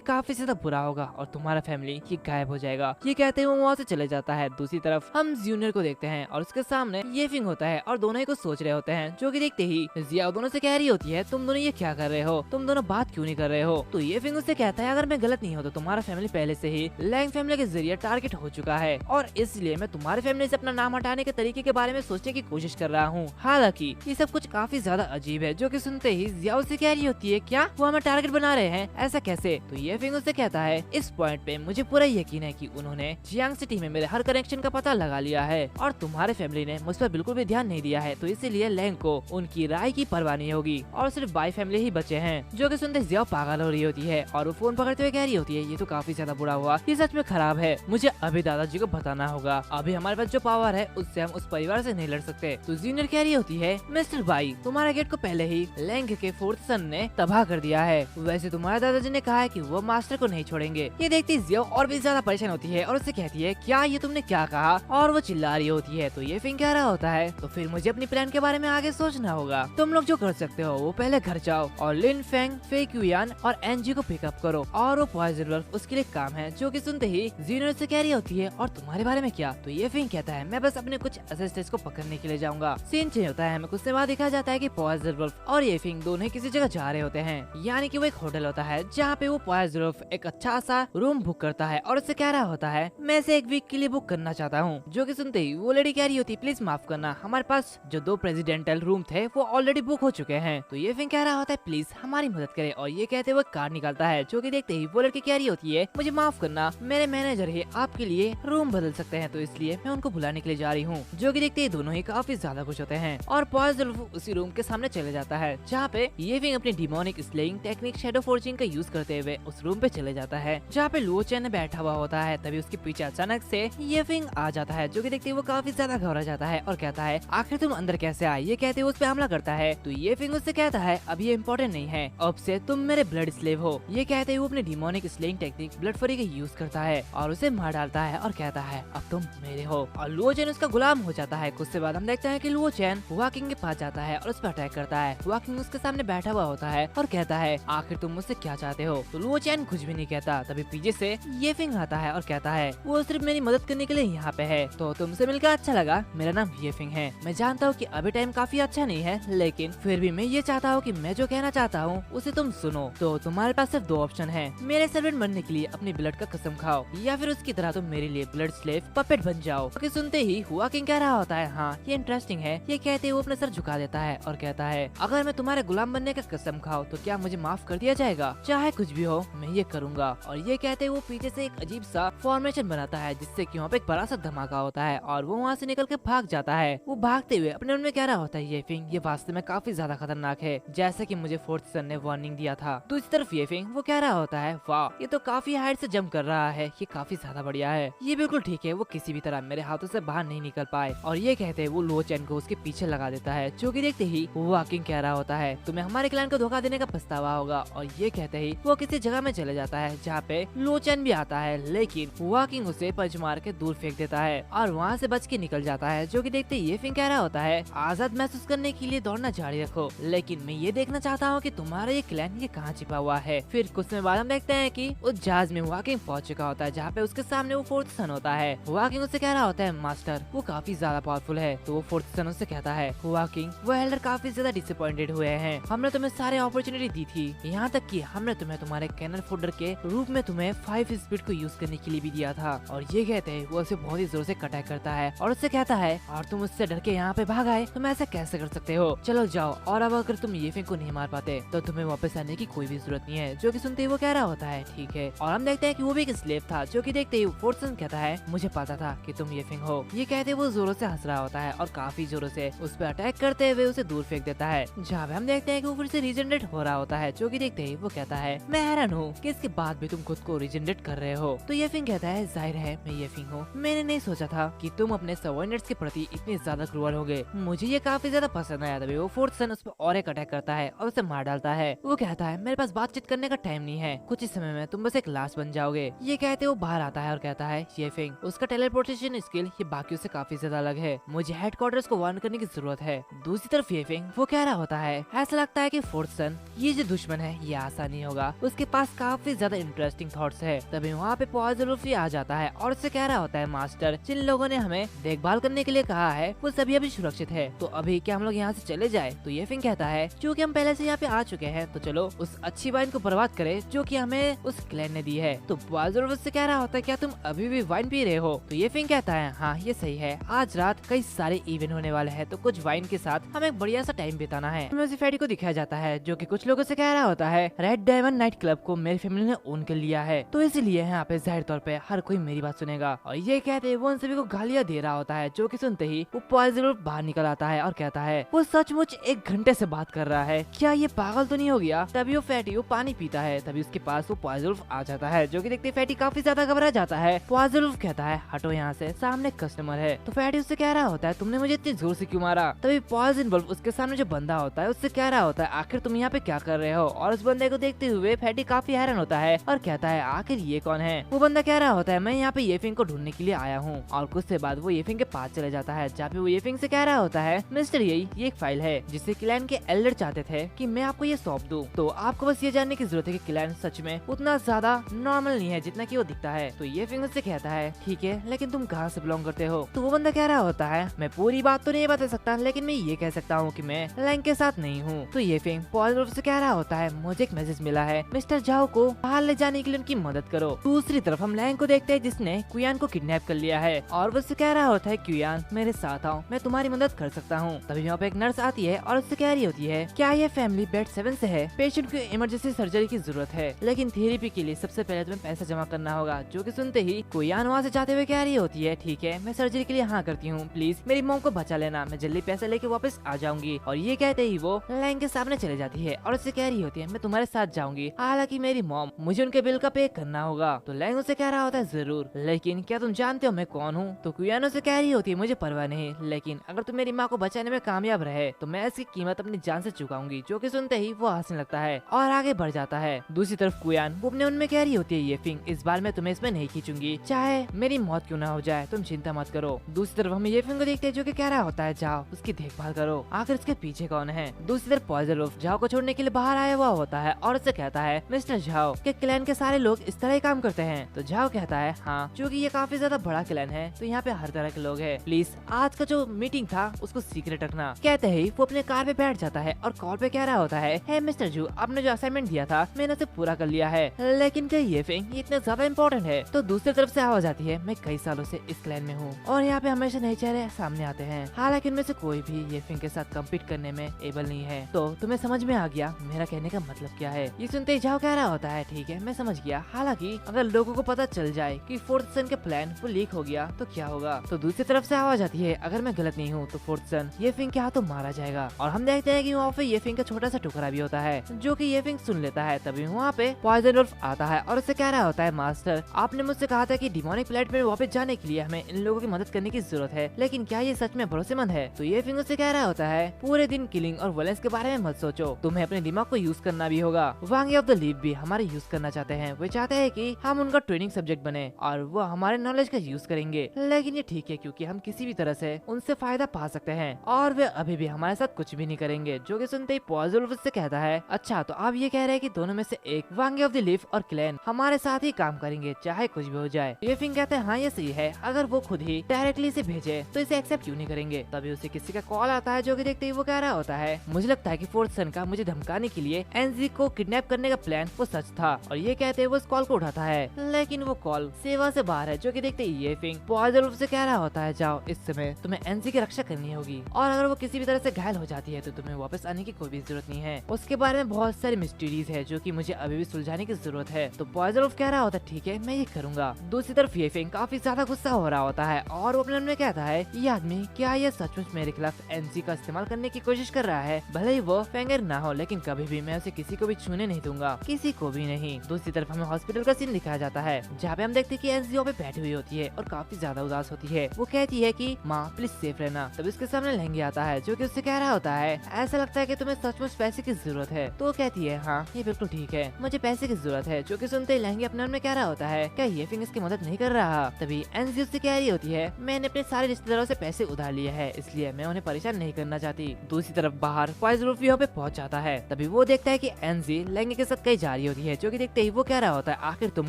काफी ज्यादा बुरा होगा और तुम्हारा फैमिली ये गायब हो जाएगा। ये कहते हुए वो वहाँ से चले जाता है। दूसरी तरफ हम जूनियर को देखते हैं और उसके सामने ये फिंग होता है और दोनों ही कुछ सोच रहे होते हैं। जो कि देखते ही जिया दोनों से कह रही होती है, तुम दोनों ये क्या कर रहे हो, तुम दोनों बात क्यों नहीं कर रहे हो। तो ये फिंग उससे कहता है, अगर मैं गलत नहीं हो तो तुम्हारा फैमिली पहले से ही लैंग फैमिली के जरिए टारगेट हो चुका है और इसलिए मैं तुम्हारे फैमिली से अपना नाम हटाने के तरीके के बारे में सोचने की कोशिश कर रहा हूँ। हालांकि ये सब कुछ काफी ज्यादा अजीब है। जो कि सुनते ही जिया उससे कह रही होती है, क्या वो हमें टारगेट बना रहे हैं, ऐसा कैसे। तो ये फिंग उससे कहता है, इस पॉइंट पे मुझे पूरा यकीन है कि उन्होंने जियांग सिटी में मेरे हर कनेक्शन का पता लगा लिया है और तुम्हारे फैमिली ने मुझ पर बिल्कुल भी ध्यान नहीं दिया है, तो इसीलिए लैंग को उनकी राय की परवाह नहीं होगी और सिर्फ बाई फैमिली ही बचे हैं। जो कि सुनते जिया पागल हो रही होती है और वो फोन पकड़ते हुए कह रही होती है, ये तो काफी ज्यादा बुरा हुआ, ये सच में खराब है, मुझे अभी दादाजी को बताना होगा, अभी हमारे पास जो पावर है उससे हम उस परिवार से नहीं लड़ सकते। तो जूनियर कह रही होती है, मिस्टर बाई तुम्हारा गेट को पहले ही लैंग के फोर्थ सन ने तबाह कर दिया है, वैसे तुम्हारे दादाजी ने कहा है कि वो मास्टर को नहीं छोड़ेंगे। ये देखती जिया और भी ज्यादा परेशान होती है और उससे कहती है, क्या ये तुमने क्या कहा, और वो चिल्ला रही होती है। तो ये फिंग कह रहा होता है, तो फिर मुझे अपनी प्लान के बारे में आगे सोचना होगा, तुम लोग जो कर सकते हो वो पहले घर जाओ और लिन फेंग, फे क्यूयान और एनजी को पिकअप करो और वो पॉइजन वुल्फ उसके लिए काम है। जो कि सुनते ही जूनियर से कह रही होती है, और तुम्हारे बारे में क्या। तो ये फिंग कहता है, मैं बस अपने कुछ असिस्टेंट्स को पकड़ने के लिए जाऊंगा। सीन चेंज होता है, हमें कुछ समय बाद दिखाया जाता है कि पॉइजन वुल्फ और ये फिंग दोनों किसी जगह जा रहे होते हैं, यानी कि वो एक होटल होता है जहाँ पे वो पॉइजन वुल्फ एक अच्छा सा रूम बुक करता है और उससे कह रहा होता है, मैं इसे 1 वीक के लिए बुक करना चाहता हूँ। जो कि सुनते ही वो लेडी कह रही होती, प्लीज माफ करना, हमारे पास जो 2 प्रेसिडेंटल रूम थे वो ऑलरेडी बुक हो चुके हैं। तो ये फिंग कह रहा होता है, प्लीज हमारी मदद करे, और ये कहते हुए कार्ड निकालता है। जो कि देखते ही वो लड़की कह रही होती है, मुझे माफ करना, मेरे मैनेजर ही आपके लिए रूम बदल सकते हैं, तो इसलिए मैं उनको बुलाने के लिए जा रही हूँ। जो कि देखते ही दोनों ही काफी ज्यादा खुश होते हैं और पॉइजन उसी रूम के सामने चले जाता है जहाँ पे ये फिंग अपनी demonic slaying technique shadow forging का यूज करते हुए उस रूम पे चले जाता है जहाँ पे लुओ चैन बैठा हुआ होता है। तभी उसके पीछे अचानक से ये फिंग आ जाता है जो कि देखते ही वो काफी ज्यादा घबरा जाता है और कहता है आखिर तुम अंदर कैसे आए। ये कहते हुए उस पे हमला करता है तो ये फिंग उससे कहता है अब ये इम्पोर्टेंट नहीं है, अब से तुम मेरे ब्लड स्लेव हो। ये कहते हुए वो अपने डिमोनिक स्लेइंग टेक्निक ब्लड फरी का यूज करता है और उसे मार डालता है और कहता है अब तुम मेरे हो और लुओ चैन उसका गुलाम हो जाता है। कुछ से बाद हम देखते हैं कि लुओ चैन हुआ किंग के पास जाता है और उस पर अटैक करता है। हुआ किंग उसके सामने बैठा हुआ होता है और कहता है आखिर तुम मुझसे क्या चाहते हो। तो लुओ चैन कुछ भी नहीं कहता। तभी पीछे से ये फिंग आता है और कहता है वो सिर्फ मेरी मदद करने के लिए यहाँ पे है। तो तुमसे मिलकर अच्छा लगा, मेरा नाम ये फिंग है। मैं जानता हूँ कि अभी टाइम काफी अच्छा नहीं है लेकिन फिर भी मैं ये चाहता हूँ कि मैं जो कहना चाहता हूँ उसे तुम सुनो। तो तुम्हारे पास सिर्फ दो ऑप्शन है, मेरे सर्वेंट बनने के लिए अपनी ब्लड का कसम खाओ या फिर उसकी तरह तुम मेरे लिए ब्लड स्लेव पपेट बन जाओ। तो सुनते ही हुआ किंग कह रहा होता है हाँ ये इंटरेस्टिंग है। ये कहते वो अपना सर झुका देता है और कहता है अगर मैं तुम्हारे गुलाम बनने का कसम खाओ तो क्या मुझे माफ कर दिया जाएगा, चाहे कुछ भी हो मैं ये करूँगा। और ये कहते वो पीछे से एक अजीब सा फॉर्मेशन बनाता है जिससे कि वहाँ पे एक बड़ा सा धमाका होता है और वो वहाँ से निकल के भाग जाता है। वो भागते हुए अपने मन में कह रहा होता है ये फिंग ये वास्तव में काफी ज्यादा खतरनाक है जैसे कि मुझे फोर्थ सन ने वार्निंग दिया था। दूसरी तरफ ये फिंग वो कह रहा होता है वाह ये तो काफी हाइट से जंप कर रहा है, ये काफी ज्यादा बढ़िया है। ये बिल्कुल ठीक है, वो किसी भी तरह मेरे हाथों से बाहर नहीं निकल पाए। और ये कहते वो लुओ चैन को उसके पीछे लगा देता है जो कि देखते ही हुआ किंग कह रहा होता है तुम्हें हमारे क्लैन को धोखा देने का पछतावा होगा। और ये कहते ही वो किसी जगह में चले जाता है जहाँ पे लुओ चैन भी आता है लेकिन हुआ किंग उसे पंच मार के दूर फेंक देता है और वहाँ से बच के निकल जाता है। जो कि देखते ये फिंग कह रहा होता है आजाद महसूस करने के लिए दौड़ना जारी रखो लेकिन मैं ये देखना चाहता हूँ कि तुम्हारा ये क्लैन ये कहाँ छिपा हुआ है। फिर कुछ समय बाद हम देखते हैं कि उस जहाज में हुआ किंग पहुंच चुका होता है जहाँ पे उसके सामने वो फोर्थ सन होता है। हुआ किंग उससे कह रहा होता है मास्टर वो काफी ज्यादा पावरफुल है। तो वो फोर्थ सन उससे कहता है हुआ किंग वो एल्डर काफी ज्यादा डिसअपॉइंटेड हुए हैं, हमने तुम्हें सारे अपॉर्चुनिटी दी थी, यहाँ तक कि हमने तुम्हें तुम्हारे कैनन फोल्डर के रूप में तुम्हें 5 स्पीड को यूज करने के लिए भी दिया था। और ये कहते हैं वो उसे बहुत ही जोर से अटैक करता है और उससे कहता है और तुम उससे डर के यहाँ पे भाग आए, तुम ऐसा कैसे कर सकते हो, चलो जाओ। और अब अगर तुम ये फिंग को नहीं मार पाते तो तुम्हें वापस आने की कोई भी जरूरत नहीं है। जो कि सुनते ही वो कह रहा होता है ठीक है। और हम देखते हैं कि वो भी एक स्लेव था। जो कि देखते ही फोर्थ सन कहता है मुझे पता था कि तुम ये फिंग हो। ये कहते वो जोरों से हंस रहा होता है और काफी जोरों से उस पर अटैक करते हुए उसे दूर फेंक देता है जहाँ पे हम देखते हैं कि वो फिर से रीजनरेट हो रहा होता है। जो कि देखते ही वो कहता है मैं हैरान हूँ कि इसके बाद भी तुम खुद को रीजनरेट कर रहे हो। तो ये फिंग कहता है जाहिर है मैं ये फिंग हूँ, मैंने नहीं सोचा था कि तुम अपने सबऑर्डिनेट्स के प्रति इतने ज्यादा क्रूअल होगे, मुझे ये काफी ज्यादा पसंद आया। तभी वो फोर्थ सन उस पर और एक अटैक करता है और उसे मार डालता है। वो कहता है मेरे पास बातचीत करने का टाइम नहीं है, कुछ ही समय में तुम बस एक लाश बन जाओगे। ये कहते वो बाहर आता है और कहता है ये फिंग उसका टेलीपोर्टेशन स्किल ये बाकियों से काफी ज्यादा अलग है, मुझे हेडक्वार्टर्स को वार्न करने की जरूरत है। दूसरी तरफ ये फिंग वो कह रहा होता है ऐसा लगता है कि फोर्थ सन ये जो दुश्मन है ये आसान नहीं होगा, उसके पास काफी ज्यादा इंटरेस्टिंग थॉट्स है। तभी वहाँ पे पॉइजन वुल्फ आ जाता है और उससे कह रहा होता है मास्टर जिन लोगों ने हमें देखभाल करने के लिए कहा है वो सभी अभी सुरक्षित है, तो अभी क्या हम लोग यहाँ से चले जाए। तो ये फिंग कहता है क्योंकि हम पहले से यहाँ पे आ चुके हैं तो चलो उस अच्छी वाइन को बर्बाद करें जो कि हमें उस क्लैन ने दी है। तो पॉइजन वुल्फ से कह रहा होता है क्या तुम अभी भी वाइन पी रहे हो। तो ये फिंग कहता है हाँ ये सही है, आज रात कई सारे इवेंट होने वाले हैं तो कुछ वाइन के साथ हमें एक बढ़िया सा टाइम बिताना है। उसी फैटी को दिखाया जाता है जो कि कुछ लोगों से कह रहा होता है रेड डायमंड नाइट क्लब को मेरी फैमिली ने ओन कर लिया है तो इसलिए यहाँ पे जाहिर तौर पे हर कोई मेरी बात सुनेगा। और ये कहते वो उन सभी को गालियाँ दे रहा होता है। जो कि सुनते ही वो पॉइजन वुल्फ बाहर निकल आता है और कहता है वो सचमुच 1 घंटे से बात कर रहा है, क्या ये पागल तो नहीं हो गया। तभी वो फैटी वो पानी पीता है, तभी उसके पास वो पॉइजन वुल्फ आ जाता है। जो कि देखते फैटी काफी ज्यादा घबरा जाता है। पॉइजन वुल्फ कहता है हटो यहाँ से, सामने कस्टमर है। तो फैटी उससे कह रहा होता है तुमने मुझे इतनी जोर से क्यों मारा। तभी पॉइजन वुल्फ उसके सामने जो बंदा होता है उससे कह रहा होता है आखिर तुम यहाँ पे क्या कर रहे हो। और उस बंदे को देखते हुए फैटी काफी हैरान होता है और कहता है आखिर ये कौन है। वो बंदा कह रहा होता है मैं यहाँ पे ये फिंग को ढूंढने के लिए आया हूँ। और कुछ से बाद वो ये फिंग के पास चले जाता है जहाँ पे वो ये फिंग से कह रहा होता है मिस्टर ये एक फाइल है जिसे क्लैन के एल्डर चाहते थे कि मैं आपको ये सौंप दूं, तो आपको बस ये जानने की जरूरत है कि क्लैन सच में उतना ज्यादा नॉर्मल नहीं है जितना कि वो दिखता है। तो ये फिंग उससे कहता है ठीक है लेकिन तुम कहाँ से बिलोंग करते हो। तो वो बंदा कह रहा होता है मैं पूरी बात तो नहीं बता सकता लेकिन मैं ये कह सकता हूँ कि मैं लैंग के साथ नहीं हूँ। तो ये फिंग पॉइजन वुल्फ से कह रहा होता है मुझे एक मैसेज मिला है, मिस्टर जाओ को बाहर ले जाने के लिए उनकी मदद करो। दूसरी तरफ हम लैंग को देखते हैं जिसने क्वियान को किडनैप कर लिया है और वो उससे कह रहा होता है क्वियान मेरे साथ आओ, मैं तुम्हारी मदद कर सकता हूँ। तभी यहाँ पे एक नर्स आती है और उससे कह रही होती है क्या ये फैमिली बेड 7 से है, पेशेंट को इमरजेंसी सर्जरी की जरूरत है लेकिन थेरेपी के लिए सबसे पहले तुम्हें पैसा जमा करना होगा। जो कि सुनते ही क्वियान वहाँ से जाते हुए कह रही होती है ठीक है मैं सर्जरी के लिए हाँ करती हूँ, प्लीज मेरी मॉम को बचा लेना, मैं जल्दी पैसे लेके वापस आ जाऊंगी। और ये कहते ही वो लैंग के सामने चले जाती है और उससे कह रही होती है मैं तुम्हारे साथ जाऊंगी, हालांकि मेरी मॉम मुझे उनके बिल का पे करना होगा। तो लैंग उसे कह रहा होता है जरूर, लेकिन क्या तुम जानते हो मैं कौन हूँ? तो क्वियान उसे कह रही होती है मुझे परवाह नहीं, लेकिन अगर तुम मेरी माँ को बचाने में कामयाब रहे तो मैं इसकी कीमत अपनी जान से चुकाऊंगी। जो कि सुनते ही वो हंसने लगता है और आगे बढ़ जाता है। दूसरी तरफ क्वियान वो अपने उनमें कह रही होती है ये फिंग इस बार मैं तुम्हें इसमें नहीं खींचूंगी, चाहे मेरी मौत क्यों ना हो जाए, तुम चिंता मत करो। दूसरी तरफ हम ये फिंग को देखते हैं जो कि कह रहा होता है जाओ उसकी देखभाल करो, आखिर इसके पीछे कौन है। दूसरी तरफ पॉइजन वुल्फ झाओ को छोड़ने के लिए बाहर आया हुआ होता है और उससे कहता है मिस्टर झाओ के क्लैन के सारे लोग इस तरह ही काम करते हैं। तो झाओ कहता है हाँ, क्योंकि ये काफी ज्यादा बड़ा क्लैन है तो यहाँ पे हर तरह के लोग हैं, प्लीज आज का जो मीटिंग था उसको सीक्रेट रखना। कहते ही वो अपने कार पे बैठ जाता है और कॉल पे कह रहा होता है हे मिस्टर जू, आपने जो असाइनमेंट दिया था मैंने उसे पूरा कर लिया है, लेकिन क्या ये फिंग इतना ज्यादा इम्पोर्टेंट है? तो दूसरी तरफ से आवाज आती है मैं कई सालों से इस क्लैन में हूँ और यहाँ पे हमेशा नए चेहरे सामने आते हैं, हालांकि इनमें से कोई भी ये फिंग के साथ कम्पीट करने में एबल नहीं है। तो तुम्हें समझ में आ गया मेरा कहने का मतलब क्या है? ये सुनते ही झाओ कह रहा होता है ठीक है मैं समझ गया, हालांकि अगर लोगों को पता चल जाए कि फोर्थ सन के प्लान वो लीक हो गया तो क्या होगा? तो दूसरी तरफ से आवाज आती है अगर मैं गलत नहीं हूँ तो फोर्थ सन ये फिंग के हाथों मारा जाएगा। और हम देखते हैं कि वहाँ पे ये फिंग का छोटा सा टुकड़ा भी होता है जो कि ये फिंग सुन लेता है। तभी वहाँ पे पॉइजन वुल्फ आता है और उससे कह रहा होता है मास्टर आपने मुझसे कहा था कि डिमोनिक प्लेनेट में वापस जाने के लिए हमें इन लोगों की मदद करने की जरूरत है, लेकिन क्या ये सच में भरोसेमंद है? तो ये फिंग उससे कह रहा होता है पूरे दिन किलिंग और वायलेंस के बारे में मत सोचो, तुम्हें अपने दिमाग को यूज करना भी होगा। वांग ऑफ द लीफ भी हमारे यूज करना चाहते हैं, वो चाहते हैं कि हम उनका ट्रेनिंग सब्जेक्ट बने और वो हमारे नॉलेज का यूज करेंगे, लेकिन ये ठीक है क्योंकि हम किसी भी तरह से उनसे फायदा पा सकते हैं और वे अभी भी हमारे साथ कुछ भी नहीं करेंगे। जो कि सुनते ही पॉइजन वुल्फ से कहता है अच्छा तो आप ये कह रहे हैं कि दोनों में से एक वांग ऑफ द लीफ और क्लैन हमारे साथ ही काम करेंगे चाहे कुछ भी हो जाए? ये फिंग कहते हैं हाँ ये सही है, अगर वो खुद ही डायरेक्टली इसे भेजे तो इसे एक्सेप्ट क्यों नहीं करेंगे? तभी उसे किसी का कॉल आता है जो कि देखते ही वो कह रहा होता है मुझे लगता है कि फोर्थ सन का मुझे धमकाने के लिए एनजी को किडनैप करने का प्लान वो सच था। और ये कहते हैं वो उस कॉल को उठाता है लेकिन वो कॉल सेवा से बाहर है। जो कि देखते ही ये फिंग पॉइजन वुल्फ से कह रहा होता है जाओ इस समय तुम्हें एनजी की रक्षा करनी होगी और अगर वो किसी भी तरह से घायल हो जाती है तो तुम्हें वापस आने की कोई भी जरूरत नहीं है, उसके बारे में बहुत सारी मिस्टीरीज है जो कि मुझे अभी भी सुलझाने की जरूरत है। तो पॉइजन वुल्फ कह रहा होता है ठीक है मैं ये करूंगा। दूसरी तरफ ये फिंग काफी ज्यादा गुस्सा हो रहा होता है और वो अपने मन में कहता है ये आदमी क्या ये सचमुच मेरे खिलाफ एनजी का इस्तेमाल करने की कोशिश कर रहा है? भले ही वो फेंगर ना हो लेकिन कभी भी मैं उसे किसी को भी छूने नहीं दूंगा, किसी को भी नहीं। दूसरी तरफ हमें हॉस्पिटल का सीन दिखाया जाता है जहाँ पे हम देखते हैं कि एनजी पे बैठी हुई होती है और काफी ज्यादा उदास होती है। वो कहती है कि माँ प्लीज सेफ रहना। तब इसके सामने लहंगे आता है जो कि उससे कह रहा होता है ऐसा लगता है कि तुम्हें सचमुच पैसे की जरूरत है। तो वो कहती है हाँ ये बिल्कुल ठीक है, मुझे पैसे की जरूरत है। जो कि सुनते ही लहंगे अपने मन में कह रहा होता है क्या ये फिंग इसकी मदद नहीं कर रहा? तभी एनजी उससे कह रही होती है मैंने अपने सारे रिश्तेदारों से पैसे उधार लिए है इसलिए मैं उन्हें परेशान नहीं करना चाहती। दूसरी तरफ बाहर पॉइजन वुल्फ यहाँ पे पहुंच जाता है। तभी वो देखता है कि एनजी लहंगे के साथ कहीं जा रही होती है। जो कि देखते ही वो कह रहा होता है आखिर तुम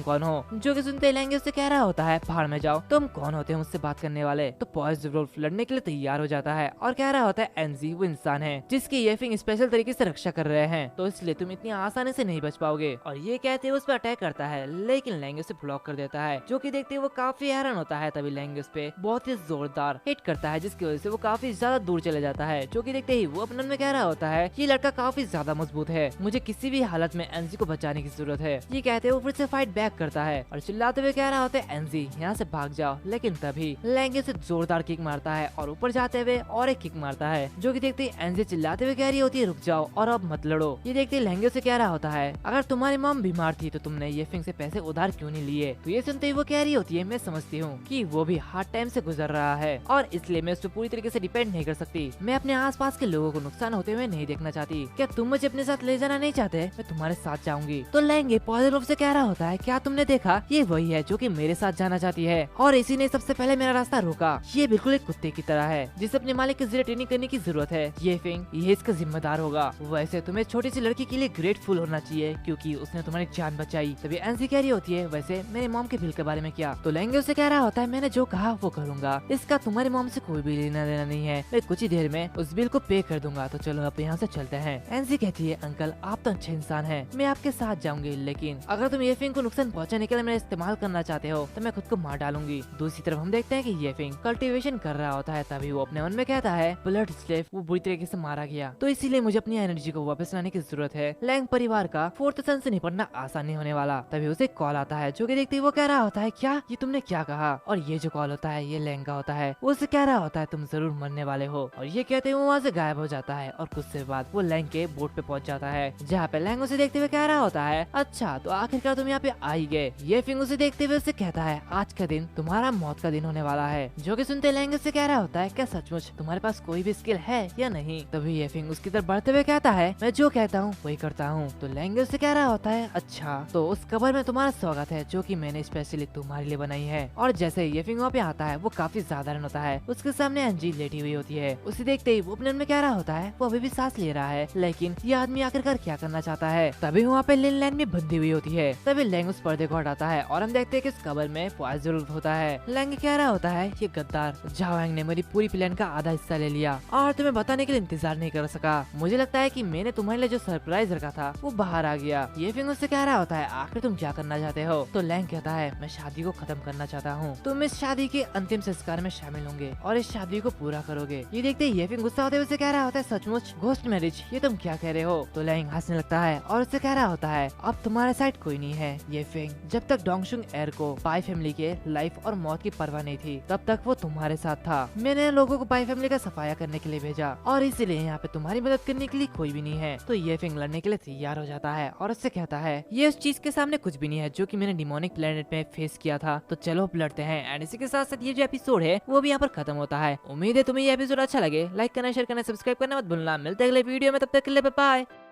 कौन हो? जो कि सुनते ही लहंगे उससे कह रहा होता है बाहर में जाओ, तुम कौन होते हो मुझसे बात करने वाले? तो पॉइजन वुल्फ लड़ने के लिए तैयार हो जाता है और कह रहा होता है एनजी वो इंसान है जिसकी ये फिंग स्पेशल तरीके से रक्षा कर रहे हैं, तो इसलिए तुम इतनी आसानी से नहीं बच पाओगे। और ये कहते हुए उस पर अटैक करता है लेकिन लहंगे उसे ब्लॉक कर देता है। जो कि देखते वो काफी हैरान होता है। तभी लहंगे उस पे बहुत ही जोरदार हिट करता है जिसकी वजह से वो काफी ज्यादा दूर चले जाता है। जो कि देखते ही वो अपने मन में कह रहा होता है ये लड़का काफी ज्यादा मजबूत है, मुझे किसी भी हालत में एनजी को बचाने की जरूरत है। ये कहते हुए फिर से फाइट बैक करता है और चिल्लाते हुए कह रहा होता है एनजी यहाँ से भाग जाओ। लेकिन तभी लहंगे से जोरदार किक मारता है और ऊपर जाते हुए और एक किक मारता है। जो कि देखते ही एनजी चिल्लाते हुए कह रही होती है रुक जाओ और अब मत लड़ो। ये देखते लहंगे से कह रहा होता है अगर तुम्हारी मॉम बीमार थी तो तुमने ये फिंग से पैसे उधार क्यों नहीं लिए? तो ये सुनते ही वो कह रही होती है मैं समझती हूँ कि वो भी हार्ड टाइम से गुजर रहा है और इसलिए मैं उस पर पूरी तरीके से डिपेंड नहीं कर सकती। मैं अपने आसपास के लोगों को नुकसान होते हुए नहीं देखना चाहती। क्या तुम मुझे अपने साथ ले जाना नहीं चाहते? मैं तुम्हारे साथ जाऊंगी। तो लहंगे पॉइजन वुल्फ से कह रहा होता है क्या तुमने देखा ये वही है जो कि मेरे साथ जाना चाहती है और इसी ने सबसे पहले मेरा रास्ता रोका। ये बिल्कुल एक कुत्ते की तरह है जिसे अपने मालिक के जरिए ट्रेनिंग करने की जरूरत है। ये फिंग ये इसका जिम्मेदार होगा। वैसे तुम्हें छोटी सी लड़की के लिए ग्रेटफुल होना चाहिए क्योंकि उसने तुम्हारी जान बचाई। तभी एनसी कह रही होती है वैसे मेरे मॉम के बिल के बारे में क्या? तो लहंगे उसे कह रहा होता है मैंने जो कहा वो करूंगा, इसका तुम्हारी मॉम से कोई भी लेना देना नहीं है, मैं कुछ ही देर में उस बिल को पे कर दूंगा। तो चलो अब यहाँ से चलते हैं। एनसी कहती है अंकल आप तो अच्छे इंसान हैं, मैं आपके साथ जाऊंगी, लेकिन अगर तुम ये फिंग को नुकसान पहुँचाने के लिए मेरा इस्तेमाल करना चाहते हो तो मैं खुद को मार डालूंगी। दूसरी तरफ हम देखते हैं कि ये फिंग कल्टीवेशन कर रहा होता है। तभी वो अपने मन में कहता है ब्लड स्लेव वो बुरी तरीके से मारा गया तो इसीलिए मुझे अपनी एनर्जी को वापस लाने की जरूरत है। लैंग परिवार का फोर्थ सन से निपटना आसान नहीं होने वाला। तभी उसे कॉल आता है जो कि देखते ही वो कह रहा होता है क्या ये तुमने क्या कहा? और ये जो कॉल होता है ये लैंग का होता है। वो उसे कह कह रहा होता है तुम जरूर मरने वाले हो, और ये कहते हुए वहाँ से गायब हो जाता है। और कुछ देर बाद वो लैंग के बोट पे पहुंच जाता है, जहाँ पे लैंग उसे देखते हुए कह रहा होता है अच्छा तो आखिरकार तुम यहाँ पे आ ही गए। ये फिंग उसे देखते हुए उसे कहता है आज का दिन तुम्हारा मौत का दिन होने वाला है। जो कि सुनते लैंग से कह रहा होता है क्या सचमुच तुम्हारे पास कोई भी स्किल है या नहीं। तभी ये फिंग उसकी तरफ बढ़ते हुए कहता है मैं जो कहता हूँ वही करता हूँ। तो लैंग उसे कह रहा होता है अच्छा तो उस कबर में तुम्हारा स्वागत है जो कि मैंने स्पेशली तुम्हारे लिए बनाई है। और जैसे ये फिंग वहाँ पे आता है वो काफी साधारण होता है, उसके सामने अंजी लेटी हुई होती है। उसे देखते ही वो अपने मन में कह रहा होता है वो अभी भी सांस ले रहा है, लेकिन ये आदमी आखिरकार क्या करना चाहता है। तभी वहाँ पे लिन लैंग भी बंधी हुई होती है। तभी लैंग उस पर्दे को हटाता है और हम देखते हैं कि इस कबर में पॉइजन होता है। लैंग कह रहा होता है ये गद्दार झाओ हैंग ने मेरी पूरी प्लान का आधा हिस्सा ले लिया और तुम्हें बताने के लिए इंतजार नहीं कर सका। मुझे लगता है कि मैंने तुम्हारे लिए जो सरप्राइज रखा था वो बाहर आ गया। ये फिंग उससे कह रहा होता है आखिर तुम क्या करना चाहते हो। तो लैंग कहता है मैं शादी को खत्म करना चाहता हूँ, तुम इस शादी के अंतिम संस्कार में शामिल होंगे और इस शादी को पूरा करोगे। ये देखते ही ये फिंग गुस्सा होते हुए उसे कह रहा होता है सचमुच घोस्ट मैरिज ये तुम क्या कह रहे हो। तो लैंग हंसने लगता है और उससे कह रहा होता है अब तुम्हारे साइड कोई नहीं है। ये फिंग जब तक डोंगशुंग एर को पाई फैमिली के लाइफ और मौत की परवाह नहीं थी तब तक वो तुम्हारे साथ था। मैंने लोगों को पाई फैमिली का सफाया करने के लिए भेजा और इसीलिए यहाँ पे तुम्हारी मदद करने के लिए कोई भी नहीं है। तो ये फिंग लड़ने के लिए तैयार हो जाता है और उससे कहता है ये उस चीज के सामने कुछ भी नहीं है जो कि मैंने डिमोनिक प्लेनेट में फेस किया था। तो चलो अब लड़ते हैं। एंड इसी के साथ साथ ये जो एपिसोड है वो भी यहाँ पर खत्म होता है। उम्मीद है तुम्हें ये एपिसोड अच्छा लगे। लाइक करना, शेयर करना, सब्सक्राइब करना मत भूलना। मिलते हैं अगले वीडियो में, तब तक के लिए बाय बाय।